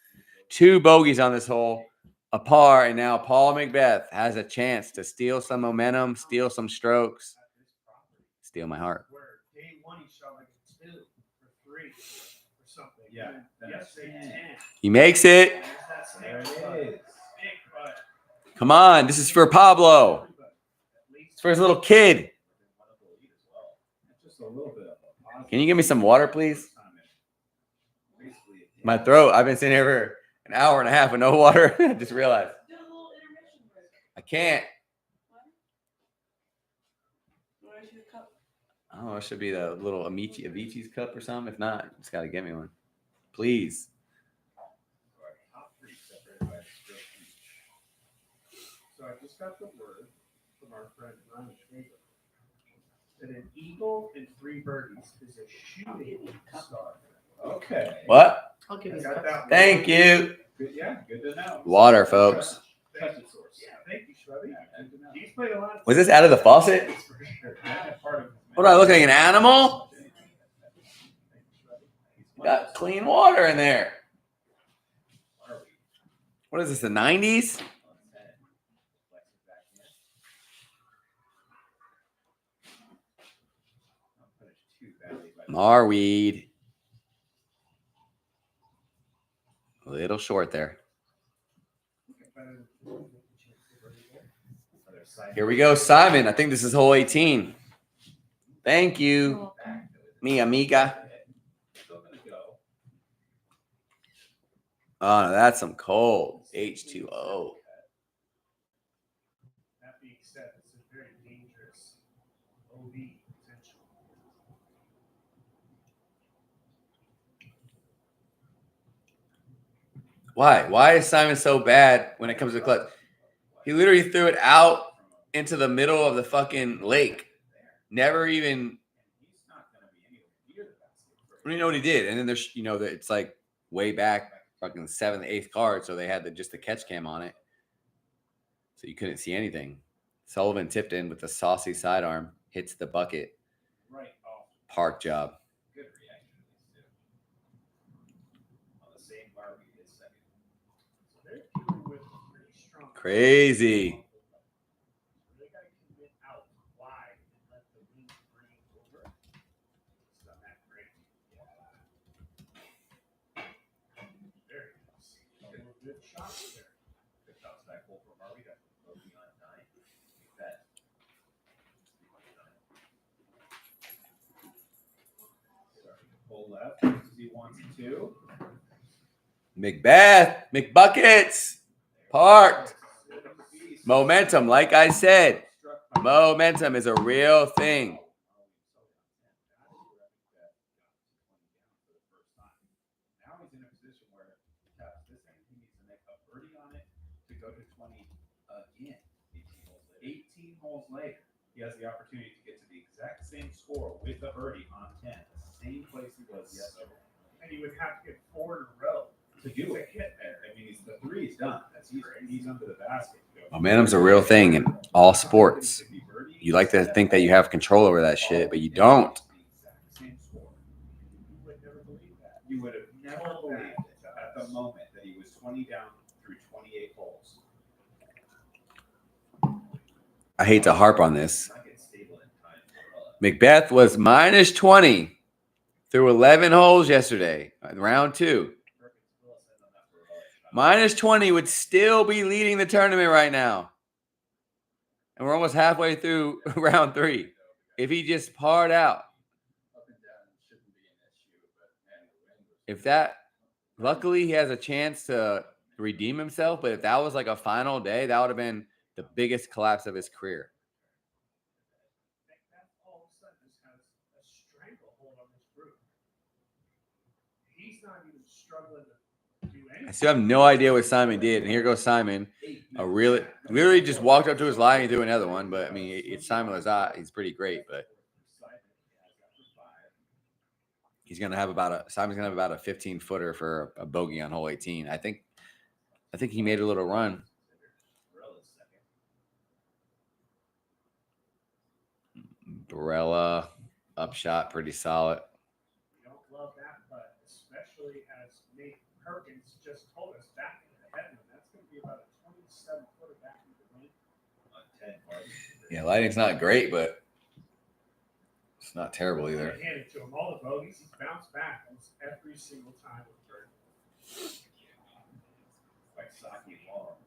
2 bogeys on this hole, a par, and now Paul Macbeth has a chance to steal some momentum, steal some strokes, steal my heart. Day 1 he shot like a 2 or 3 or something. Yeah. Yes, 10. He makes it. There it is. Come on, this is for Pablo. It's for his little kid. Just a little bit of Can you give me some water, please? My throat. I've been sitting here for an hour and a half with no water. I just realized. I can't. Oh, it should be the little Avicii's cup or something. If not, you just got to get me one. Please. So I just got the word from our friend Ryan Schwaber that an eagle and 3 birdies is a shooting star. Okay. What? I'll give I you got that. Thank you. Good, yeah, good to know. Water, folks. Trusted source. Yeah, thank you, Schwaber. He's played a lot. Was this out of the faucet? What do I look like, an animal? Got clean water in there. What is this, the 90s? Marweed. A little short there. Here we go, Simon. I think this is hole 18. Thank you, mi amiga. Oh, no, that's some cold H2O. That being said, it's a very dangerous OB potential. Why? Why is Simon so bad when it comes to clutch? He literally threw it out into the middle of the fucking lake. Never even. I don't even know what he did. And then there's, it's like way back, fucking 7th, 8th card, so they had just the catch cam on it, so you couldn't see anything. Sullivan tipped in with the saucy sidearm, hits the bucket. Right off. Park job. Good reaction on the same bar we did second. So they're dealing with a pretty strong. Crazy. They got to commit out wide and let the wind bring over. It's not that great. Very nice. A little good shots there. Good bounce back hole from Harvey. Got bogey on 9. Bet. Starting to pull left as he wants to. Macbeth, McBuckets, parked. Momentum, like I said, momentum is a real thing. Now he's in a position where taps this thing. He needs to make a birdie on it to go to 20 again. 18 holes later, he has the opportunity to get to the exact same score with a birdie on 10, the same place he was yesterday. And he would have to get 4 in a row to do it. I mean, the 3 is done. He's under the basket. Momentum's a real thing in all sports. You like to think that you have control over that shit, but you don't. You would never believe that. You would have never believed it at the moment that he was 20 down through 28 holes. I hate to harp on this. Macbeth was minus 20 through 11 holes yesterday, round 2. Minus 20 would still be leading the tournament right now. And we're almost halfway through round 3. If he just parred out. If that, luckily he has a chance to redeem himself, but if that was like a final day, that would have been the biggest collapse of his career. That all of a sudden just has a stranglehold on this group. He's not even struggling to do anything. I still have no idea what Simon did. And here goes Simon. Literally just walked up to his line and threw another one. But I mean, it's Simon Lazat. He's pretty great, but he's gonna have Simon's gonna have about a 15-footer for a bogey on hole 18. I think he made a little run. Barella upshot, pretty solid. We don't love that, but especially as Nate Perkins just told us back in the headland, that's going to be about a 27-footer back in the lane. On 10 parties. Yeah, lighting's not great, but it's not terrible either. I handed to him all the bogeys. He's bounced back almost every single time with birdie. Like Saki Long.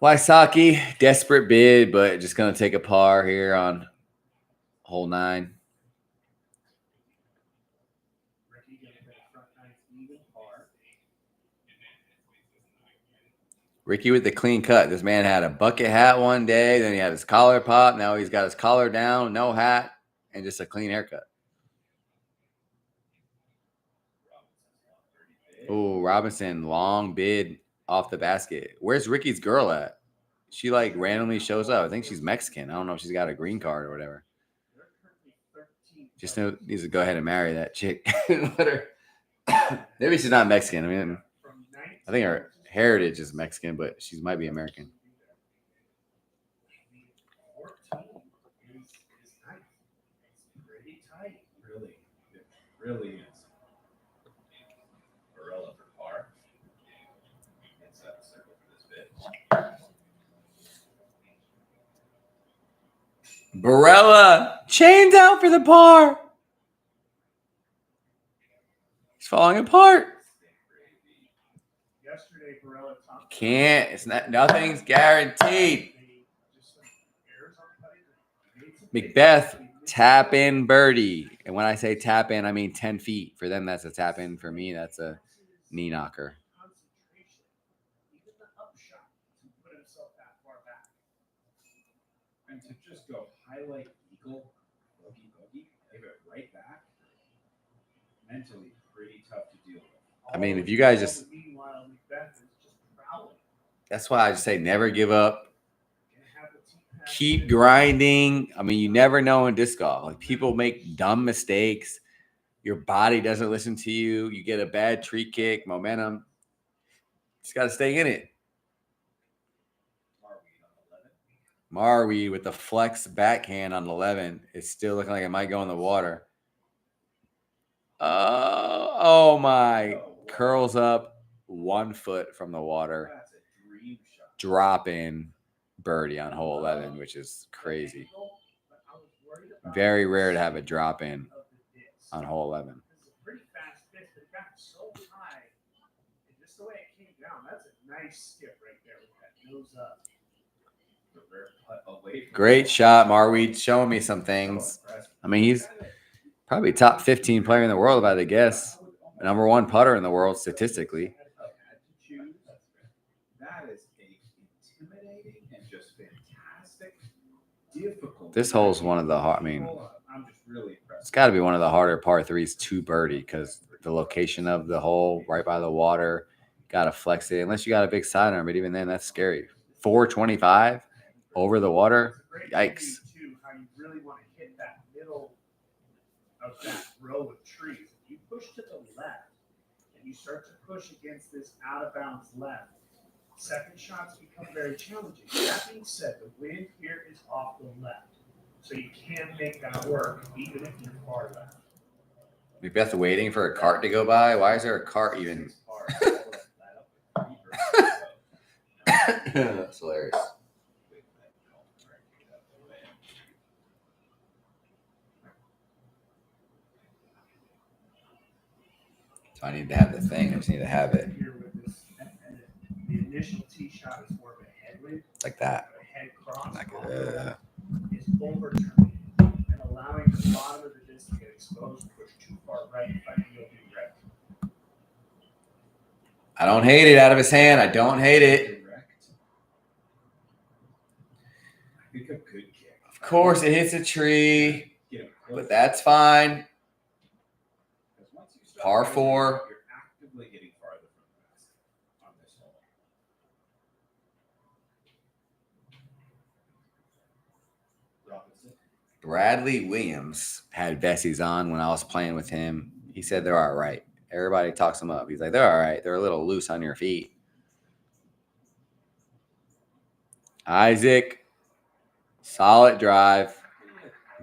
Wysocki, desperate bid, but just going to take a par here on hole 9. Ricky going to play front 9 even par. Ricky with the clean cut. This man had a bucket hat one day, then he had his collar pop. Now he's got his collar down, no hat, and just a clean haircut. Oh, Robinson, long bid off the basket. Where's Ricky's girl at? She like randomly shows up. I think she's Mexican. I don't know if she's got a green card or whatever. Just needs to go ahead and marry that chick. Maybe she's not Mexican. I mean, I think her heritage is Mexican, but she might be American. 14 is nice. It's pretty tight. Really, it really is. Barella for par. It's that circle for this bit. Barella chains out for the par. He's falling apart. Yesterday, Barella talked. Can't. It's not. Nothing's guaranteed. Macbeth Tap in birdie. And when I say tap in, I mean 10 feet. For them, that's a tap in. For me, that's a knee knocker. Even the upshot to put himself that far back. And to just go highlight eagle, bogey, give it right back. Mentally pretty tough to deal with. I mean, if you guys just, Meanwhile, Macbeth is just prowling. that's why I just say never give up. Keep grinding. I mean, you never know in disc golf. Like, people make dumb mistakes. Your body doesn't listen to you. You get a bad tree kick, momentum. Just got to stay in it. Marweed with the flex backhand on 11. It's still looking like it might go in the water. Oh my. Curls up 1 foot from the water. Drop in birdie on hole 11, which is crazy. Very rare to have a drop in on hole 11. It's a pretty fast pitch, but it got so high. And just the way it came down, that's a nice skip right there with that nose up. Great shot, Marweed. Showing me some things. I mean, he's probably top 15 player in the world, if I had to guess. Number 1 putter in the world statistically. That is a intimidating and just fantastic, difficult. This hole's one of the hard. I mean, I'm just really impressed. it's got to be one of the harder par 3s to birdie because the location of the hole right by the water. Got to flex it unless you got a big sidearm, but even then, that's scary. 425 over the water. Yikes. How you really want to hit that middle of that row of trees. If you push to the left and you start to push against this out of bounds left, second shots become very challenging. That being said, the wind here is off the left. So you can make that work even if you're far left. Macbeth waiting for a cart to go by. Why is there a cart even? That's hilarious. So I need to have the thing. I just need to have it. The initial tee shot is more of a headwind. Like that. A head cross Like, is overturning and allowing the bottom of the disc to get exposed, push too far right if I feel too right. I don't hate it out of his hand. I don't hate it. Of course, it hits a tree, but that's fine. Par 4. You're actively getting farther from the basket on this hole. Bradley Williams had Vessies on when I was playing with him. He said they're all right. Everybody talks them up. He's like, they're all right. They're a little loose on your feet. Isaac, solid drive.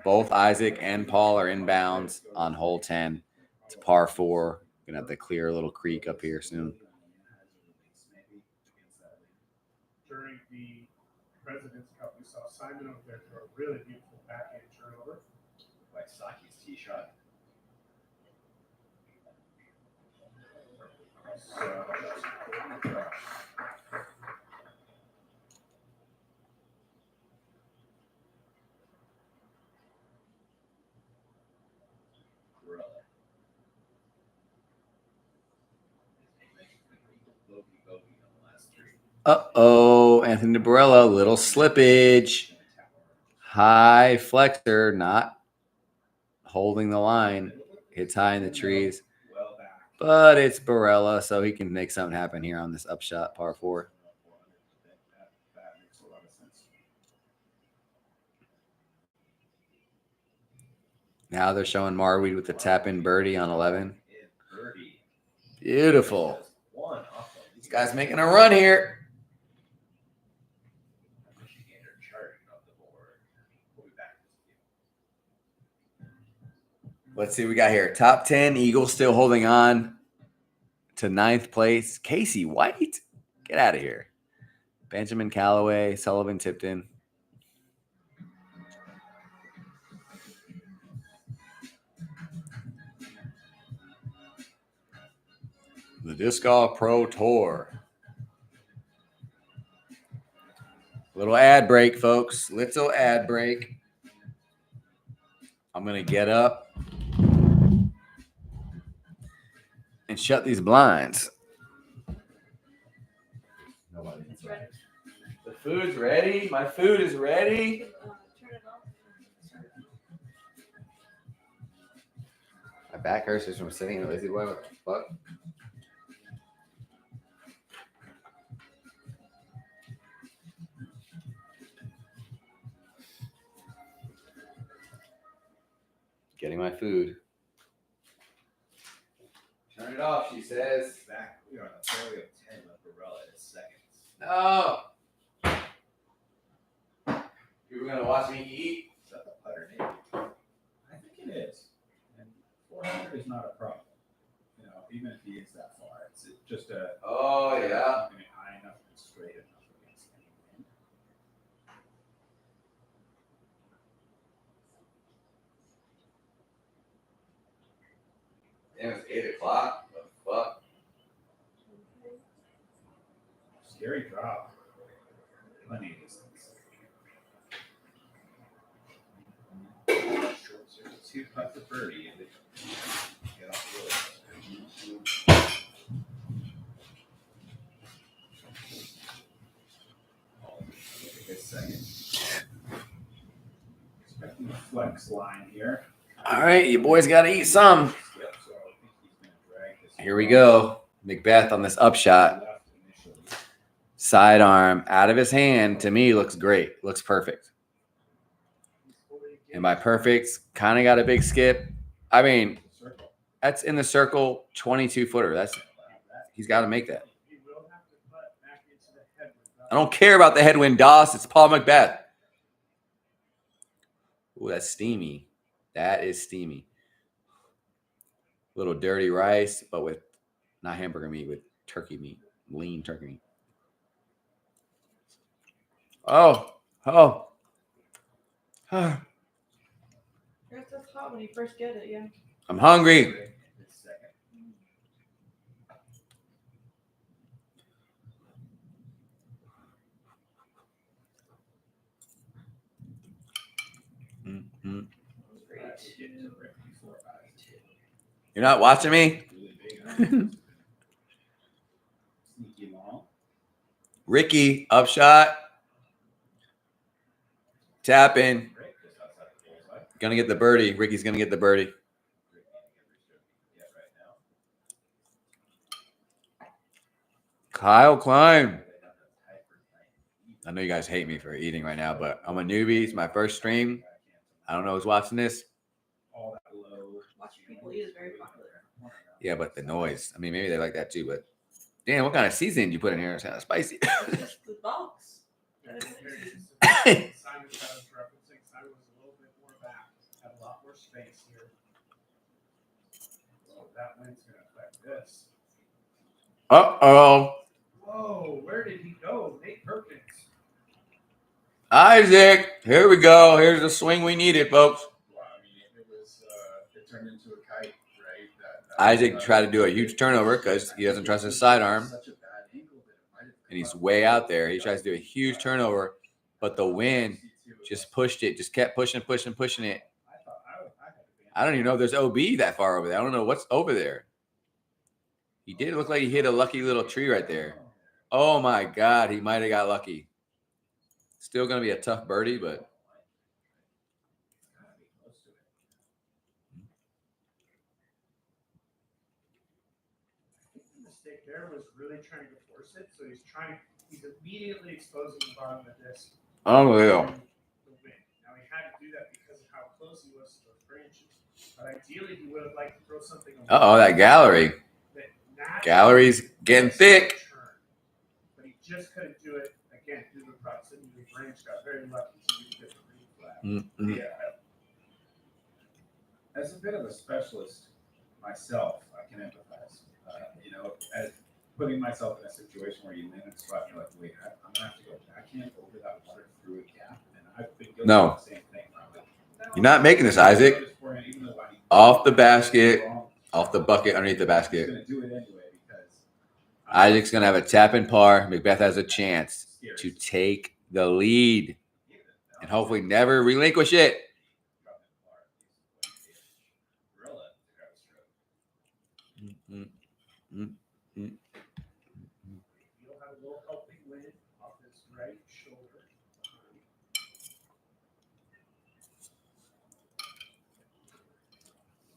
Both Isaac and Paul are inbounds on hole 10. It's par 4. Gonna have to clear a little creek up here soon. During the President's Cup, we saw Simon over there throw a really beautiful backhand turnover. Like Saki's tee shot. Uh-oh, Anthony Barella, little slippage. High flexor, not holding the line. Hits high in the trees. But it's Barella, so he can make something happen here on this upshot, par 4. Now they're showing Marweed with the tap-in birdie on 11. Beautiful. This guy's making a run here. Let's see what we got here. Top 10, Eagles still holding on to 9th place. Casey White, get out of here. Benjamin Callaway, Sullivan Tipton. The Disc Golf Pro Tour. Little ad break, folks. Little ad break. I'm going to get up and shut these blinds. Nobody. It's ready. The food's ready. My food is ready. Turn it off. My back hurts just from sitting in a lazy boy. What the fuck? Getting my food. Turn it off, she says. Back, we are on a fairly of 10 with Barella in seconds. No. People gonna watch me eat. Is that the putter name? I think it is. And 400 is not a problem. You know, even if he is that far, it's just a. Oh yeah. Keeping it high enough and straight enough against any wind. Damn, it's 8 o'clock. What the fuck? Scary drop. Plenty of distance. Two putts of birdie and get off the road. Take a second. Expecting a flex line here. All right, you boys got to eat some. Yep, so I think he's going to drag this. Here we go. Macbeth on this upshot. Left initially. Sidearm out of his hand. To me, looks great. Looks perfect. And by perfect, kind of got a big skip. I mean, Circle. that's in the circle, 22-footer. That's he's got to make that. He will have to putt back into the headwind. I don't care about the headwind, Doss. It's Paul Macbeth. Ooh, that's steamy. That is steamy. Little dirty rice, but with not hamburger meat, with turkey meat, lean turkey meat. Oh. It's hot when you first get it, yeah. I'm hungry. Mm-hmm. You're not watching me? Sneaky long. Ricky, upshot. Tapping. Gonna get the birdie. Ricky's gonna get the birdie. Kyle Klein. I know you guys hate me for eating right now, but I'm a newbie. It's my first stream. I don't know who's watching this. All that low. Watching people eat is very popular. Yeah, but the noise. I mean, maybe they like that too, but damn, what kind of seasoning do you put in here? It's kind of spicy. It's just the box. Simon was referencing. Simon was a little bit more back. Had a lot more space here. So that wind's going to affect this. Uh-oh. Whoa, where did he go? Nate Perkins. Isaac, here we go. Here's the swing we needed, folks. Well, I mean, it turned into a kite, right? Isaac tried to do a huge turnover because he doesn't trust his sidearm. And he's way out there. He tries to do a huge turnover, but the wind just pushed it, just kept pushing it. I don't even know if there's OB that far over there. I don't know what's over there. He did look like he hit a lucky little tree right there. Oh, my God. He might have got lucky. Still going to be a tough birdie, but. The mistake there was really trying to force it. So he's immediately exposing the bottom of this. Unreal. The wind. Now he had to do that because of how close he was to those branches. But ideally, he would have liked to throw something. Uh-oh, that gallery. Gallery's getting thick. But he just couldn't do it again through the proximity of the branch. Got very lucky to get the green flag. Mm-hmm. Yeah. As a bit of a specialist myself, I can empathize. As putting myself in a situation where you land in a spot and you're like, wait, I'm going to have to go backhand over that water through a gap. And I've been guilty of the same thing. You're not making this, Isaac. Off the basket, off the bucket, underneath the basket. Isaac's going to have a tap in par. Macbeth has a chance to take the lead and hopefully never relinquish it. Mm, mm, mm. You'll have a little helping wind off his right shoulder.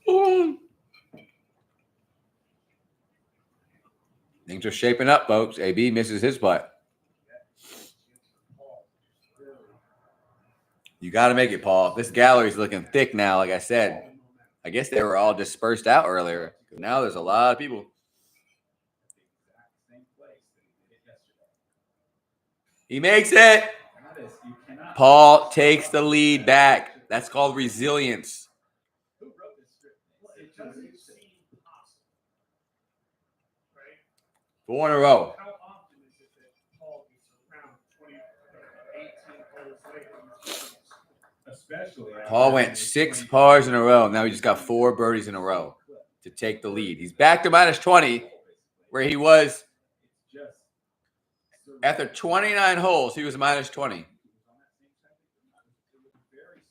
Ooh. Things are shaping up, folks. AB misses his putt. You got to make it, Paul. This gallery's looking thick now, like I said. I guess they were all dispersed out earlier. Now there's a lot of people. He makes it. Paul takes the lead back. That's called resilience. Who wrote this script? It doesn't seem possible, right? 4 in a row. How often is it that Paul gets around 20, 18 holes later? Especially. Paul went 6 pars in a row. Now he just got 4 birdies in a row to take the lead. He's back to minus 20, where he was after 29 holes. He was minus 20.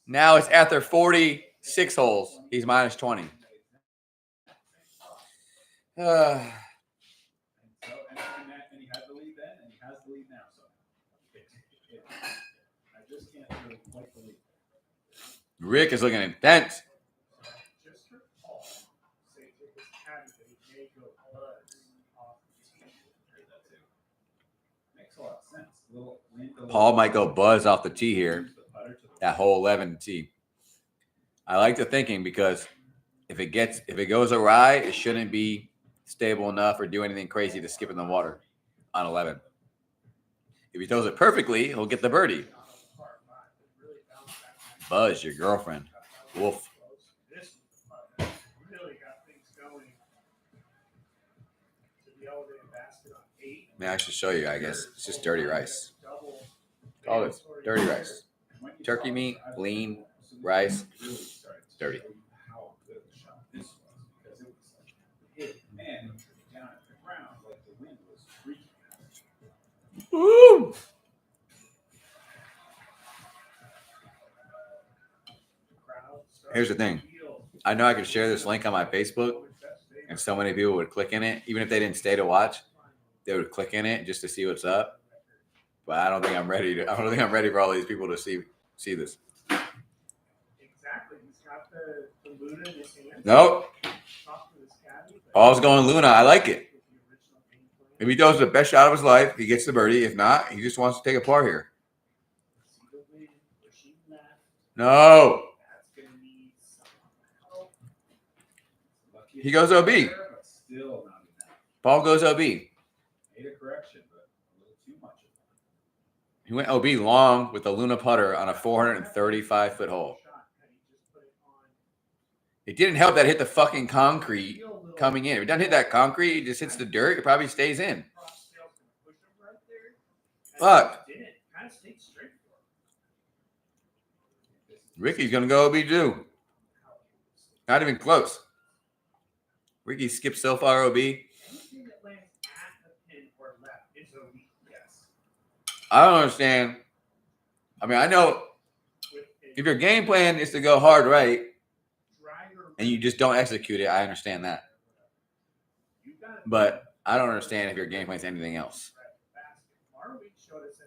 Now it's after 46 holes. He's minus 20. And he had the lead then, and he has the lead now. So I just can't really quite believe it. Rick is looking intense. Just for Paul, say take his caddy that he may go buzz off the tee. Makes a lot of sense. Paul might go buzz off the tee here. That hole 11 tee. I like the thinking because if it goes awry, it shouldn't be stable enough or do anything crazy to skip in the water on 11. If he throws it perfectly, he'll get the birdie. Buzz, your girlfriend. Wolf. This really got things going to the elevated basket on 8. May I should show you, I guess. It's just dirty rice. All this dirty rice. Turkey meat, lean, rice, dirty. Woo! Here's the thing. I know I could share this link on my Facebook, and so many people would click in it. Even if they didn't stay to watch, they would click in it just to see what's up. But I don't think I'm ready. I don't think I'm ready for all these people to see this. Exactly. He's got the Luna in his hand. Nope. Paul's going Luna. I like it. If he throws the best shot of his life, he gets the birdie. If not, he just wants to take a par here. No. He goes OB. Paul goes OB. Made a correction, but a little too much. He went OB long with a Luna putter on a 435-foot hole. It didn't help that it hit the fucking concrete coming in. If it doesn't hit that concrete, it just hits the dirt. It probably stays in. Fuck. Ricky's going to go OB too. Not even close. Ricky skipped so far OB. I don't understand. I mean, I know if your game plan is to go hard right and you just don't execute it, I understand that. But I don't understand if your game plan is anything else.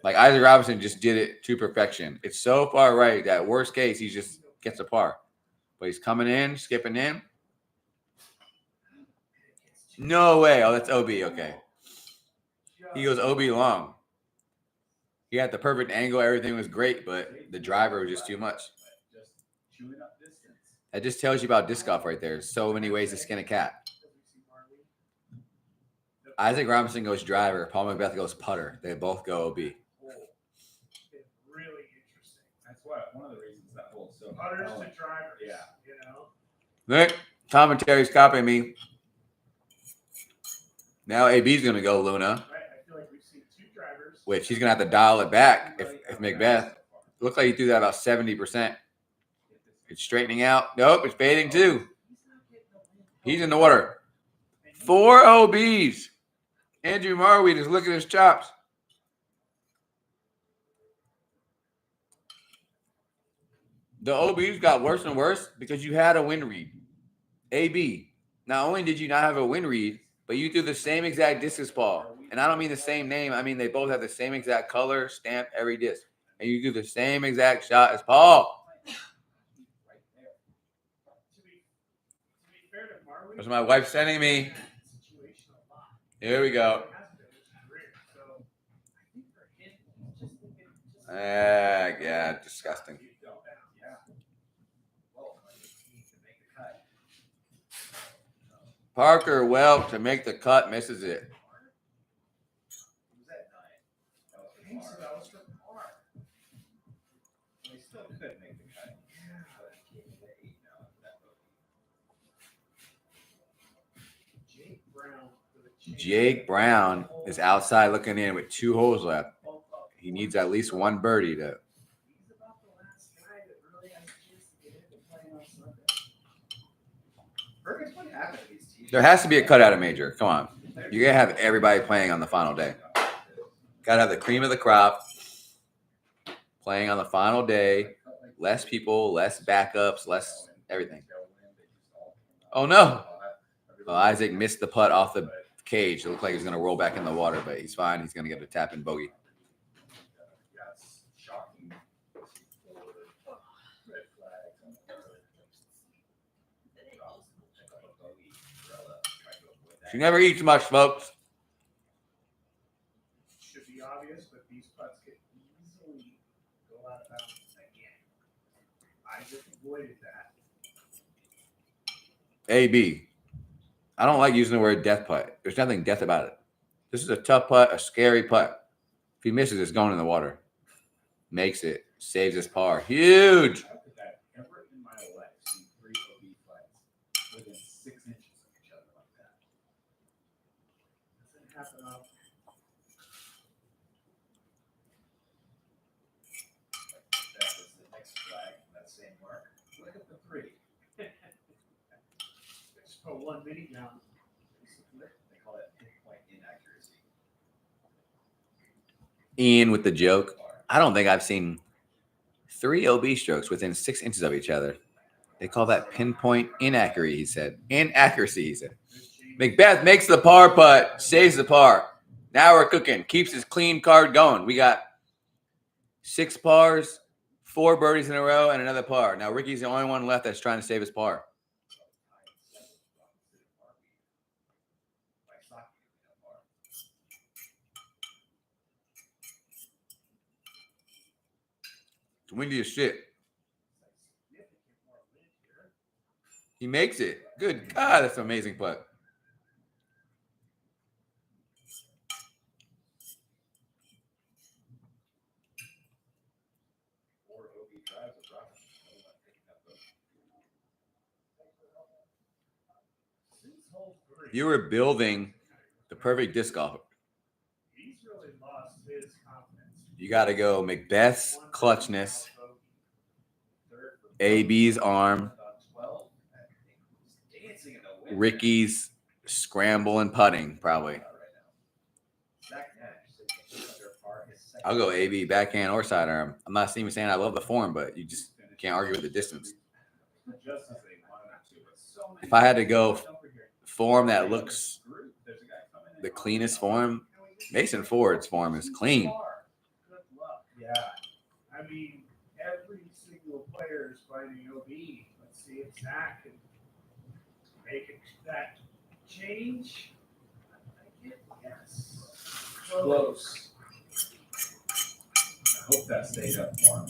Like Isaac Robinson just did it to perfection. It's so far right that worst case, he just gets a par. But he's coming in, skipping in. No way. Oh, that's OB. Okay. He goes OB long. He had the perfect angle. Everything was great, but the driver was just too much. That just tells you about disc golf right there. So many ways to skin a cat. Isaac Robinson goes driver. Paul McBeth goes putter. They both go OB. Really interesting. That's why one of the reasons that hole so Putters to drivers. Yeah. You know. Nick, commentary's copying me. Now AB's going to go Luna. Right. I feel like we've seen 2 drivers. Which he's going to have to dial it back if McBeth. Looks like he threw that about 70%. It's straightening out. Nope, it's fading too. He's in the water. 4 OBs. Andrew Marweed is licking his chops. The OBs got worse and worse because you had a wind read. AB. Not only did you not have a win read, but you threw the same exact disc as Paul. And I don't mean the same name. I mean they both have the same exact color, stamp, every disc. And you do the same exact shot as Paul. That's my wife sending me. Here we go. Yeah, disgusting. Parker Welp to make the cut, misses it. Jake Brown is outside looking in with 2 holes left. He needs at least 1 birdie to. There has to be a cutout of major. Come on. You're going to have everybody playing on the final day. Got to have the cream of the crop playing on the final day. Less people, less backups, less everything. Oh, no. Well, Isaac missed the putt off the cage. It looked like he was going to roll back in the water, but he's fine. He's going to get a tap-in bogey. She never eats much, folks. Should be obvious, but these putts could easily go out of bounds again. I just avoided that. AB. I don't like using the word death putt. There's nothing death about it. This is a tough putt, a scary putt. If he misses, it's going in the water. Makes it. Saves his par. Huge. How could that ever in my life see 3 OB flags within 6 inches of each other like that? Doesn't happen often. That was the next flag from that same mark. Look at the 3. Just put 1 mini down. They call that pinpoint inaccuracy. Ian with the joke. I don't think I've seen 3 OB strokes within 6 inches of each other. They call that pinpoint inaccuracy, he said. Inaccuracy, he said. Macbeth makes the par putt, saves the par. Now we're cooking. Keeps his clean card going. We got 6 pars, 4 birdies in a row, and another par. Now Ricky's the only one left that's trying to save his par. It's windy as shit. He makes it. Good God, that's an amazing putt. You were building the perfect disc golf. He's really lost his confidence. You got to go Macbeth's clutchness, AB's arm, Ricky's scramble and putting, probably. I'll go AB, backhand or sidearm. I'm not even saying I love the form, but you just can't argue with the distance. If I had to go form that looks the cleanest form, Mason Ford's form is clean. Good luck. Yeah. I mean, every single player is finding OB. Let's see if Zach can make it that change. I like it. Yes. Close. I hope that stayed up for him.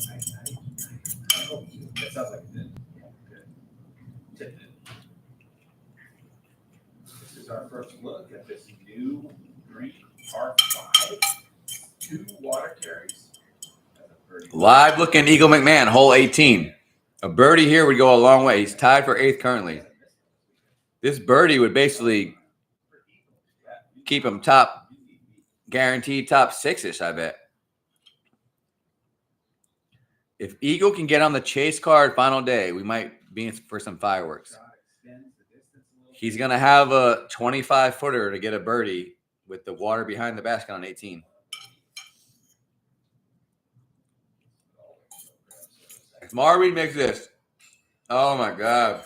I hope that sounds like it did. Yeah, good. Tipped it. This is our first look at this new green par 5. 2 water carries. Live looking Eagle McMahon, hole 18. A birdie here would go a long way. He's tied for 8th currently. This birdie would basically keep him top, guaranteed top 6-ish, I bet. If Eagle can get on the chase card final day, we might be in for some fireworks. He's going to have a 25-footer to get a birdie with the water behind the basket on 18. If Marvin makes this, oh my God.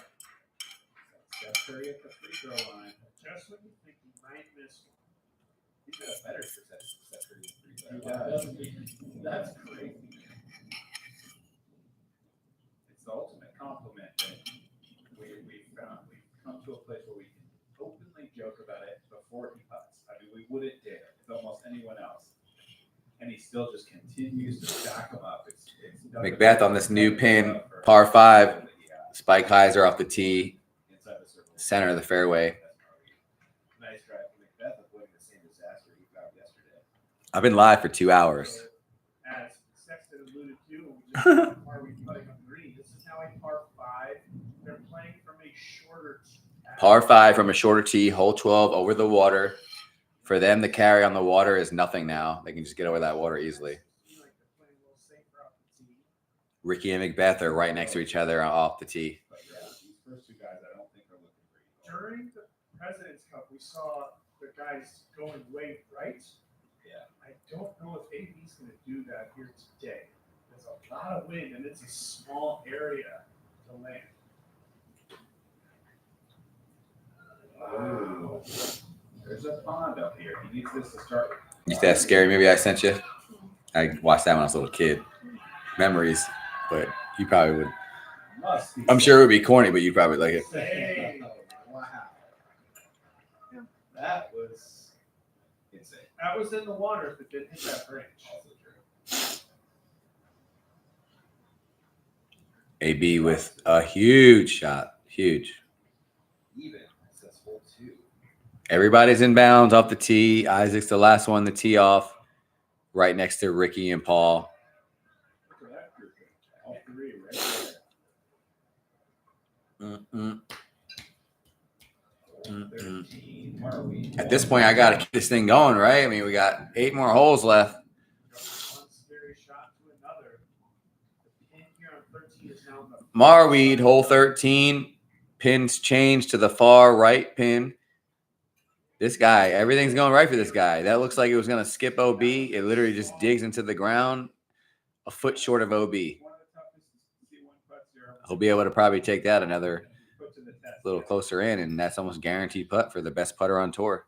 throw line. Just when you think you might miss one. He's got a better percentage of set threes. That's crazy. It's the ultimate compliment that we've come to a place where we can openly joke about it before he putts. I mean, we wouldn't dare with almost anyone else. And he still just continues to stack them up. It's Macbeth on this new pin, par 5. Spike hyzer off the tee, center of the fairway. Nice drive from Macbeth avoiding the same disaster he found yesterday. I've been live for 2 hours. As Sexton alluded to, when we just are we putting on green? This is now a par 5. They're playing from a shorter tee. Par 5 from a shorter tee, hole 12 over the water. For them, the carry on the water is nothing now. They can just get over that water easily. Ricky and Macbeth are right next to each other off the tee. But yeah, these first two guys I don't think are looking great. During the President's Cup, we saw the guys going way right. Yeah. I don't know if AB's going to do that here today. There's a lot of wind, and it's a small area to land. Oh, there's a pond up here. He needs this to start with. You see that scary movie I sent you? I watched that when I was a little kid. Memories, but you probably would. I'm sure it would be corny, but you'd probably like it. Hey, wow. That was insane. That was in the water if it didn't hit that branch. Also true. AB with a huge shot. Huge. Even says hole 2. Everybody's in bounds off the tee. Isaac's the last one to tee off, right next to Ricky and Paul. Look at that group. All 3 right there. 13. Where are we? At this point, I got to keep this thing going, right? I mean, we got 8 more holes left. One scary shot to another. The pin here on 13 is now the Marweed, hole 13. Pins changed to the far right pin. This guy, everything's going right for this guy. That looks like it was going to skip OB. It literally just digs into the ground a foot short of OB. He'll be able to probably take that another little closer in, and that's almost guaranteed putt for the best putter on tour.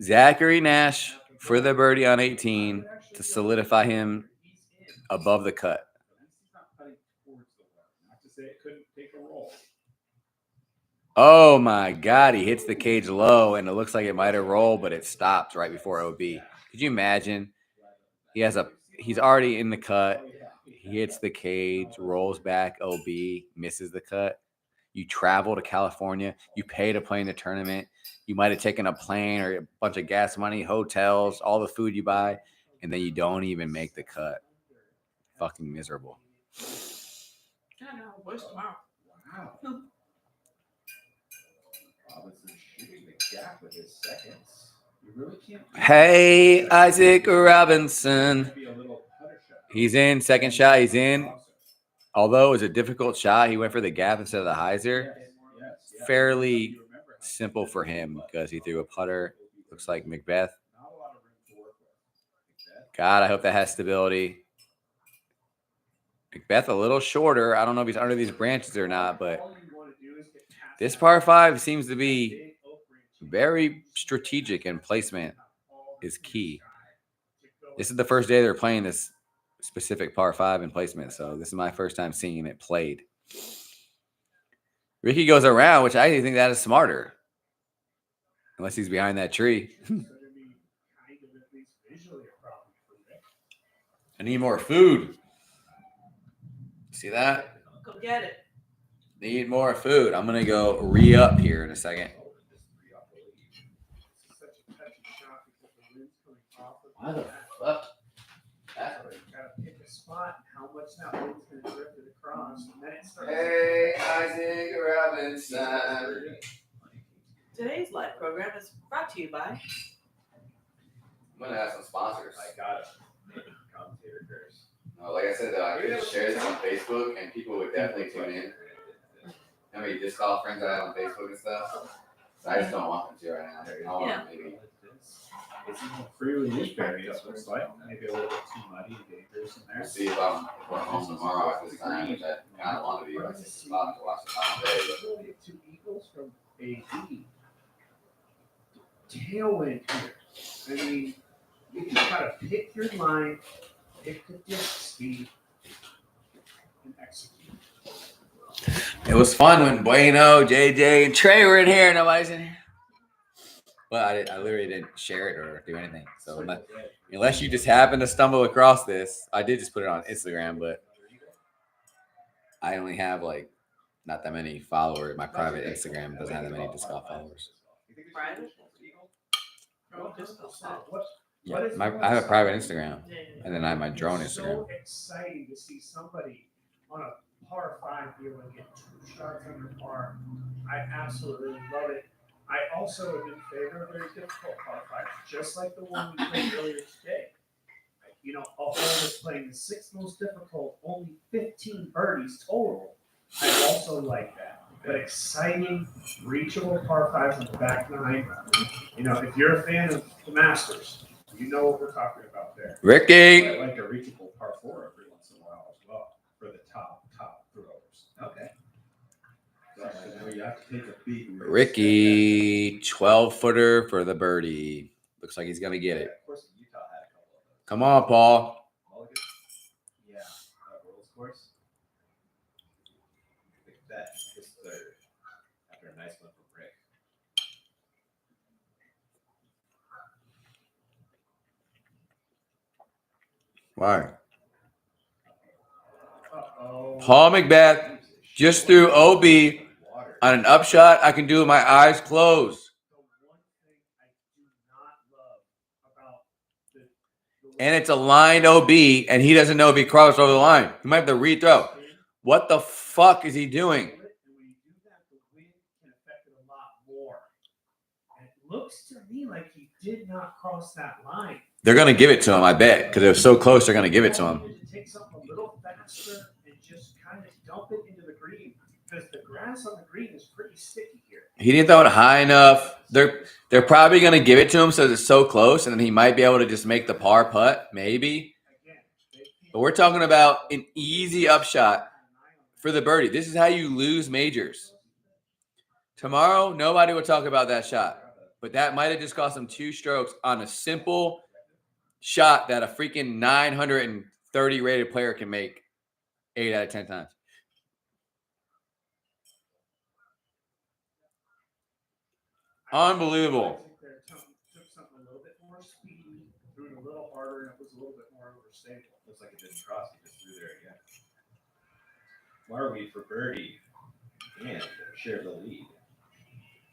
Zachary Nash for the birdie on 18 to solidify him above the cut. Oh my God, he hits the cage low, and it looks like it might have rolled, but it stopped right before OB. Could you imagine? He's already in the cut. He hits the cage, rolls back, OB, misses the cut. You travel to California. You pay to play in the tournament. You might have taken a plane or a bunch of gas money, hotels, all the food you buy, and then you don't even make the cut. Fucking miserable. I know. Where's tomorrow? Wow. Robinson shooting the gap with his seconds. You really can't. Hey, Isaac Robinson. He's in. Second shot, he's in. Although it was a difficult shot, he went for the gap instead of the hyzer. Fairly simple for him because he threw a putter. Looks like Macbeth. God, I hope that has stability. Macbeth a little shorter. I don't know if he's under these branches or not, but this par 5 seems to be very strategic, and placement is key. This is the first day they're playing this specific par 5 in placement, so this is my first time seeing it played. Ricky goes around, which I think that is smarter, unless he's behind that tree. I need more food. See that? Go get it. Need more food. I'm gonna go re-up here in a second. Why the fuck? Gotta pick a spot and how much that wind's gonna drift it across, and then it starts. Hey, Isaac Robinson. Today's live program is brought to you by. I'm gonna have some sponsors. I got it. Commentator first. No, like I said, though, I could share this on Facebook, and people would definitely tune in. How many disc golf friends I have on Facebook and stuff? So I just don't want them to right now. I want maybe. It's even free release barriers, looks like. Maybe a little bit too muddy and dangerous in there. We'll see if we're home tomorrow at this time, which I kind of want to be. That's a spot to watch the final day, but- 2 eagles from AD. Tailwind here. I mean, you just gotta pick your line, pick the disc speed, and execute. It was fun when Bueno, JJ, and Trey were in here. Nobody's in here. Well, I literally didn't share it or do anything. So unless you just happen to stumble across this, I did just put it on Instagram, but I only have like not that many followers. My private Instagram doesn't have that many disc golf followers. Private? Yeah, I have a private Instagram, and then I have my drone It's Instagram. so exciting to see somebody on a par 5 be able to get 2 shots under par. I absolutely love it. I also am in favor of very difficult par 5s, just like the one we played earlier today. You know, a hole that's playing the 6th most difficult, only 15 birdies total. I also like that. But exciting, reachable par 5s on the back 9. You know, if you're a fan of the Masters, you know what we're talking about there. Ricky! I like a reachable par 4 every once in a while as well for the top throwers. Okay. So you have to take a big risk. Ricky, 12-footer for the birdie. Looks like he's going to get it. Of course, Utah had a couple of those. Come on, Paul. Mulligan? Yeah, World's course. Look at that. Just third. After a nice one from Rick. Why? Uh-oh. Paul McBeth just threw OB on an upshot I can do with my eyes closed. The one thing I do not love about the And it's a lined OB, and he doesn't know if he crossed over the line. He might have to rethrow. What the fuck is he doing? And when you do that, the wind can affect it a lot more. And it looks to me like he did not cross that line. They're going to give it to him, I bet, because they're so close, they're going to give it to him. You need to take something a little faster and just kind of dump it into the green, because the grass on the green is pretty sticky here. He didn't throw it high enough. They're probably going to give it to him so it's so close, and then he might be able to just make the par putt, maybe. But we're talking about an easy upshot for the birdie. This is how you lose majors. Tomorrow, nobody will talk about that shot. But that might have just cost him 2 strokes on a simple shot that a freaking 930 rated player can make 8 out of 10 times. Unbelievable. Took something a little bit more speed, threw it a little harder, and it was a little bit more overstable. Looks like it didn't cross. He just threw there again. Marweed for birdie and share the lead.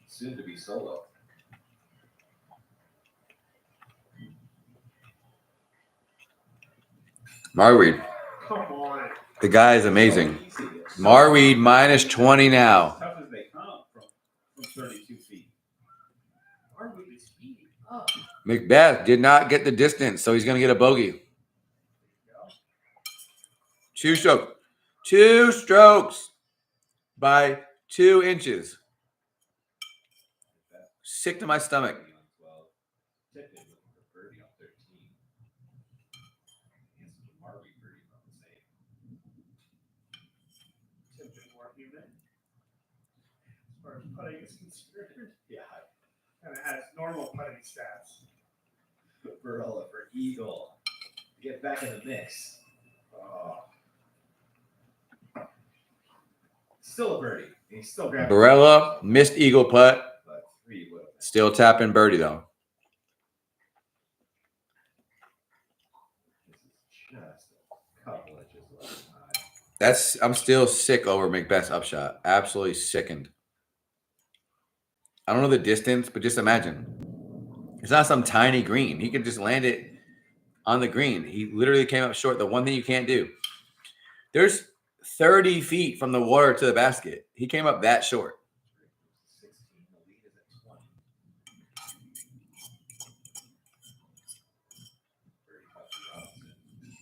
Soon to be solo. Marweed. Come on. The guy is amazing. Marweed minus 20 now. As tough as they come from 32 feet. Marweed is heating up. Macbeth did not get the distance, so he's going to get a bogey. 2 strokes. 2 strokes by 2 inches. Sick to my stomach. Tippett looking for birdie on 13. Answer to Marweed birdie on the same. Tippett more human. As far as putting is concerned. Yeah. Kind of has normal putting stats. Barella for eagle. Get back in the mix. Oh. Still a birdie. He's still grabbing. Barella missed eagle putt. But 3 would have been. Still tapping birdie, though. This is just a couple inches left. I'm still sick over Macbeth's upshot. Absolutely sickened. I don't know the distance, but just imagine. It's not some tiny green. He could just land it on the green. He literally came up short. The one thing you can't do. There's 30 feet from the water to the basket. He came up that short. 16. The lead is at 20. Birdie putt for Robinson.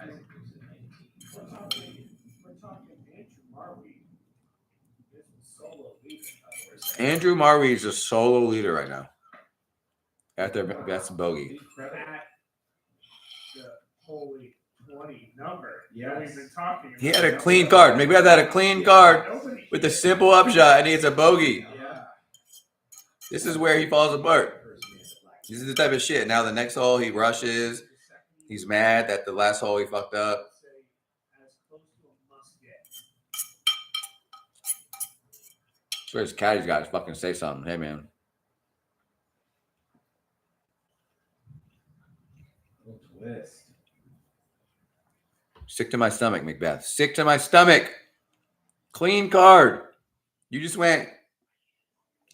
Isaac moves at 19. We're talking Andrew Marweed. This is solo leader. Andrew Marweed is a solo leader right now. After that's bogey. At the holy 20 number. that we've been talking about. He had a clean card. McBeth had a clean card with a simple upshot, and he hits a bogey. Yeah. This is where he falls apart. This is the type of shit. Now the next hole he rushes. He's mad that the last hole he fucked up. As close to a must get. I swear his caddy's got to fucking say something. Hey, man. Little twist. Sick to my stomach, McBeth. Sick to my stomach. Clean card. You just went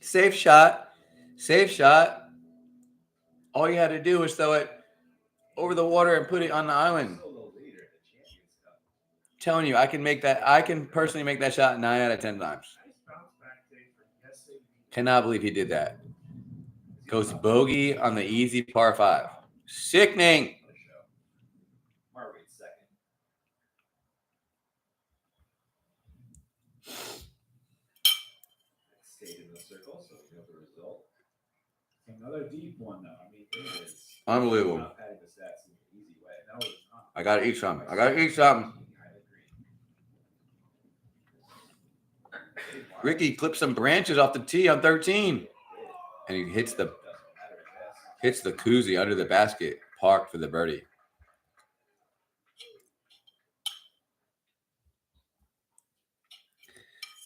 safe shot. Safe shot. All you had to do was throw it over the water and put it on the island. Telling you, I can make that. I can personally make that shot 9 out of 10 times. Cannot believe he did that. Goes bogey on the easy par 5. Sickening. Marwade's second. Stayed in the circle, so we know the result. Another deep one, though. I mean, it is Unbelievable. not padding the stats in an easy way. No, it's not. I gotta eat something. I gotta eat something. Ricky clips some branches off the tee on 13, and he hits the koozie under the basket, park for the birdie.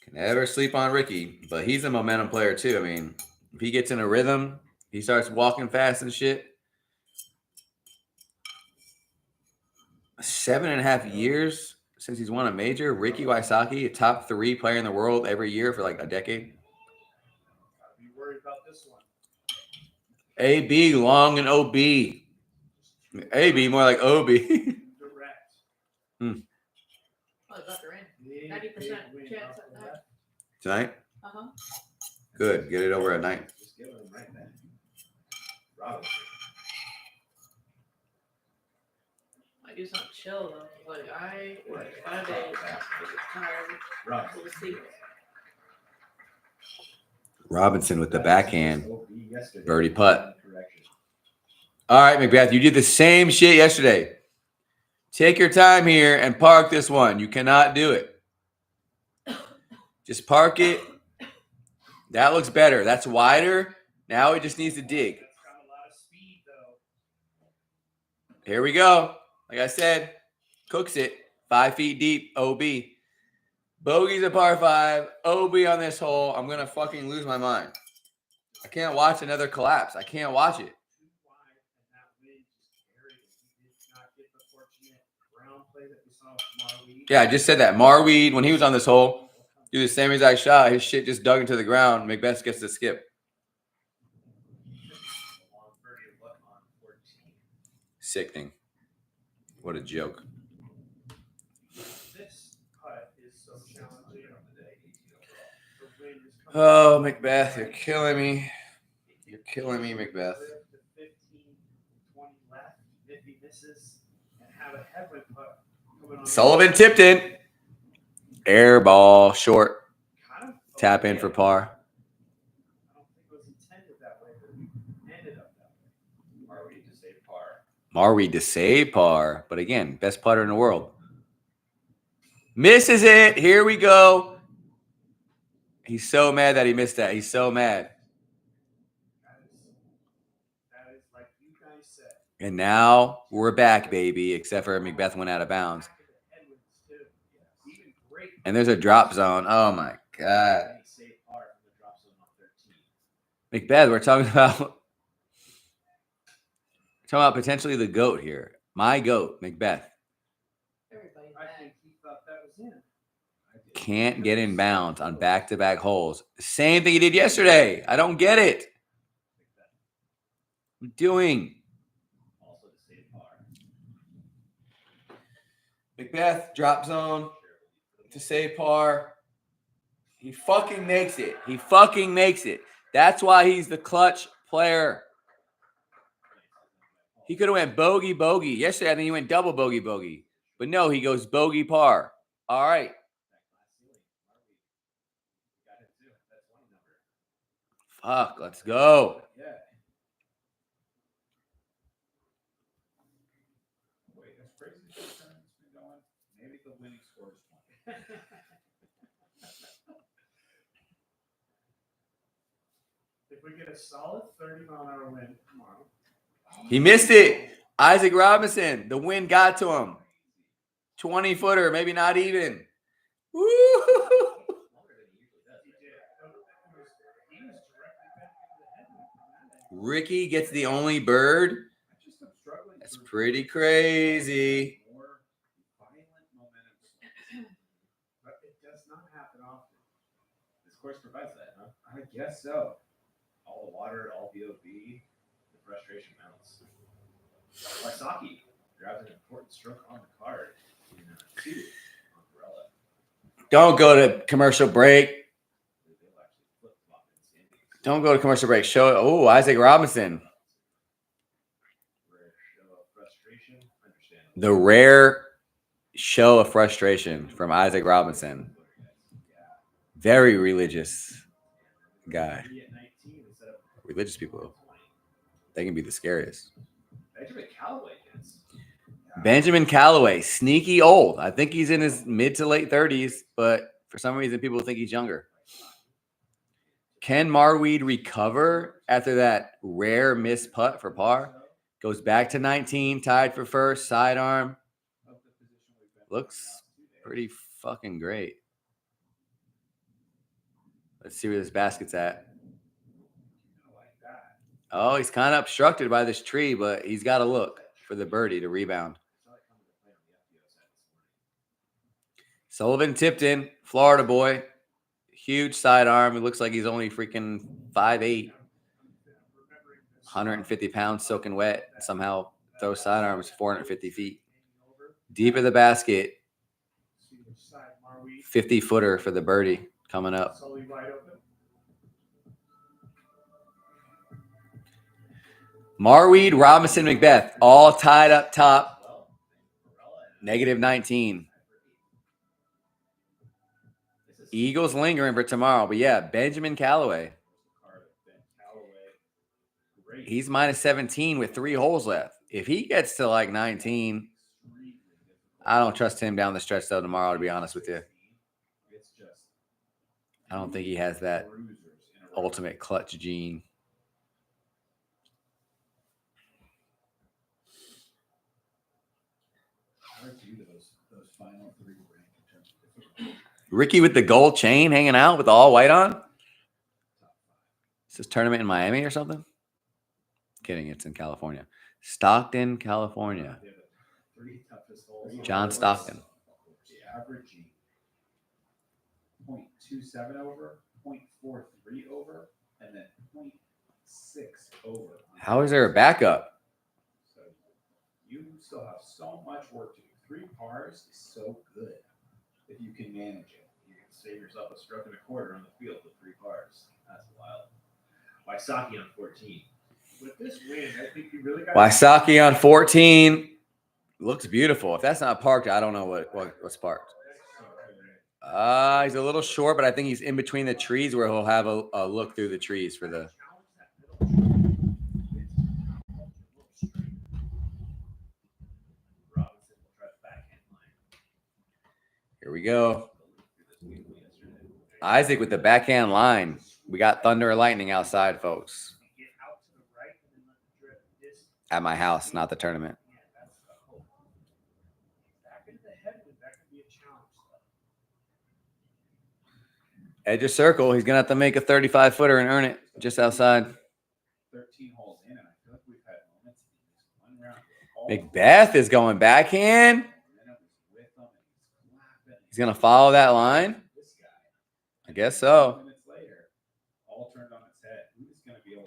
Can never sleep on Ricky, but he's a momentum player too. I mean, if he gets in a rhythm, he starts walking fast and shit. 7.5 years since he's won a major. Ricky Wysocki, a top 3 player in the world every year for like a decade. Gotta be worried about this one. AB, long and OB. AB, more like OB. Direct. Oh, got the rain. 90% chance at that. Tonight? Uh-huh. Good. Get it over at night. Just give him right back. Robinson. I do something chill though. Like I work 5 days. Tired. Robinson. Oversleep. Robinson with the backhand. Birdie putt. All right, McBeth, you did the same shit yesterday. Take your time here and park this one. You cannot do it. Just park it. That looks better. That's wider. Now it just needs to dig. Here we go. Like I said, cooks it. 5 feet deep, OB. Bogey's a par 5. OB on this hole. I'm going to fucking lose my mind. I can't watch another collapse. I can't watch it. Yeah, I just said that. Marweed, when he was on this hole, do the same exact shot. His shit just dug into the ground. McBeth gets the skip. Sickening. What a joke. Oh, Macbeth, you're killing me. You're killing me, Macbeth. 15, 20 left. If he misses and have a headwind putt coming on. Sullivan tipped it. Air ball, short. Tap in for par. I don't think it was intended that way, but it ended up that way. Marweed to save par. Marweed to save par. But again, best putter in the world. Misses it. Here we go. He's so mad that he missed that. He's so mad. That is like you guys said. And now we're back, baby, except for Macbeth went out of bounds. And there's a drop zone. Oh, my God. Macbeth, we're talking about potentially the GOAT here. My GOAT, Macbeth. I think he thought that was in. Can't get in bounds on back-to-back holes. Same thing he did yesterday. I don't get it. What are you doing? Also to save par. Macbeth, drop zone to save par. He fucking makes it. He fucking makes it. That's why he's the clutch player. He could have went bogey, bogey. Yesterday, I think he went double bogey, bogey. But no, he goes bogey, par. All right. Fuck, let's go. Yeah. Wait, that's crazy. It's been going If we get a solid 30-mile-an-hour wind tomorrow. He missed it. Isaac Robinson. The wind got to him. 20-footer, maybe not even. Woo! Ricky gets the only bird. That's pretty crazy. But it does not happen often. This course provides that, huh? I guess so. All the water, all BOB, the frustration mounts. Waisaki grabs an important stroke on the card in 2 on Varela. Don't go to commercial break. Don't go to commercial break. Show. Oh, Isaac Robinson. The rare show of frustration from Isaac Robinson. Very religious guy. Religious people, they can be the scariest. Benjamin Callaway, sneaky old. I think he's in his mid to late 30s, but for some reason people think he's younger. Can Marweed recover after that rare missed putt for par? Goes back to 19, tied for first, sidearm. Looks pretty fucking great. Let's see where this basket's at. Oh, he's kind of obstructed by this tree, but he's got to look for the birdie to rebound. Sullivan Tipton, Florida boy. Huge sidearm. He looks like he's only freaking 5'8", 150 pounds soaking wet. Somehow throws sidearms 450 feet. Deep of the basket. 50-footer for the birdie coming up. Marweed, Robinson, Macbeth, all tied up top. -19. Eagles lingering for tomorrow. But yeah, Benjamin Callaway. He's -17 with 3 holes left. If he gets to like 19, I don't trust him down the stretch though tomorrow, to be honest with you. I don't think he has that ultimate clutch gene. Ricky with the gold chain hanging out with all white on. Is this tournament in Miami or something? Kidding, it's in California. Stockton, California. John Stockton. Averaging 0.27 over, 0.43 over, and then 0.6 over. How is there a backup? So you still have so much work to do. 3 pars is so good if you can manage it. You can save yourself a stroke and a quarter on the field with 3 pars. That's wild. Waisaki on 14. With this win, I think you really got Waisaki on 14. Looks beautiful. If that's not parked, I don't know what's parked. He's a little short, but I think he's in between the trees where he'll have a look through the trees for the. Here we go. Isaac with the backhand line. We got thunder and lightning outside, folks. At my house, not the tournament. Edge of circle. He's going to have to make a 35-footer and earn it just outside. 13 holes in, and I feel like we've had moments in this one round. Macbeth is going backhand. He's going to follow that line. I guess so.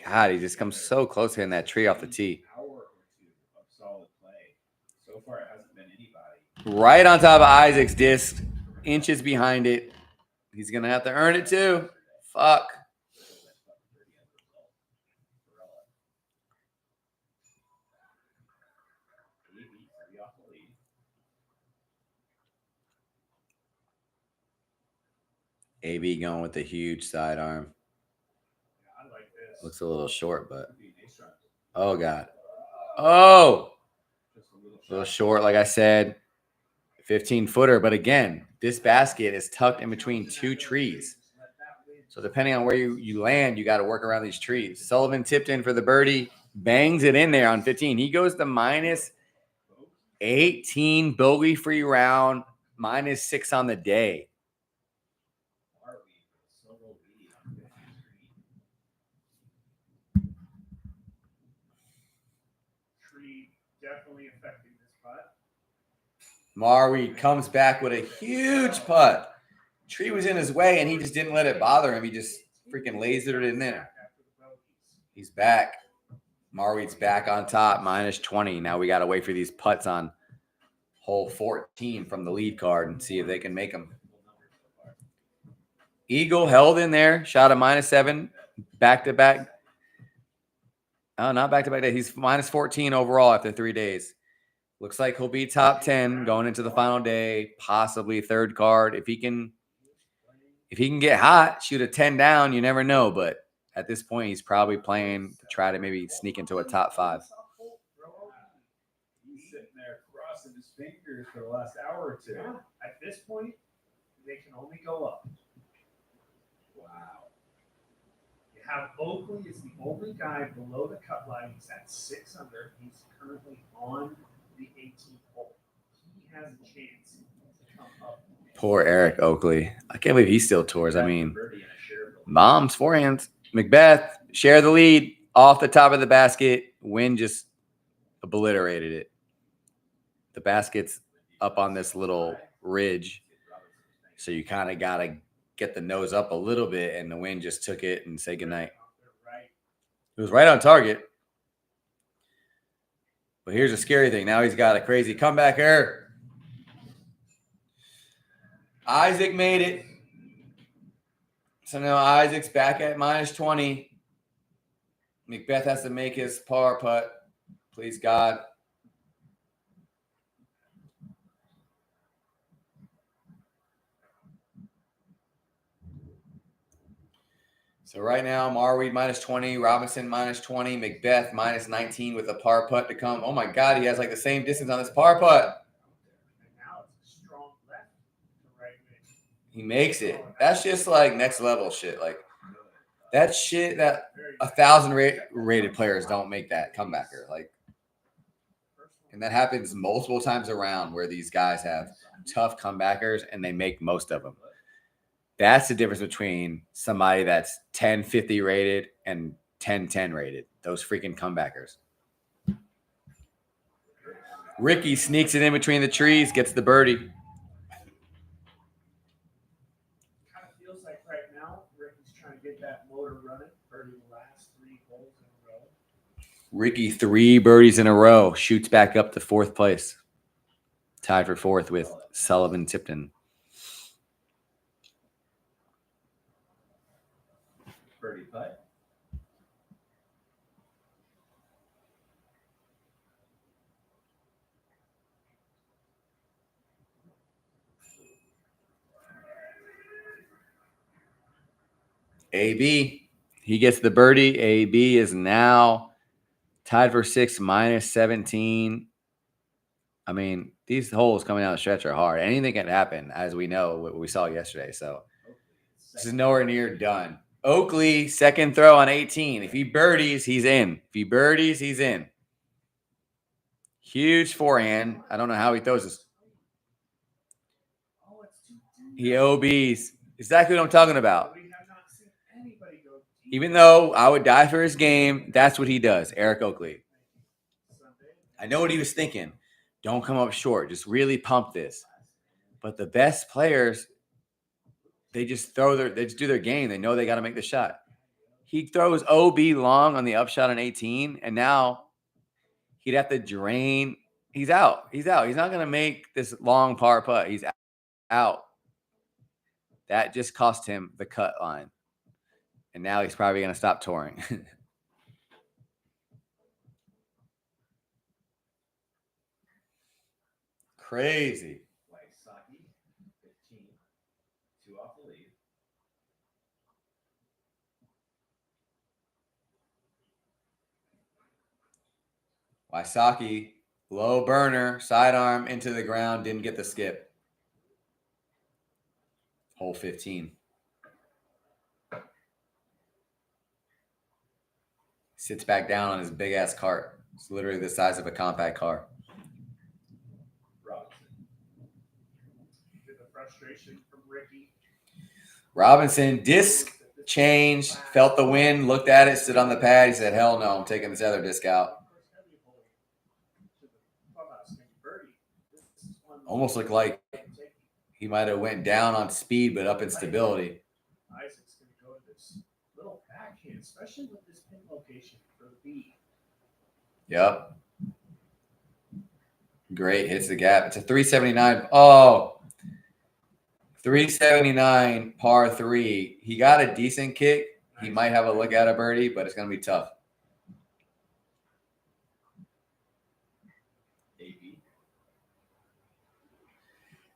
God, he just comes so close hitting that tree off the tee. Right on top of Isaac's disc. Inches behind it. He's going to have to earn it too. Fuck. AB going with the huge sidearm. Looks a little short, but oh God. Oh, a little short, like I said. 15-footer, but again, this basket is tucked in between two trees. So depending on where you land, you got to work around these trees. Sullivan tipped in for the birdie, bangs it in there on 15. He goes to minus 18 bogey-free round, minus 6 on the day. Tree definitely affecting this putt. Marweed comes back with a huge putt. Tree was in his way, and he just didn't let it bother him. He just freaking lasered it in there. He's back. Marweed's back on top, minus 20. Now we got to wait for these putts on hole 14 from the lead card and see if they can make them. Eagle held in there, shot a minus 7, back-to-back. Oh, not back-to-back day. He's minus 14 overall after 3 days. Looks like he'll be top 10 going into the final day, possibly third card. If he can get hot, shoot a 10 down, you never know. But at this point, he's probably playing to try to maybe sneak into a top 5. He's sitting there crossing his fingers for the last hour or two. Yeah. At this point, they can only go up. Wow. You have Oakley is the only guy below the cut line. He's at 6 under. He's currently on the 18th hole. He has a chance to come up. Poor Eric Oakley. I can't believe he still tours. I mean, bombs, forehands. Macbeth, share the lead off the top of the basket. Wind just obliterated it. The basket's up on this little ridge. So you kind of got to get the nose up a little bit, and the wind just took it and said goodnight. It was right on target. But here's a scary thing. Now he's got a crazy comebacker. Isaac made it. So now Isaac's back at minus 20. Macbeth has to make his par putt. Please, God. So right now, Marweed minus 20, Robinson minus 20, Macbeth minus 19 with a par putt to come. Oh, my God, he has like the same distance on this par putt. Now it's a strong left to right wing. He makes it. That's just like next level shit. Like that shit that 1,000 rated players don't make that comebacker. Like, and that happens multiple times around where these guys have tough comebackers and they make most of them. That's the difference between somebody that's 1050 rated and 1010 rated. Those freaking comebackers. Ricky sneaks it in between the trees, gets the birdie. Kind of feels like right now, Ricky's trying to get that motor running for the last 3 holes in a row. Ricky, 3 birdies in a row, shoots back up to 4th place. Tied for 4th with Sullivan Tipton. Birdie putt. AB, he gets the birdie. AB is now tied for 6th, minus 17. I mean, these holes coming down the stretch are hard. Anything can happen, as we know, what we saw yesterday. So this is nowhere near done. Oakley, 2nd throw on 18. If he birdies, he's in. If he birdies, he's in. Huge forehand. I don't know how he throws this. He OBs. Exactly what I'm talking about. Even though I would die for his game, that's what he does, Eric Oakley. I know what he was thinking. Don't come up short. Just really pump this. But the best players, they just do their game. They know they got to make the shot. He throws OB long on the upshot on 18, and now he'd have to drain. He's out. He's out. He's not going to make this long par putt. He's out. That just cost him the cut line. And now he's probably going to stop touring. Crazy. Waisaki, 15, 2 off the lead. Waisaki, low burner, sidearm into the ground, didn't get the skip. Hole 15. Sits back down on his big ass cart. It's literally the size of a compact car. Robinson. Get the frustration from Ricky. Robinson, disc change, felt the wind, looked at it, stood on the pad. He said, hell no, I'm taking this other disc out. Almost looked like he might have went down on speed, but up in stability. Isaac's going to go to this little backhand, especially with this pin location for the B. Yep. Great. Hits the gap. It's a 379. Oh, 379 par 3. He got a decent kick. He might have a look at a birdie, but it's going to be tough.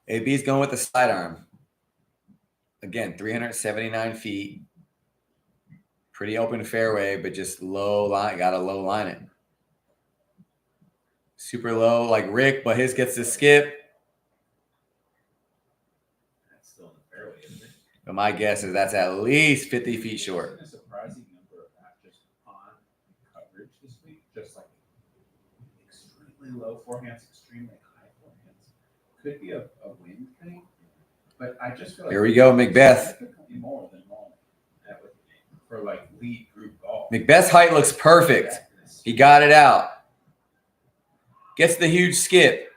AB's going with the sidearm. Again, 379 feet. Pretty open fairway, but just low line. Got to low line it. Super low like Rick, but his gets to skip. That's still in the fairway, isn't it? But my guess is that's at least 50 feet short. A surprising number of that just on coverage this week. Just like extremely low forehands, extremely high forehands. Could be a wind thing, but I just feel like Here we go, Macbeth. significantly more than normal for like lead group golf. Macbeth's height looks perfect. He got it out. Gets the huge skip.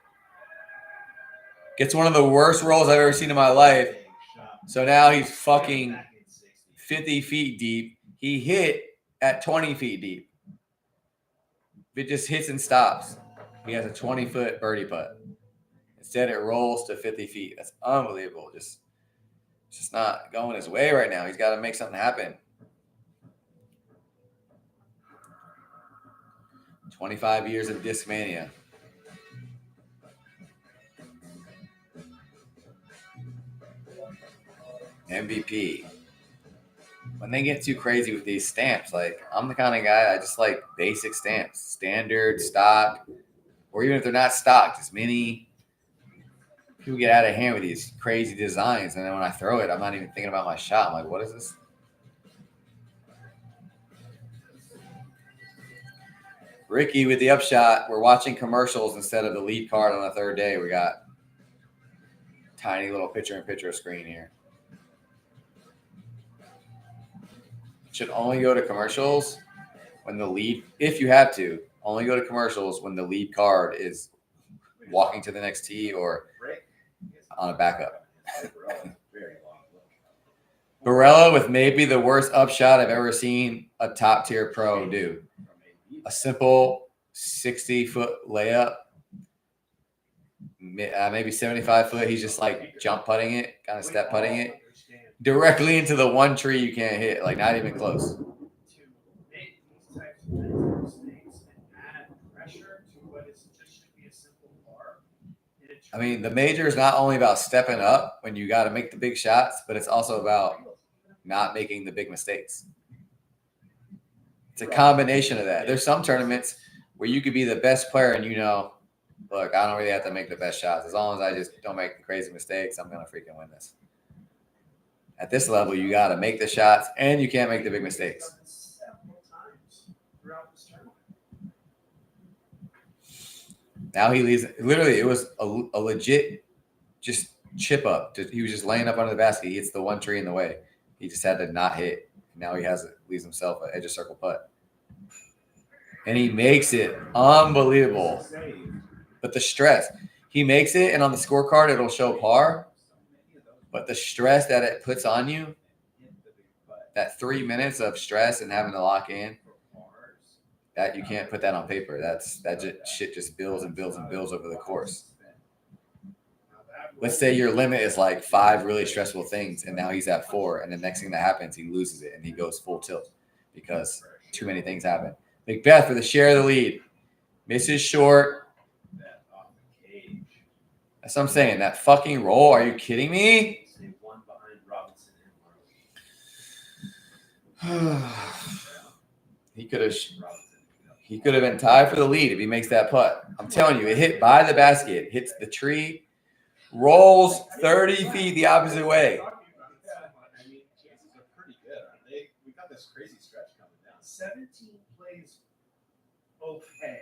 Gets one of the worst rolls I've ever seen in my life. So now he's fucking 50 feet deep. He hit at 20 feet deep. If it just hits and stops, he has a 20-foot birdie putt. Instead, it rolls to 50 feet. That's unbelievable. It's just not going his way right now. He's got to make something happen. 25 years of disc mania. MVP. When they get too crazy with these stamps, like I'm the kind of guy, I just like basic stamps, standard, stock, or even if they're not stock, just mini. People get out of hand with these crazy designs, and then when I throw it, I'm not even thinking about my shot. I'm like, what is this? Ricky with the upshot. We're watching commercials instead of the lead card on the third day. We got tiny little picture-in-picture screen here. Should only go to commercials when the lead, if you have to, only go to commercials when the lead card is walking to the next tee or on a backup. Barella with maybe the worst upshot I've ever seen a top-tier pro do. A simple 60-foot layup, maybe 75-foot. He's just like jump putting it, kind of step putting it directly into the one tree you can't hit, like not even close. To make these types of mistakes and add pressure to what is just should be a simple par. I mean, the major is not only about stepping up when you got to make the big shots, but it's also about not making the big mistakes. It's a combination of that. There's some tournaments where you could be the best player and look, I don't really have to make the best shots. As long as I just don't make the crazy mistakes, I'm going to freaking win this. At this level, you got to make the shots and you can't make the big mistakes. Now he leaves. Literally, it was a legit just chip up. He was just laying up under the basket. He hits the one tree in the way. He just had to not hit. Now he leaves himself an edge of circle putt. And he makes it unbelievable. But the stress, he makes it, and on the scorecard, it'll show par. But the stress that it puts on you, that 3 minutes of stress and having to lock in, that you can't put that on paper. Shit just builds and builds and builds over the course. Let's say your limit is like 5 really stressful things, and now he's at 4, and the next thing that happens, he loses it, and he goes full tilt because too many things happen. Macbeth for the share of the lead. Misses short. That's what I'm saying. That fucking roll. Are you kidding me? He could have been tied for the lead if he makes that putt. I'm telling you, it hit by the basket, hits the tree, rolls 30 feet the opposite way. 17 plays okay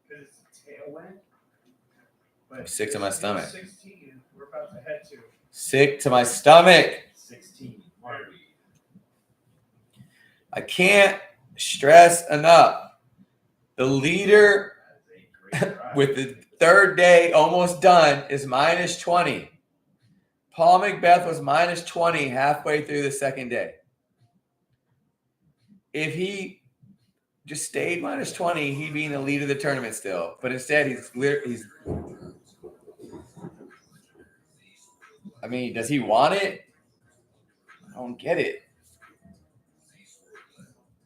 because it's a tailwind. But I'm sick to my stomach. 16, we're about to head to. Sick to my stomach. 16. Marty. I can't stress enough. The leader with the third day almost done is minus 20. Paul Macbeth was minus 20 halfway through the second day. If he just stayed minus 20, he'd be in the lead of the tournament still. But instead, he's I mean, does he want it? I don't get it.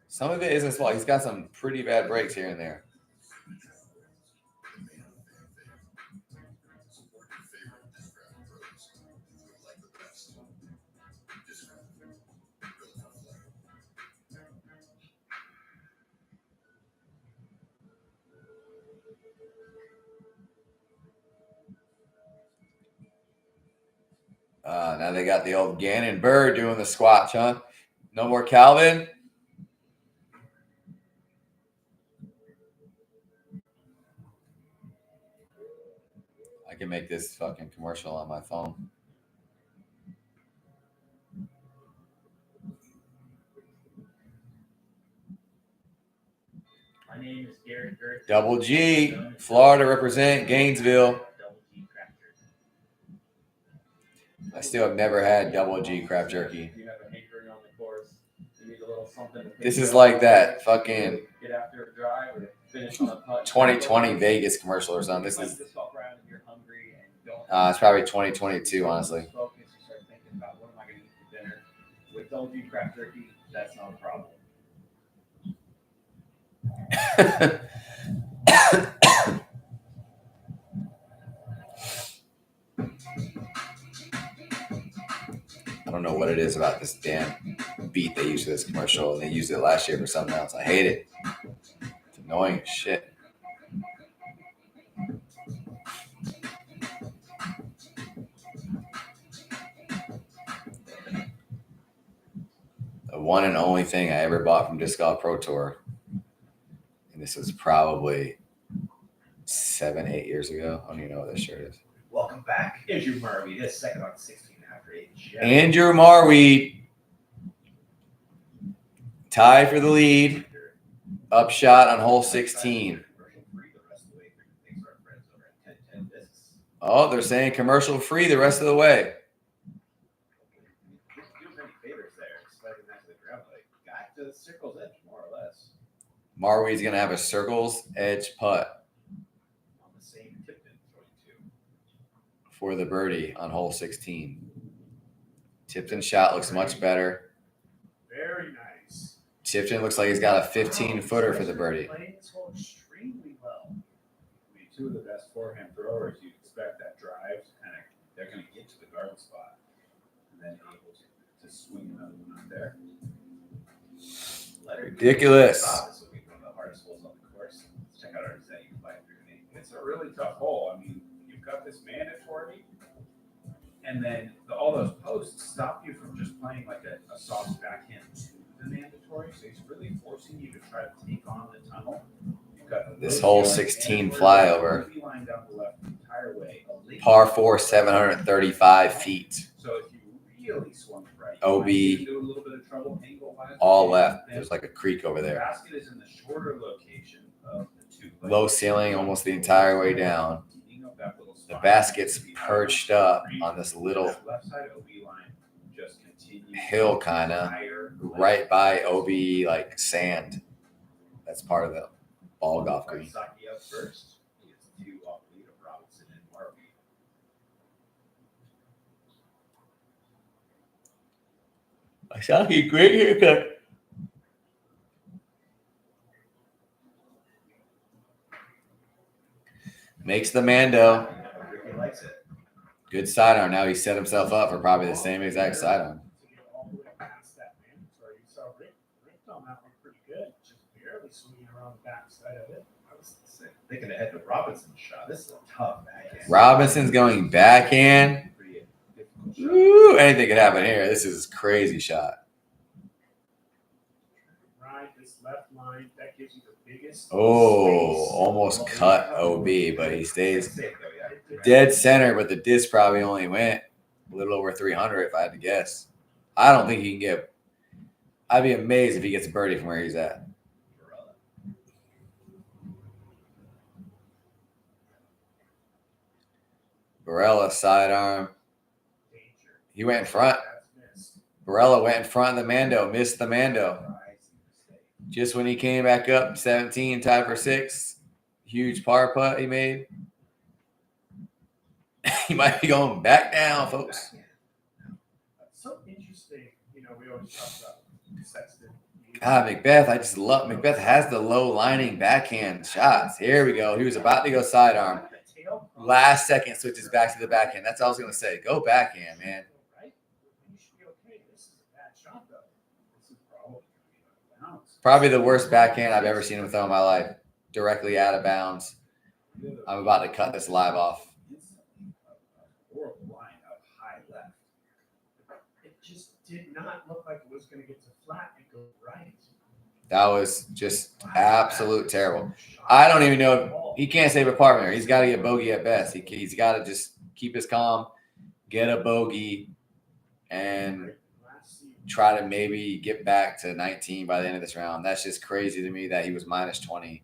Some of it isn't his fault. He's got some pretty bad breaks here and there. Now they got the old Gannon Bird doing the squat, huh? No more Calvin? I can make this fucking commercial on my phone. My name is Gary Gertz. Double G, Florida represent Gainesville. I still have never had double G crab jerky. You have a hankering on the course. You need a little something. This is like that fucking get after a drive or finish on a putt. 2020 Vegas commercial or something. This is it's probably 2022, honestly. Focus, you start thinking about what am I going to eat for dinner. With double G crab jerky, that's not a problem. I don't know what it is about this damn beat they use for this commercial, and they used it last year for something else. I hate it. It's annoying as shit. The one and only thing I ever bought from Disc Golf Pro Tour, and this was probably 7-8 years ago. I don't even know what this shirt is. Welcome back. Andrew Marweed is second on 16 after 8. Andrew Marweed, tie for the lead, upshot on hole 16. Oh, they're saying commercial free the rest of the way. The circle's edge, more or less. Marweed's going to have a circle's edge putt On the same tip in 22. for the birdie on hole 16. Tipton shot looks much better. Very nice. Tipton looks like he's got a 15-footer for the birdie. Playing this hole extremely well. I mean, two of the best forehand throwers, you'd expect that drive to kind of, they're going to get to the garden spot and then able to swing another one on there. Ridiculous. This will be one of the hardest holes on the course. Let's check out our Zay 538. It's a really tough hole. I mean, you've got this mandatory, and then all those posts stop you from just playing like a soft backhand to the mandatory. So he's really forcing you to try to take on the tunnel. You've got This hole 16 flyover. line down the left the entire way. Par 4, 735 feet. So if you really swung right, OB, you do a little bit of trouble angle-wise. all left. There's like a creek over The there. basket is in the shorter location of the two. Low ceiling almost the entire way down. The basket's perched up on this little hill kind of right by OB like sand. That's part of the ball golf green. Saki up first. He gets two off the lead of Robinson and Marweed. I saw you. Great haircut. Makes the Mando. Ricky likes it. Good sidearm. Now he set himself up for probably the same exact sidearm. All the way past that mandatory. You saw Rick on that one pretty good. Just barely swinging around the backside of it. I was thinking ahead to Robinson's shot. This is a tough backhand. Robinson's going backhand. Ooh, anything could happen here. This is a crazy shot. Right, this left line. That gives you the biggest Oh, space. almost cut OB, but he stays Safe though, yeah. dead center. But the disc probably only went a little over 300 if I had to guess. I don't think he can get. I'd be amazed if he gets a birdie from where he's at. Barella sidearm. He went in front. Barella went in front of the Mando, missed the Mando. Just when he came back up, 17, tied for 6. Huge par putt he made. He might be going back down, folks. So interesting. You know, we always talk about Sexton. God, Macbeth, I just love Macbeth has the low lining backhand shots. Here we go. He was about to go sidearm. Last second switches back to the backhand. That's all I was going to say. Go backhand, man. Probably the worst backhand I've ever seen him throw in my life. Directly out of bounds. I'm about to cut this live off. Horrible line up high left. It just did not look like it was going to get to flat and go right. That was just absolute terrible. I don't even know. He can't save a par there. He's got to get bogey at best. He's got to just keep his calm, get a bogey, and try to maybe get back to 19 by the end of this round. That's just crazy to me that he was minus 20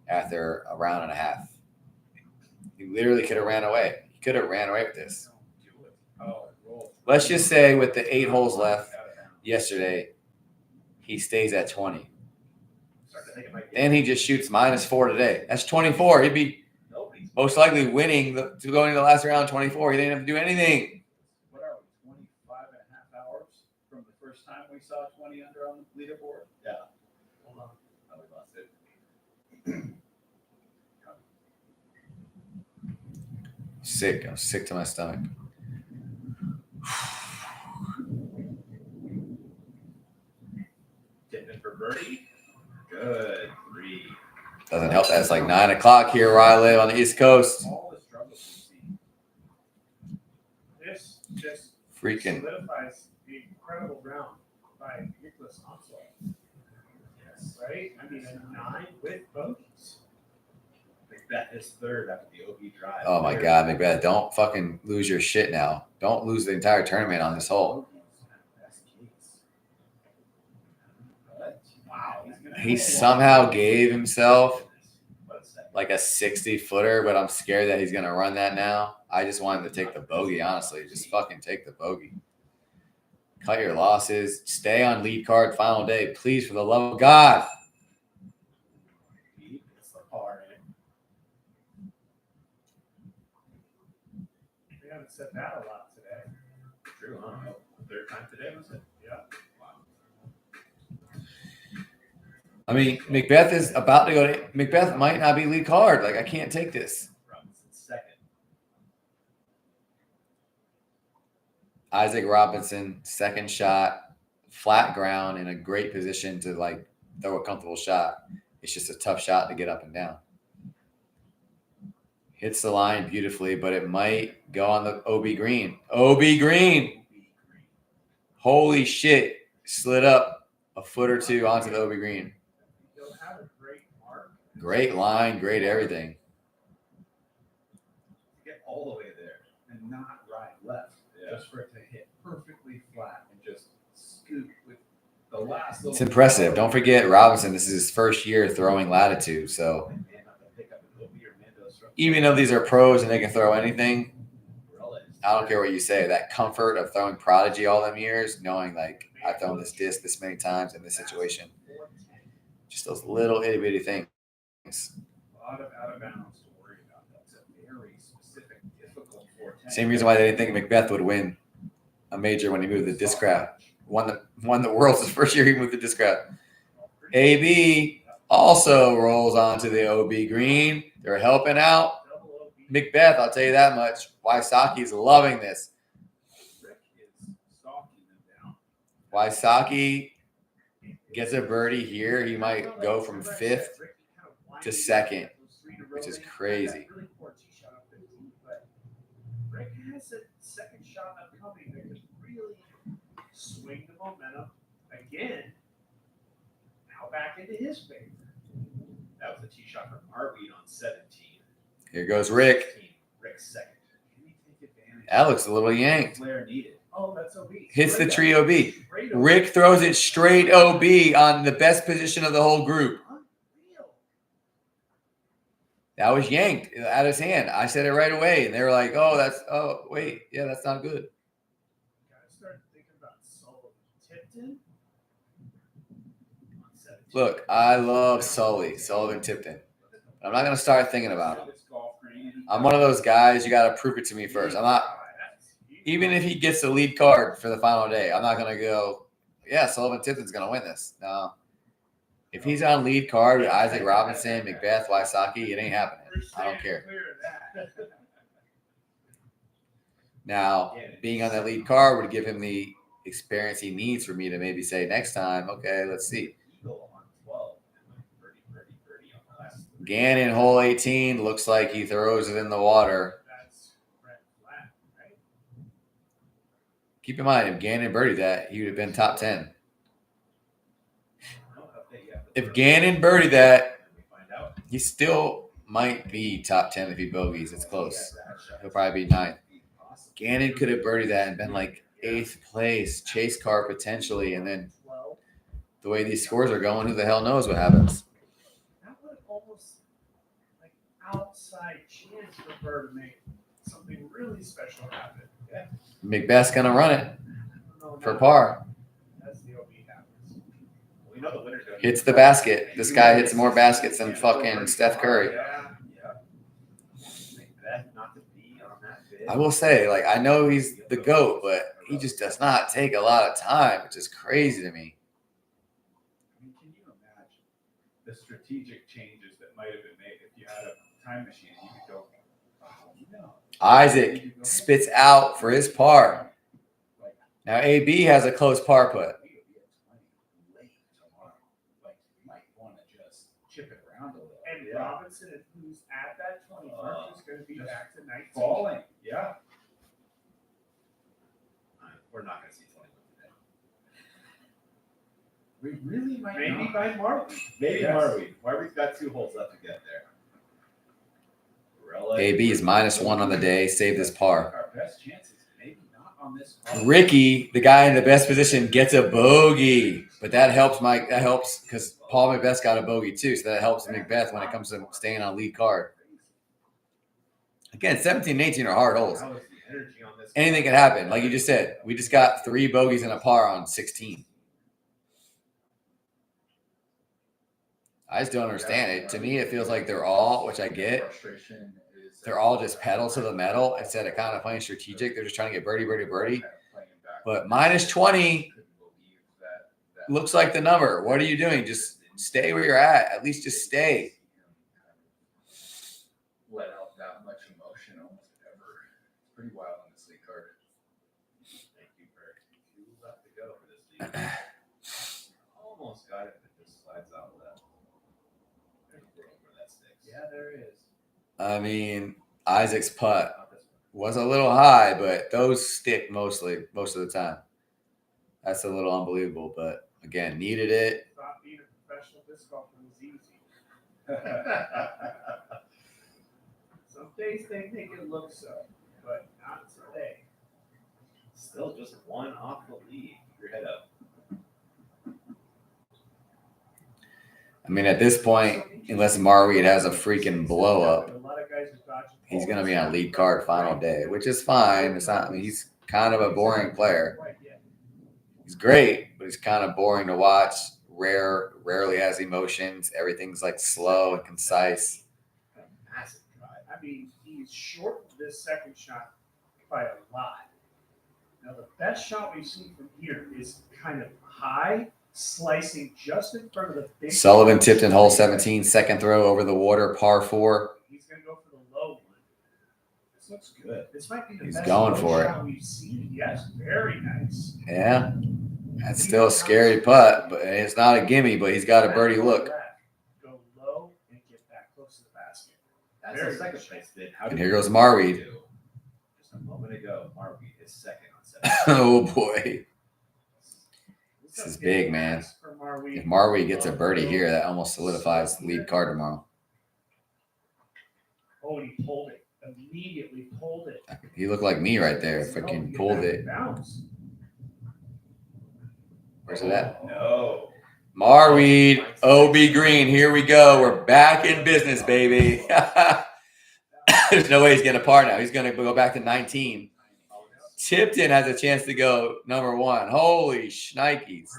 after a round and a half. He literally could have ran away. He could have ran away with this. Let's just say with the 8 holes left yesterday, he stays at 20. Then he just shoots minus 4 today. That's 24. He'd be most likely winning to going to the last round 24. He didn't have to do anything. What are we, 25 and a half hours from the first time we saw 20 under on the leaderboard? Yeah. Hold on. Oh, we lost it. Sick. I'm sick to my stomach. Tipping for birdie. Good. 3. Doesn't help that it's like 9 o'clock here where I live on the East Coast. All the struggles we've seen. This just Freaking. solidifies the incredible round by Nicholas Onslaught. Yes. Right? I mean, a 9 with bogeys. Macbeth is third after the OB drive. Oh my God, Macbeth! Don't fucking lose your shit now. Don't lose the entire tournament on this hole. Wow. He somehow gave himself like a 60-footer, but I'm scared that he's gonna run that now. I just want him to take the bogey, honestly. Just fucking take the bogey. Cut your losses. Stay on lead card final day, please, for the love of God. We haven't said that a lot today. True, I don't know. Third time today, was it? Yeah. I mean, Macbeth is about to go to Macbeth might not be lead card. Like, I can't take this. Robinson's second. Isaac Robinson, second shot, flat ground, in a great position to like throw a comfortable shot. It's just a tough shot to get up and down. Hits the line beautifully, but it might go on the OB green. OB green. Holy shit. Slid up a foot or two onto the OB green. He'll have a great mark. Great line, great everything. Get all the way there and not ride left. Just for it to hit perfectly flat and just scoot with the last little. It's impressive. Don't forget Robinson. This is his first year throwing latitude. So even though these are pros and they can throw anything, I don't care what you say. That comfort of throwing Prodigy all them years, knowing like I've thrown this disc this many times in this situation, just those little itty bitty things. A lot of out of bounds to worry about. That's a very specific, difficult 410. Same reason why they didn't think Macbeth would win a major when he moved the disc craft. Won the world's first year he moved the disc craft. AB also rolls onto the OB green. They're helping out Macbeth, I'll tell you that much. Waisaki's loving this. Waisaki gets a birdie here. He might go from 5th to 2nd, which is crazy. Rick has a second shot upcoming that could really swing the momentum again. Out back into his favor. That was a tee shot from Marweed on 17. Here goes Rick. Rick's second. Can he take advantage? That looks a little yanked. Flair needed. Oh, that's OB. Hits the Straight tree up. OB. Straight OB. Rick throws it straight OB on the best position of the whole group. Unreal. That was yanked out of his hand. I said it right away, and they were like, "Oh, wait, yeah, that's not good." Gotta start thinking about Sullivan Tipton. On 17. Look, I love Sullivan Tipton. I'm not gonna start thinking about him. I'm one of those guys. You gotta prove it to me first. I'm not. Even if he gets the lead card for the final day, I'm not gonna go, yeah, Sullivan Tipton's gonna win this. No. If he's on lead card with Isaac Robinson, McBeth, Wysocki, it ain't happening. I don't care. Now, being on that lead card would give him the experience he needs for me to maybe say next time, okay, let's see. Eagle on 12. Birdie on the last three. Gannon, hole 18, looks like he throws it in the water. That's red flag, right? Keep in mind, if Gannon birdied that, he would have been top 10. If Gannon birdied that, he still might be top 10 if he bogeys. It's close. He'll probably be 9th. Gannon could have birdied that and been like 8th place, chase car potentially, and then the way these scores are going, who the hell knows what happens? That would almost like outside chance for Burr to make something really special happen. Yeah. McBeth's gonna run it No, for not- par. That's the OB happens. We know the winner's gonna Hits the basket. This guy hits more baskets than fucking Steph Curry. Yeah. Macbeth not to be on that bid. I will say, like, I know he's the GOAT, but he just does not take a lot of time, which is crazy to me. I mean, can you imagine the strategic changes that might have been made if you had a time machine and you could go, oh, no. Isaac spits out for his par. Now, AB has a close par putt. We would be at 20 late tomorrow. Like, you might want to just chip it around a little. And Robinson, who's at that 20 mark, is going to be just back to 19. Falling, yeah. We're not going to see 21 today. We really might Maybe not. by Marley. Maybe Yes. Marweed. Marweed's got 2 holes left to get there. AB is -1 on the day, saved his par. Our best chances, maybe not on this call. Ricky, the guy in the best position, gets a bogey. But that helps Mike. That helps because Paul McBeth's got a bogey too. So that helps McBeth when it comes to staying on lead card. Again, 17 and 18 are hard holes. How is the energy on this? Anything can happen. Like you just said, we just got 3 bogeys and a par on 16. I just don't understand it. To me, it feels like they're all, which I get, Frustration is they're all just pedal to the metal instead of kind of playing strategic. They're just trying to get birdie, birdie, birdie. But -20 looks like the number. What are you doing? Just stay where you're at. At least just stay. Let out that much emotion almost ever. It's pretty wild on this league card. Thank you, Bert. 2 left to go for this league. Almost got it, but it just slides out left. There's a world where that sticks. Yeah, there is. I mean, Isaac's putt was a little high, but those stick most of the time. That's a little unbelievable, but again, needed it. Thought being a professional disc golfer was easy. Some days they make it look so, but not today. Still just 1 off the lead. Keep your head up. I mean, at this point, unless Marweed has a freaking blow up, A lot of guys are dodging he's going to be on lead card final day, which is fine. It's not. I mean, he's kind of a boring player. Quite yet. He's great, but he's kind of boring to watch. Rarely has emotions. Everything's like slow and concise. A massive drive. I mean, he's shortened this second shot by a lot. Now, the best shot we've seen from here is kind of high, slicing just in front of the big. Sullivan Tipton, hole 17, second throw over the water, par 4. He's going to go for the low one. This looks good. This might be the He's best going low for it. shot we've seen. Yes, very nice. Yeah, that's still a scary putt, but it's not a gimme. But he's got a birdie look. Go low and get back close to the basket. That's Very the second good place did. How And did here you goes Marweed. do? Just a moment ago, Marweed is second on 7. Oh boy, This This is big, man. For Marweed. If Marweed gets a birdie here, that almost solidifies the lead card tomorrow. Oh, and he pulled it. Immediately pulled it. He looked like me right there. Freaking pulled it. Bounce. Where's it at? No. Marweed, OB Green. Here we go. We're back in business, baby. There's no way he's getting a par now. He's going to go back to 19. Tipton has a chance to go number 1. Holy shnikes.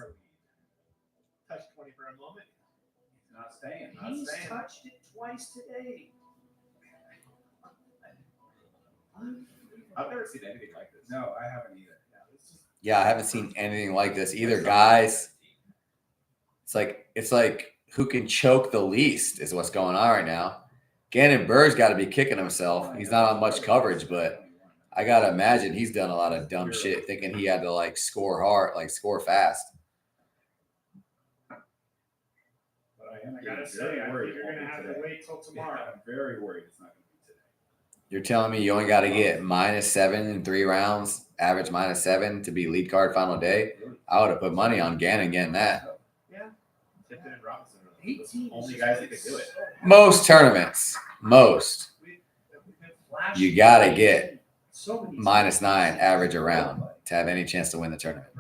Touch 20 for a moment. Not staying. He's touched it twice today. I've never seen anything like this. No, I haven't either. Yeah, I haven't seen anything like this either, guys. It's like who can choke the least is what's going on right now. Gannon Burr's got to be kicking himself. He's not on much coverage, but I got to imagine he's done a lot of dumb shit thinking he had to like score hard, like score fast. But I am I gotta say, I think you're gonna have to wait till tomorrow. I'm very worried it's not going to be today. You're telling me you only got to get -7 in 3 rounds, average -7 to be lead card final day? I would have put money on Gannon getting that. Yeah. Tipton and Robinson are the only guys that could do it. Most tournaments, you got to get -9 average around to have any chance to win the tournament.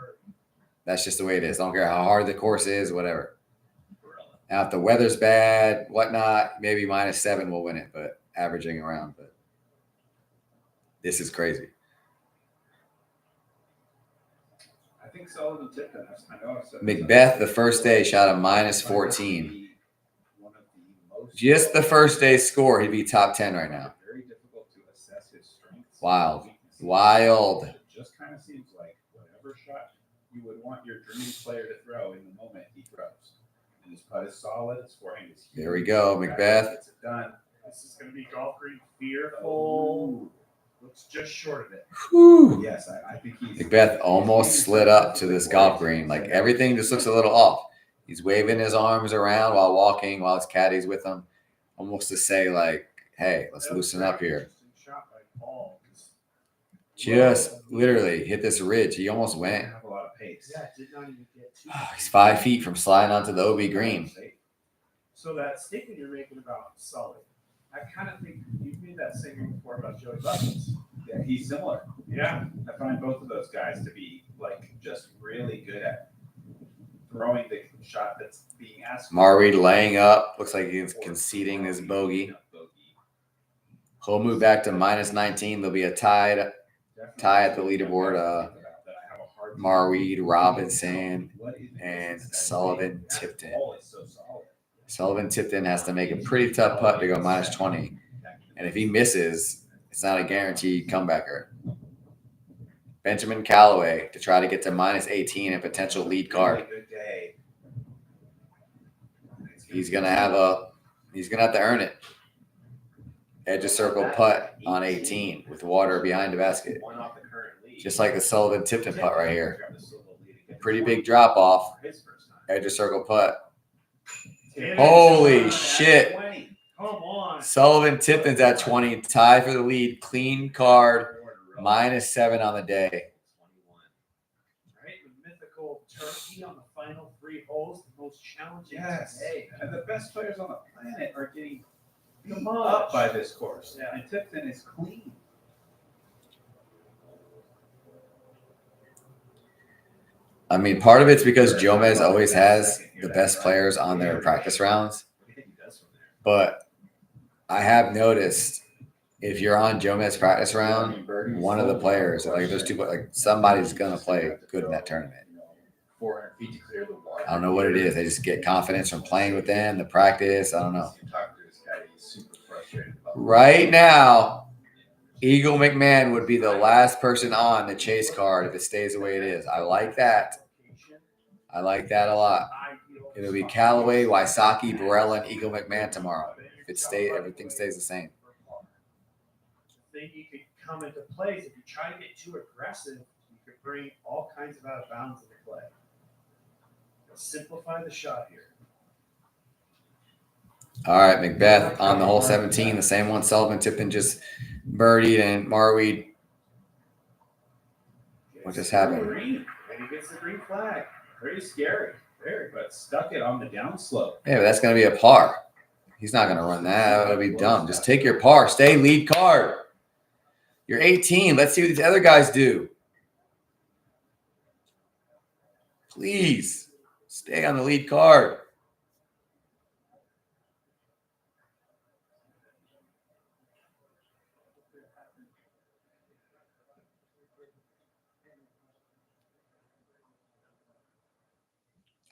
That's just the way it is. I don't care how hard the course is, whatever. Now, if the weather's bad, whatnot, maybe -7 will win it, but averaging around. But this is crazy. I think Sullivan Tipton. I know I've said Macbeth, the first day, shot a -14. Just the first day score, he'd be top 10 right now. Very difficult to assess his strengths. Wild. Wild. It just kind of seems like whatever shot you would want your dream player to throw in the moment, he throws. And his putt is solid. His forehand is huge. There we go, Macbeth. Gets it done. This is gonna be golf green fearful. Looks just short of it. Whew. Yes, I think he's. Macbeth almost slid up to this golf green. Like everything just looks a little off. He's waving his arms around while walking, while his caddy's with him. Almost to say like, hey, let's loosen up here. Shot by Paul. Just literally hit this ridge. He almost went. Have a lot of pace. Yeah, did not even get too. He's 5 feet from sliding onto the OB green. So that statement you're making about Sully, I kind of think you've made that statement before about Joey Buttons. Yeah, he's similar. Yeah. I find both of those guys to be like just really good at throwing the shot that's being asked. Marweed laying up. Looks like he's conceding his bogey. He'll move back to -19. There'll be a tie at the leaderboard. Marweed, Robinson, and Sullivan Tipton. Sullivan Tipton has to make a pretty tough putt to go -20. And if he misses, it's not a guaranteed comebacker. Benjamin Callaway to try to get to -18 and potential lead card. He's gonna have to earn it. Edge of circle putt on 18 with water behind the basket. Just like the Sullivan Tipton putt right here. Pretty big drop off. Edge of circle putt. Holy shit. Come on. Sullivan Tipton's at 20, tie for the lead, clean card, -7 on the day. Right, the mythical turkey on the final 3 holes, the most challenging Yes, today. and the best players on the planet are getting Come up by this course. Yeah. And Tipton is clean. I mean, part of it's because Jomez always has the best players on their practice rounds. But I have noticed if you're on Jomez practice round, one of the players, like there's two, like somebody's gonna play good in that tournament. 400 feet to clear the water. I don't know what it is. They just get confidence from playing with them, the practice. I don't know. Talk to this guy, he's super frustrated about Right now, Eagle McMahon would be the last person on the chase card if it stays the way it is. I like that. I like that a lot. It'll be Callaway, Wysocki, Borrella, and Eagle McMahon tomorrow. If everything stays the same. I think you could come into plays if you try to get too aggressive, you could bring all kinds of out of bounds into play. Simplify the shot here. All right, Macbeth on the hole 17, the same one Sullivan Tipton just birdied, and Marweed. What just happened? Green, and he gets the green flag. Pretty scary. Very, but stuck it on the downslope. Yeah, but that's going to be a par. He's not going to run that. That would be dumb. Just take your par. Stay lead card. You're 18. Let's see what these other guys do. Please stay on the lead card.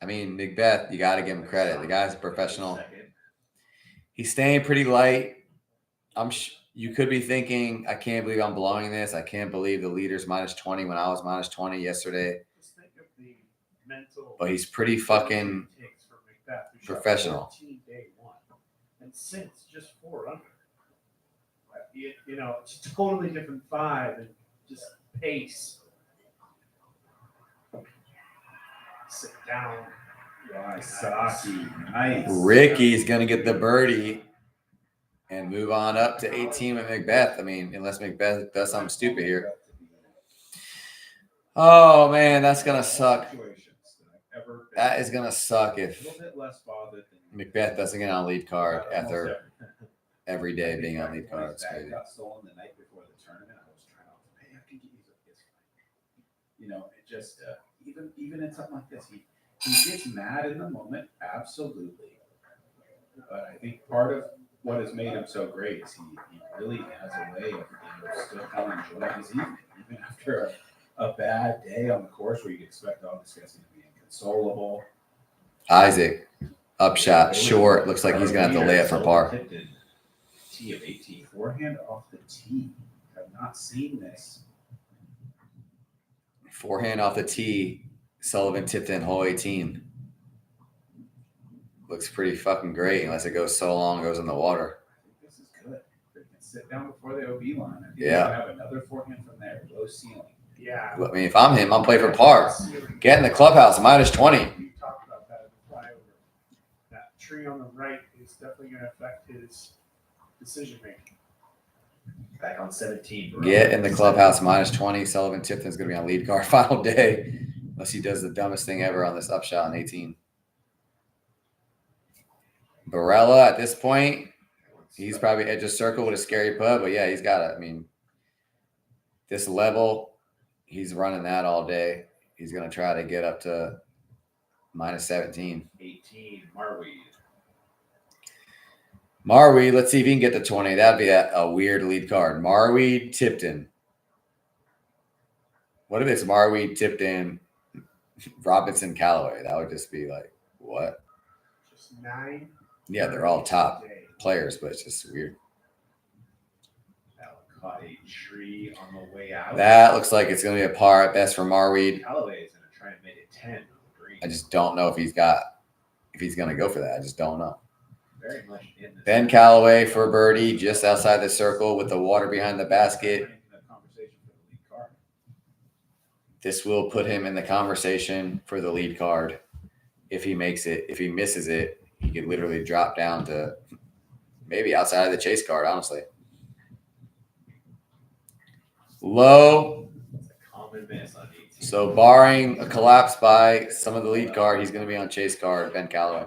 I mean, Macbeth, you got to give him credit. The guy's a professional. He's staying pretty light. You could be thinking, I can't believe I'm blowing this. I can't believe the leader's minus 20 when I was minus 20 yesterday. Just think of the mental. But he's pretty fucking professional. Day one, and since just 4 under. You know, it's a totally different vibe and just pace. Sit down. Waisaki, nice. Ricky's going to get the birdie and move on up to 18 with Macbeth. I mean, unless Macbeth does something stupid here. Oh, man, that's going to suck. That is going to suck if Macbeth doesn't get on lead card after every day being on lead card. It's crazy. Got stolen the night before the tournament. I was trying not to pay. I can get it's fine. You know, it just even in something like this, he gets mad in the moment, absolutely. But I think part of what has made him so great is he really has a way of still kind of enjoying his evening, even after a bad day on the course where you expect all this guy's going to be inconsolable. Isaac, upshot, short. Looks like he's going to have to lay it for par. Tee of 18, forehand off the tee. Have not seen this. Forehand off the tee. Sullivan tipped in hole 18. Looks pretty fucking great unless it goes so long, goes in the water. I think this is good. They can sit down before the OB line. I think Yeah. they have another forehand from there, low ceiling. Yeah. I mean, if I'm him, I'll play for par. Get in the clubhouse, minus 20. We talked about that in the flyover. That tree on the right is definitely going to affect his decision making. Back on 17. Bro. Get in the clubhouse, minus 20. Sullivan Tipton's going to be on lead card final day. Unless he does the dumbest thing ever on this upshot on 18. Barella at this point, he's probably edge of circle with a scary putt, but yeah, he's got it. I mean, this level, he's running that all day. He's going to try to get up to minus 17. 18, Marweed. Marweed, let's see if he can get to 20. That'd be a weird lead card. Marweed, Tipton. What if it's Marweed, Tipton, Robinson, Callaway? That would just be like, what? Just 9. Yeah, they're all top players, but it's just weird. That caught a tree on the way out. That looks like it's going to be a par at best for Marweed. Callaway is going to try and make it 10 on the green. I just don't know if he's going to go for that. I just don't know. Very much in this. Ben Callaway for birdie just outside the circle with the water behind the basket. This will put him in the conversation for the lead card if he makes it. If he misses it, he could literally drop down to maybe outside of the chase card, honestly. Low. Common miss on 18. So barring a collapse by some of the lead card, he's going to be on chase card, Ben Callaway.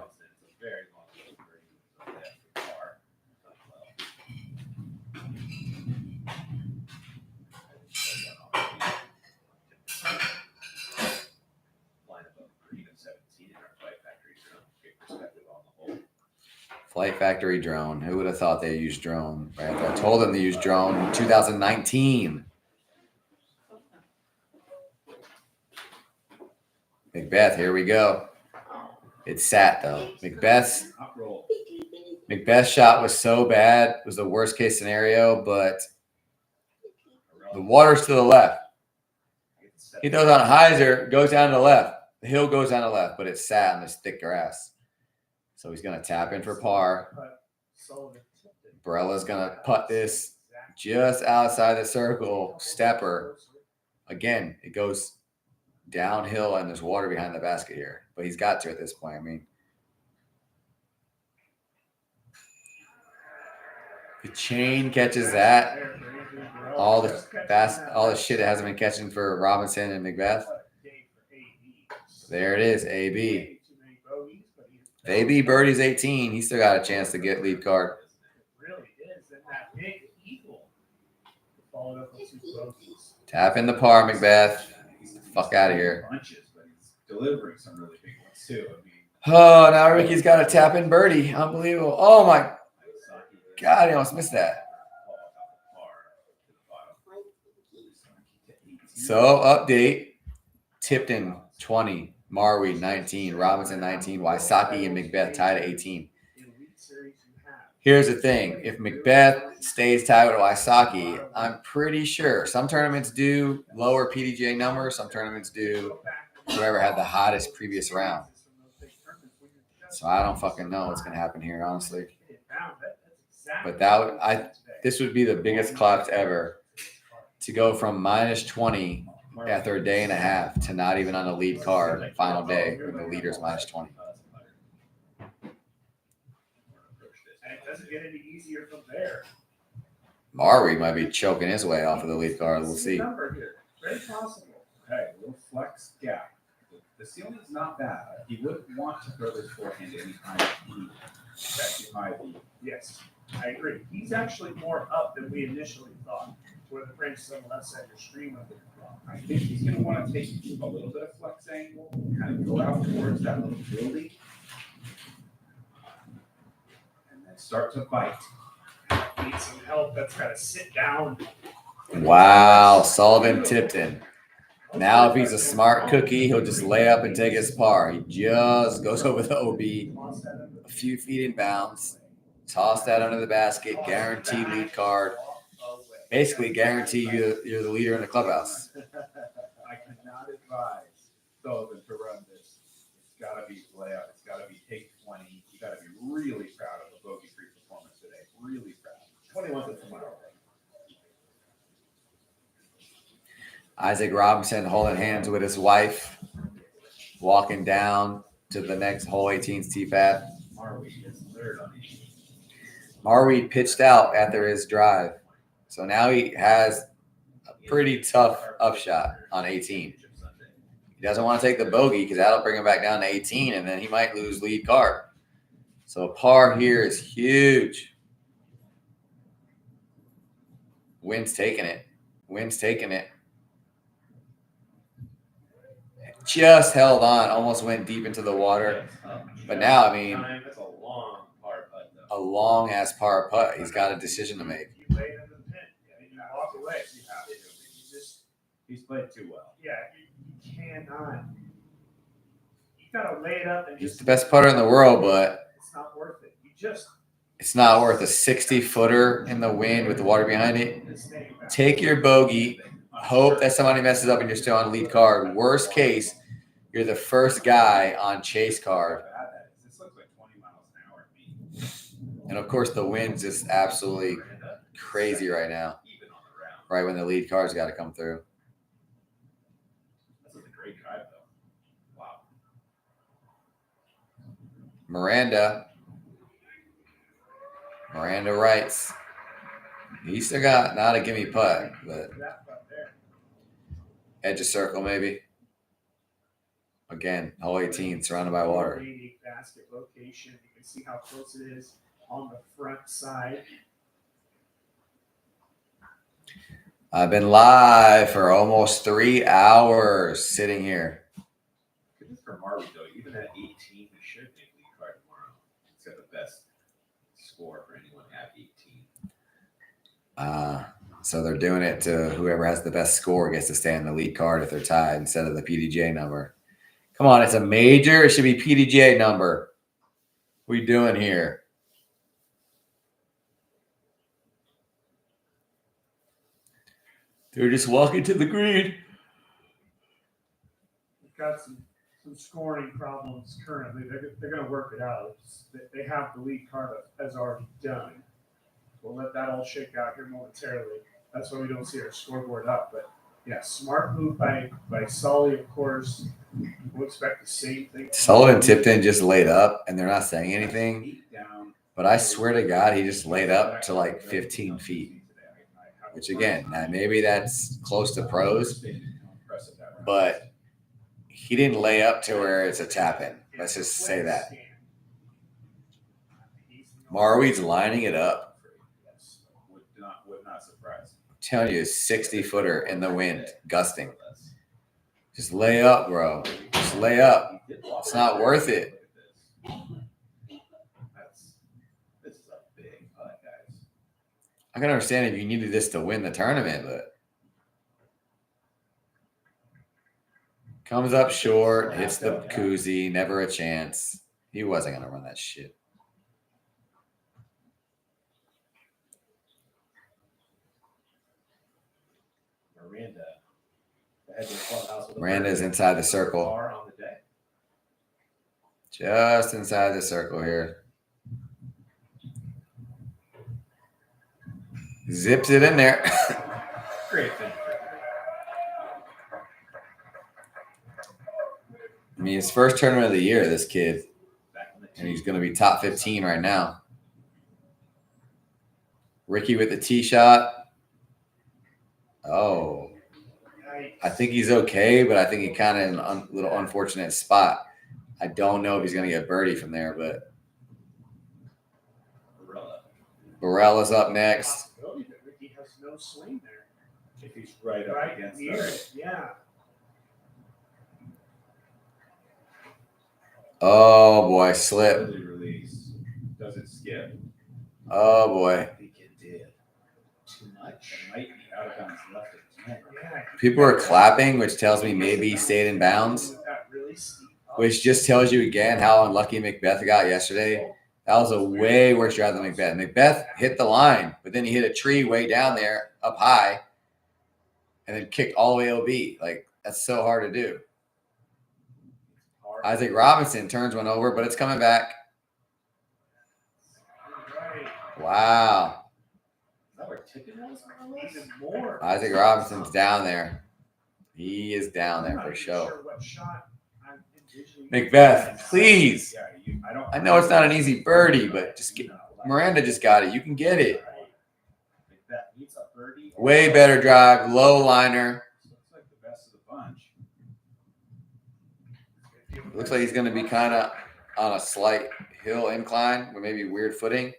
Flight Factory drone. Who would have thought they used drone? Right after I told them to use drone in 2019. Macbeth, here we go. It sat though. Macbeth's shot was so bad. It was the worst case scenario, but the water's to the left. He throws on a hyzer, goes down to the left. The hill goes down to the left, but it's sat on this thick grass. So he's going to tap in for par. Barella's going to putt this just outside the circle. Stepper. Again, it goes downhill and there's water behind the basket here. But he's got to at this point. I mean, the chain catches that. All the shit it hasn't been catching for Robinson and Macbeth. There it is, AB. Way too many bogeys, but he AB birdie's 18. He's still got a chance to get lead card. It really is. And that big eagle followed up with 2 bogeys. Tap in the par, Macbeth. Fuck out of here. Bunches, but he's delivering some really big ones too. I mean, Oh, now Ricky's got a tap in birdie. Unbelievable. Oh my God, I almost missed that. So update. Tipton 20, Marweed 19, Robinson 19, Wysocki and Macbeth tied at 18. Here's the thing. If Macbeth stays tied with Wysocki, I'm pretty sure some tournaments do lower PDGA numbers. Some tournaments do whoever had the hottest previous round. So I don't fucking know what's gonna happen here, honestly. But this would be the biggest collapse ever to go from -20 after a day and a half to not even on the lead card final day when the leader's -20. And it doesn't get any easier from there. Marweed might be choking his way off of the lead card. We'll see. Number here. Very possible. okay, little flex gap. The ceiling's not bad. He wouldn't want to throw this forehand anytime he behind. Yes, I agree. He's actually more up than we initially thought. Where the French on the left side of your stream of it. I think he's going to want to take a little bit of flex angle, kind of go out towards that little building, and then start to bite. Need some help. That's got to sit down. Wow, Sullivan Tipton. Now, if he's a smart cookie, he'll just lay up and take his par. He just goes over the OB, a few feet in bounds, toss that under the basket, guaranteed lead card. Basically, guarantee you're the leader in the clubhouse. I cannot advise Sullivan to run this. It's got to be layout. It's got to be take 20. You got to be really proud of the bogey-free performance today. Really proud. 21 to tomorrow. Isaac Robinson holding hands with his wife, walking down to the next hole 18's tee pad. Marweed is third on the Marweed pitched out after his drive. So now he has a pretty tough upshot on 18. He doesn't want to take the bogey because that'll bring him back down to 18, and then he might lose lead card. So a par here is huge. Wind's taking it. Wind's taking it. Just held on, almost went deep into the water. But now, I mean, that's a long par putt, though. a long-ass par putt. He's got a decision to make. You lay it under the pin. And you walk away. He's played too well. Yeah, you cannot. You got to lay it up and He's just. the best putter in the world, but It's not worth it. You just. it's not worth a 60-footer in the wind with the water behind it. Take your bogey. Hope that somebody messes up and you're still on lead card. Worst case, you're the first guy on chase card. This looks like 20 miles an hour. And of course, the wind's just absolutely crazy right now. Right when the lead card's got to come through. This is a great drive, though. Wow. Miranda writes. He still got not a gimme putt, but edge of circle maybe. Again, hole 18, surrounded by water. Basket location. You can see how close it is on the front side. I've been live for almost 3 hours sitting here. Good for Marweed, though. Even at 18, he should make lead card tomorrow. He's got the best score for anyone at 18. So they're doing it to whoever has the best score gets to stay on the lead card if they're tied instead of the PDGA number. Come on, it's a major. It should be PDGA number. What are we doing here? They're just walking to the green. We've got some scoring problems currently. They're going to work it out. They have the lead card as already done. We'll let that all shake out here momentarily. That's why we don't see our scoreboard up. But yeah, smart move by Sully, of course. We'll expect the same thing. Sullivan Tipton just laid up, and they're not saying anything. But I swear to God, he just laid up to like 15 feet. Which again, now maybe that's close to pros, but He didn't lay up to where it's a tap in. Let's just say that. Marweed's lining it up. Yes, would not surprise. I'm telling you, 60-footer in the wind, gusting. Just lay up, bro. Just lay up. It's not worth it. This is a big putt, guys. I can understand if you needed this to win the tournament, but comes up short, hits the koozie, never a chance. He wasn't gonna run that shit. Miranda's inside the circle. Just inside the circle here. Zips it in there. Great finish. I mean, his first tournament of the year, this kid. And he's going to be top 15 right now. Ricky with the tee shot. Oh. I think he's okay, but I think he kind of in a little unfortunate spot. I don't know if he's going to get birdie from there, but Barella's up next. Ricky has no swing there. If he's right up against near the it, yeah. Oh boy, slip. early release, does it skip? Oh boy. I think it did. Too much. It might be out of bounds left again. Yeah. People are clapping, which tells me maybe he stayed in bounds, which just tells you again how unlucky Macbeth got yesterday. That was a way worse drive than Macbeth. Macbeth hit the line, but then he hit a tree way down there, up high, and then kicked all the way OB. Like, that's so hard to do. Isaac Robinson turns one over, but it's coming back. Wow. Is that where Tippin was? Even more. Isaac Robinson's down there. He is down there for sure. Macbeth, please. I know it's not an easy birdie, but just get Miranda just got it. You can get it. Way better drive, low liner. Looks like the best of the bunch. Looks like he's going to be kind of on a slight hill incline with maybe weird footing,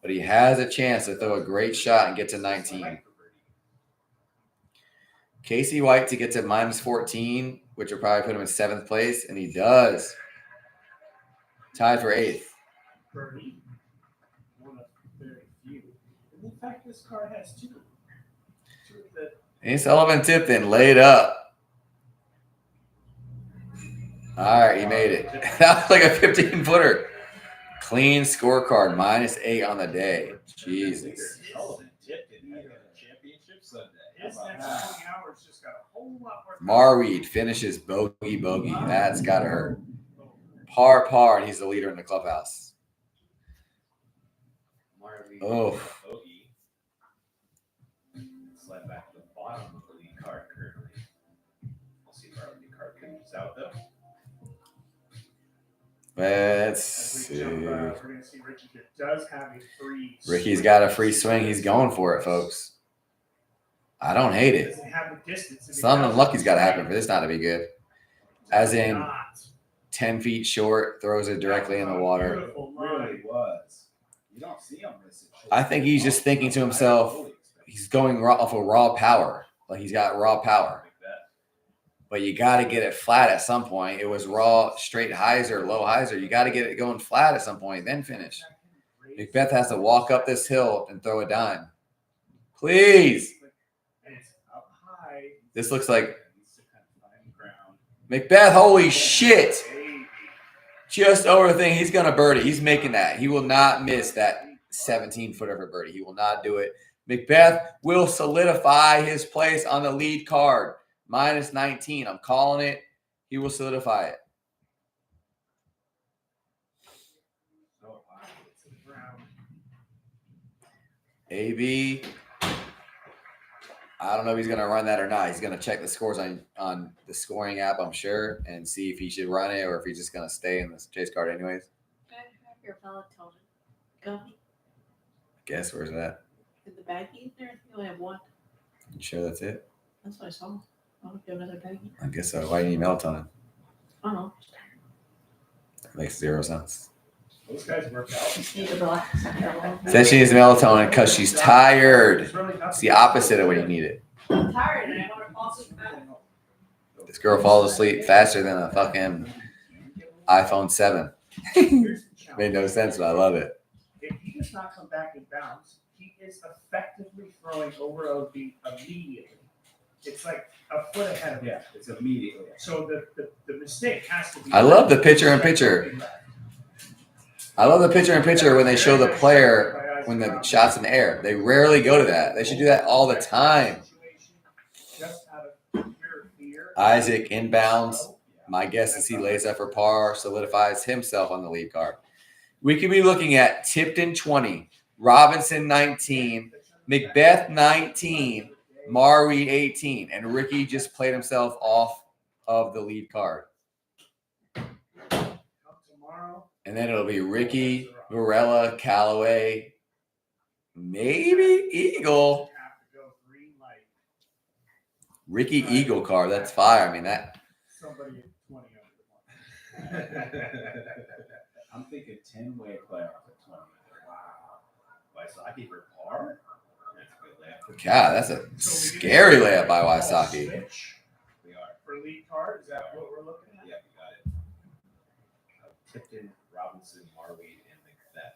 but he has a chance to throw a great shot and get to 19. Casey White to get to minus 14, which will probably put him in 7th place, and he does. Tied for 8th. Birdie. One of very few. And in fact, this card has two. Two of the. And Sullivan tipped in, laid up. All right, he made it. That was like a 15-footer. Clean scorecard, minus 8 on the day. Jesus. Sullivan tipped in a championship Sunday. His next 20 hours just got a whole lot more. Marweed finishes bogey. That's got to hurt. Par, and he's the leader in the clubhouse. Oh. Slide back to the bottom of the lead card currently. We'll see if our lead card comes out though. Let's see. We're going to see Ricky here does have a free. Ricky's got a free swing. He's going for it, folks. I don't hate it. Doesn't have the distance. Something unlucky's got to happen for this not to be good. As in 10 feet short, throws it directly in the water. It really was. You don't see him miss it. I think he's just thinking to himself, he's going off of raw power. Like he's got raw power. But you got to get it flat at some point. It was raw, straight hyzer, low hyzer. You got to get it going flat at some point, then finish. Macbeth has to walk up this hill and throw a dime. Please. This looks like Macbeth. Holy shit. Just over the thing. He's going to birdie. He's making that. He will not miss that 17-footer for birdie. He will not do it. Macbeth will solidify his place on the lead card. Minus 19. I'm calling it. He will solidify it. AB. I don't know if he's going to run that or not. He's going to check the scores on the scoring app, I'm sure, and see if he should run it or if he's just going to stay in the chase card anyways. Can I have your melatonin gummy? Guess where's that? In the baggie there? I think I only have one. You sure that's it? That's what I saw. I'll give it a bag. I guess so. Why do you need melatonin? I don't know. That makes 0 sense. Those guys work out. Just need to relax. Says she needs melatonin because she's tired. It's the opposite of when you need it. I'm tired and I want to fall asleep now. This girl falls asleep faster than a fucking iPhone 7. Made no sense, but I love it. If he does not come back in bounds, he is effectively throwing over OB immediately. It's like a foot ahead of him. Yeah, it's immediately. So the mistake has to be. I love the picture-in-picture. I love the picture-in-picture when they show the player when the shot's in the air. They rarely go to that. They should do that all the time. Isaac inbounds. My guess is he lays up for par, solidifies himself on the lead card. We could be looking at Tipton 20, Robinson 19, Macbeth 19, Marweed 18, and Ricky just played himself off of the lead card. And then it'll be Ricky, Varela, Callaway, maybe Eagle. Ricky Eagle card. That's fire. I mean, that. Somebody at 20 I'm thinking 10-way playoff at 20. Wow. Wysocki for par? That's a good layup. God, that's a scary layup by Wysocki. We are. for lead card. Is that what we're looking at? Yeah, you got it. Tipton, Robinson, Marweed, and Macbeth.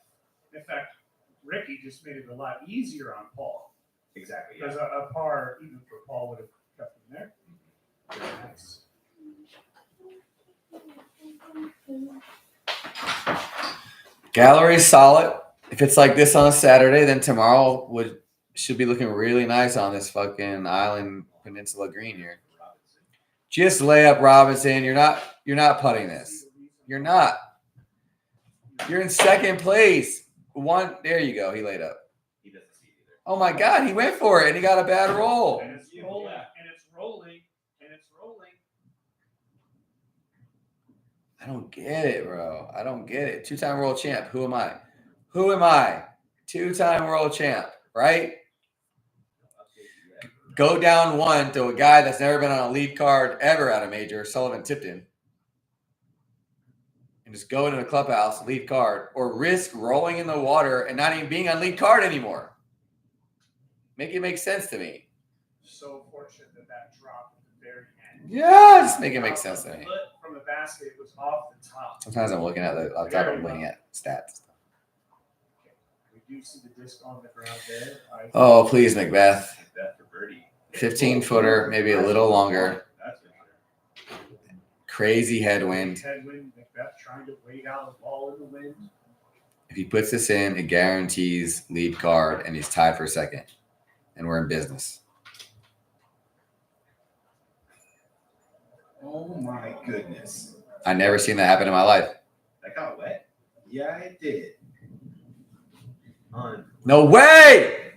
In fact, Ricky just made it a lot easier on Paul. Exactly. Because a par, even for Paul, would have kept him there. Very nice. Gallery's solid. If it's like this on a Saturday, then tomorrow should be looking really nice on this fucking island peninsula green here. Just lay up Robinson. You're not putting this. You're not. You're in second place. There you go. He laid up. He doesn't see it either. Oh my God, he went for it and he got a bad roll. And it's rolling. And it's rolling. And it's rolling. I don't get it, bro. I don't get it. 2-time world champ. Who am I? Who am I? 2-time world champ, right? Go down 1 to a guy that's never been on a lead card ever at a major, Sullivan Tipton. And just go into the clubhouse, lead card, or risk rolling in the water and not even being on lead card anymore. Make it make sense to me. So fortunate that dropped at the very end. Yeah, just make it make sense to me. From the basket, it was off the top. Sometimes I'm looking at the laptop, I'm looking at stats. We do see the disc on the ground there. Oh, please, Macbeth. Macbeth for birdie. 15-footer, maybe a little longer. That's for sure. Crazy headwind. Headwind, Macbeth trying to wait out the ball in the wind. If he puts this in, it guarantees lead card, and he's tied for second. And we're in business. Oh my goodness. I've never seen that happen in my life. That got wet? Yeah, it did. No way!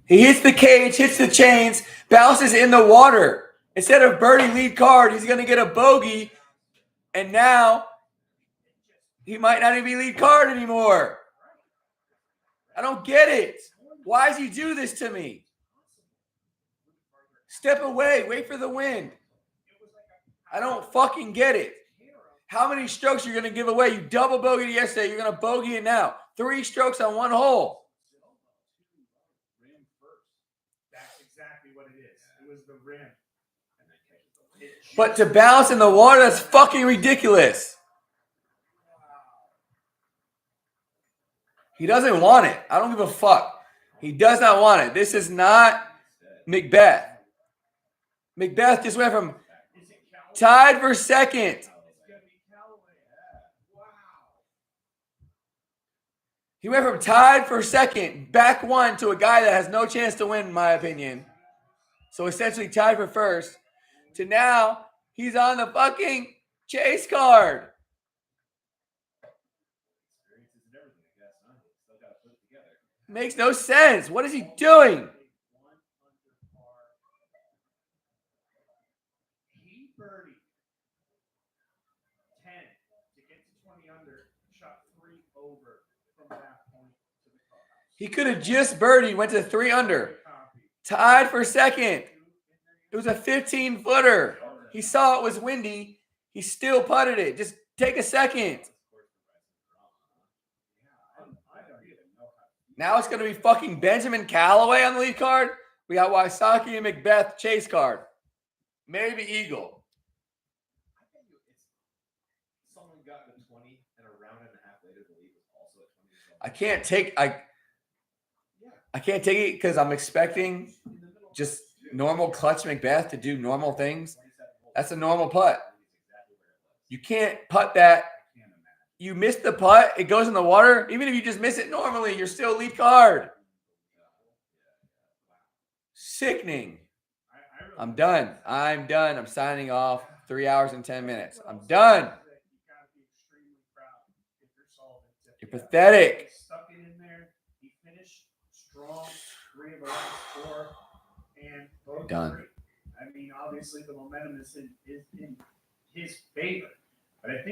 He hits the cage, hits the chains, bounces in the water. Instead of birdie lead card, he's going to get a bogey. And now he might not even be lead card anymore. I don't get it. Why does he do this to me? Step away. Wait for the wind. I don't fucking get it. How many strokes you're going to give away? You double bogeyed yesterday. You're going to bogey it now. 3 strokes on 1 hole. That's exactly what it is. It was the rim. But to bounce in the water, that's fucking ridiculous. He doesn't want it. I don't give a fuck. He does not want it. This is not Macbeth. Macbeth just went from tied for second. He went from tied for second, back 1 to a guy that has no chance to win, in my opinion. So essentially tied for first. To now, he's on the fucking chase card. Makes no sense. What is he doing? He birdied 10 to get to 20 under, shot 3 over from that point to the clubhouse. He could have just birdied, went to 3 under. Tied for second. It was a 15-footer. He saw it was windy. He still putted it. Just take a second. Now it's going to be fucking Benjamin Callaway on the lead card. We got Wysocki and Macbeth chase card. Maybe Eagle. I bet you it's someone got the 20 and a round and a half later the lead was also at 20. I can't take it because I'm expecting just normal clutch Macbeth to do normal things. That's a normal putt. You can't putt that. You miss the putt, it goes in the water. Even if you just miss it normally, you're still lead card. Sickening. I'm done. I'm signing off. 3 hours and 10 minutes. I'm done. You're pathetic. Stuck it in there. He finished strong. 3 of the last 4, and both Done. great. I mean, obviously the momentum is in his favor, but I think.